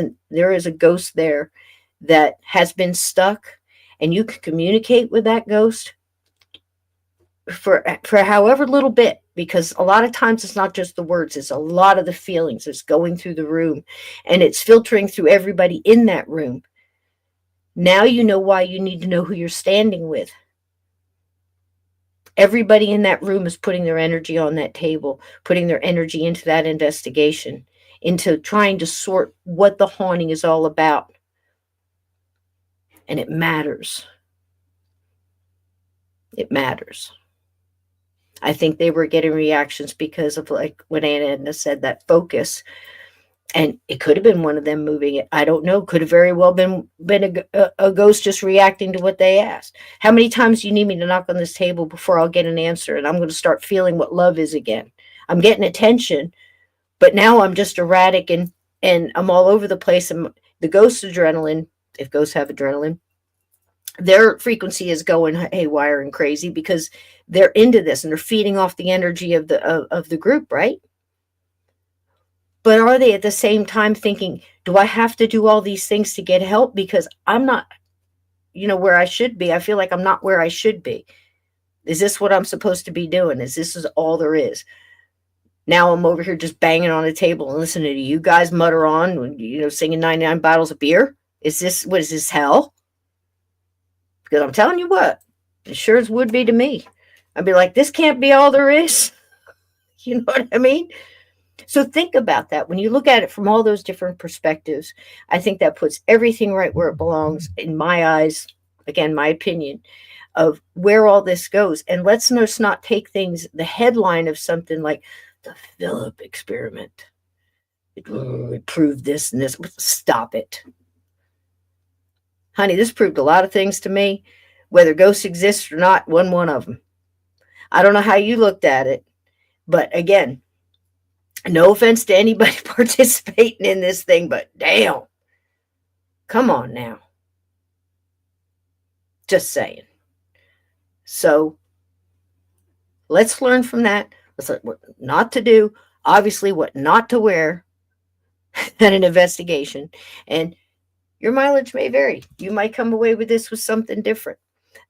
a ghost there that has been stuck, and you can communicate with that ghost for however little bit, because a lot of times it's not just the words, it's a lot of the feelings that's going through the room, and it's filtering through everybody in that room. Now you know why you need to know who you're standing with. Everybody in that room is putting their energy on that table, putting their energy into that investigation, into trying to sort what the haunting is all about. And it matters. It matters. I think they were getting reactions because of, like what Aunt Edna said, that focus. And it could have been one of them moving it. I don't know. Could have very well been a ghost just reacting to what they asked. How many times do you need me to knock on this table before I'll get an answer? And I'm going to start feeling what love is again. I'm getting attention, but now I'm just erratic and I'm all over the place. And the ghost adrenaline, if ghosts have adrenaline, their frequency is going haywire and crazy because they're into this and they're feeding off the energy of the group, right? But are they at the same time thinking, do I have to do all these things to get help? Because I'm not, where I should be. I feel like I'm not where I should be. Is this what I'm supposed to be doing? Is this all there is? Now I'm over here just banging on a table and listening to you guys mutter on, singing 99 bottles of beer. What is this, hell? Because I'm telling you what, it sure as would be to me. I'd be like, this can't be all there is. You know what I mean? So think about that. When you look at it from all those different perspectives, I think that puts everything right where it belongs in my eyes. Again, my opinion of where all this goes. And let's not take the headline of something like the Philip experiment. It proved this and this. Stop it. Honey, this proved a lot of things to me. Whether ghosts exist or not, one of them. I don't know how you looked at it. But again, no offense to anybody participating in this thing, but damn. Come on now. Just saying. So let's learn from that. Let's learn what not to do. Obviously, what not to wear at an investigation. And your mileage may vary. You might come away with this with something different.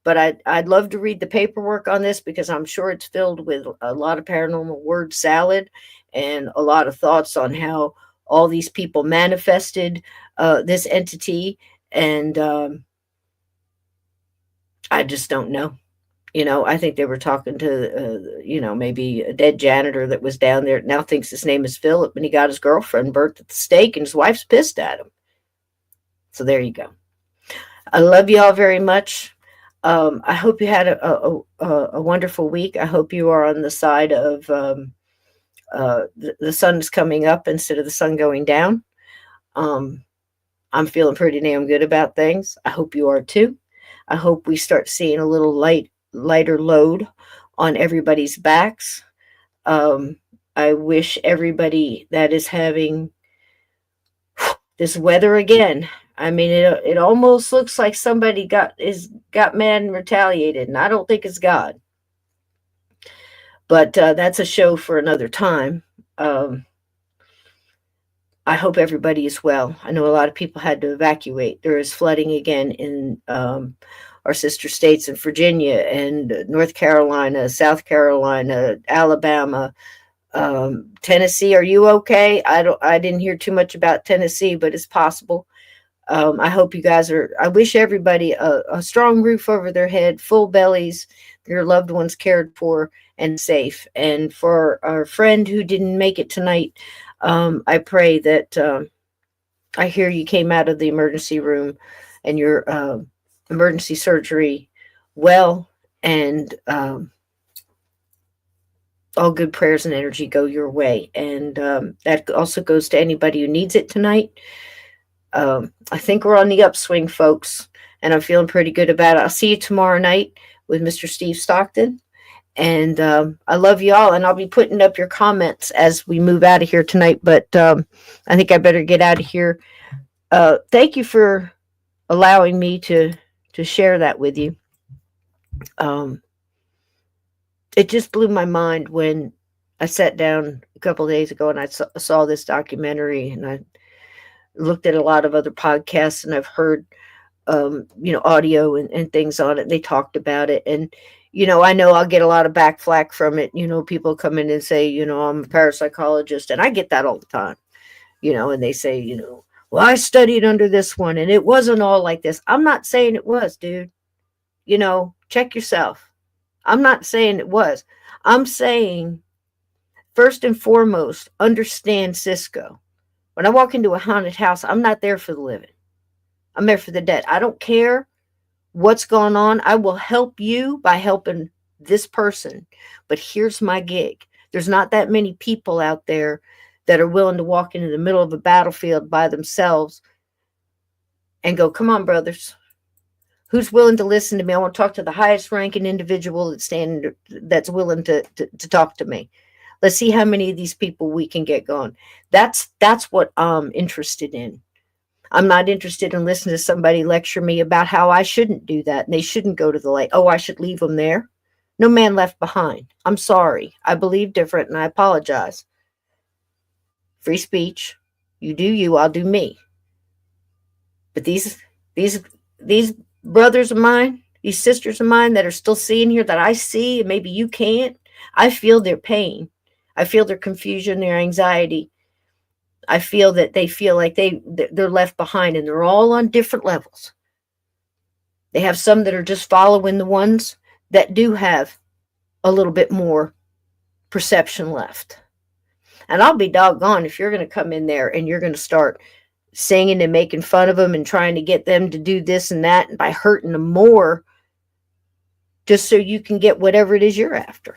But I'd love to read the paperwork on this because I'm sure it's filled with a lot of paranormal word salad and a lot of thoughts on how all these people manifested this entity And I just don't know. I think they were talking to, maybe a dead janitor that was down there. Now thinks his name is Philip, and he got his girlfriend burnt at the stake, and his wife's pissed at him. So there you go. I love you all very much. I hope you had a wonderful week. I hope you are on the side of the sun is coming up instead of the sun going down. I'm feeling pretty damn good about things. I hope you are too. I hope we start seeing a little lighter load on everybody's backs. I wish everybody that is having this weather again. I mean, it almost looks like somebody got mad and retaliated, and I don't think it's God. But that's a show for another time. I hope everybody is well. I know a lot of people had to evacuate. There is flooding again in our sister states in Virginia and North Carolina, South Carolina, Alabama, Tennessee. Are you okay? I didn't hear too much about Tennessee, but it's possible. I hope you guys I wish everybody a strong roof over their head, full bellies, your loved ones cared for and safe. And for our friend who didn't make it tonight, I pray that I hear you came out of the emergency room and your emergency surgery well, and all good prayers and energy go your way. And that also goes to anybody who needs it tonight. I think we're on the upswing, folks, and I'm feeling pretty good about it. I'll see you tomorrow night with Mr. Steve Stockton. And I love you all, and I'll be putting up your comments as we move out of here tonight. But I think I better get out of here. Thank you for allowing me to share that with you. It just blew my mind when I sat down a couple of days ago and I saw this documentary, and I looked at a lot of other podcasts, and I've heard, audio and things on it. They talked about it, and I know I'll get a lot of back flack from it. People come in and say, I'm a parapsychologist, and I get that all the time. And they say, well, I studied under this one, and it wasn't all like this. I'm not saying it was, dude. Check yourself. I'm not saying it was. I'm saying, first and foremost, understand Cisco. When I walk into a haunted house, I'm not there for the living. I'm there for the dead. I don't care what's going on. I will help you by helping this person. But here's my gig. There's not that many people out there that are willing to walk into the middle of a battlefield by themselves and go, come on, brothers. Who's willing to listen to me? I want to talk to the highest ranking individual that's willing to talk to me. Let's see how many of these people we can get going. That's what I'm interested in. I'm not interested in listening to somebody lecture me about how I shouldn't do that and they shouldn't go to the lake. Oh, I should leave them there. No man left behind. I'm sorry. I believe different, and I apologize. Free speech. You do you, I'll do me. But these brothers of mine, these sisters of mine that are still seeing here that I see, and maybe you can't, I feel their pain. I feel their confusion, their anxiety. I feel that they feel like they're left behind, and they're all on different levels. They have some that are just following the ones that do have a little bit more perception left. And I'll be doggone if you're going to come in there and you're going to start singing and making fun of them and trying to get them to do this and that, and by hurting them more just so you can get whatever it is you're after.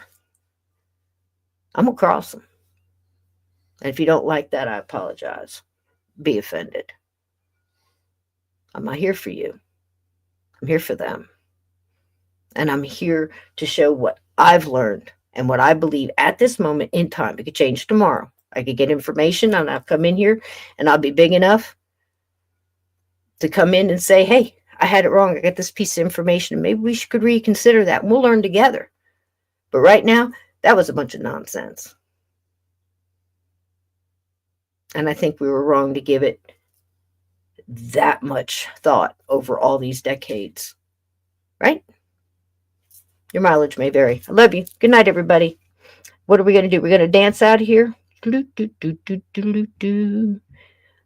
I'm going to cross them. And if you don't like that, I apologize. Be offended. I'm not here for you. I'm here for them. And I'm here to show what I've learned and what I believe at this moment in time. It could change tomorrow. I could get information, and I'll come in here and I'll be big enough to come in and say, hey, I had it wrong. I got this piece of information. Maybe we could reconsider that, and we'll learn together. But right now, that was a bunch of nonsense. And I think we were wrong to give it that much thought over all these decades. Right? Your mileage may vary. I love you. Good night, everybody. What are we going to do? We're going to dance out of here. You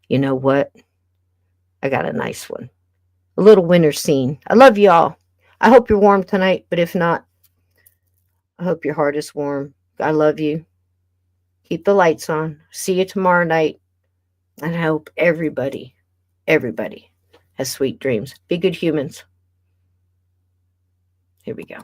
know what? I got a nice one. a little winter scene. I love y'all. I hope you're warm tonight, but if not, I hope your heart is warm. I love you. Keep the lights on. See you tomorrow night. And I hope everybody has sweet dreams. Be good humans. Here we go.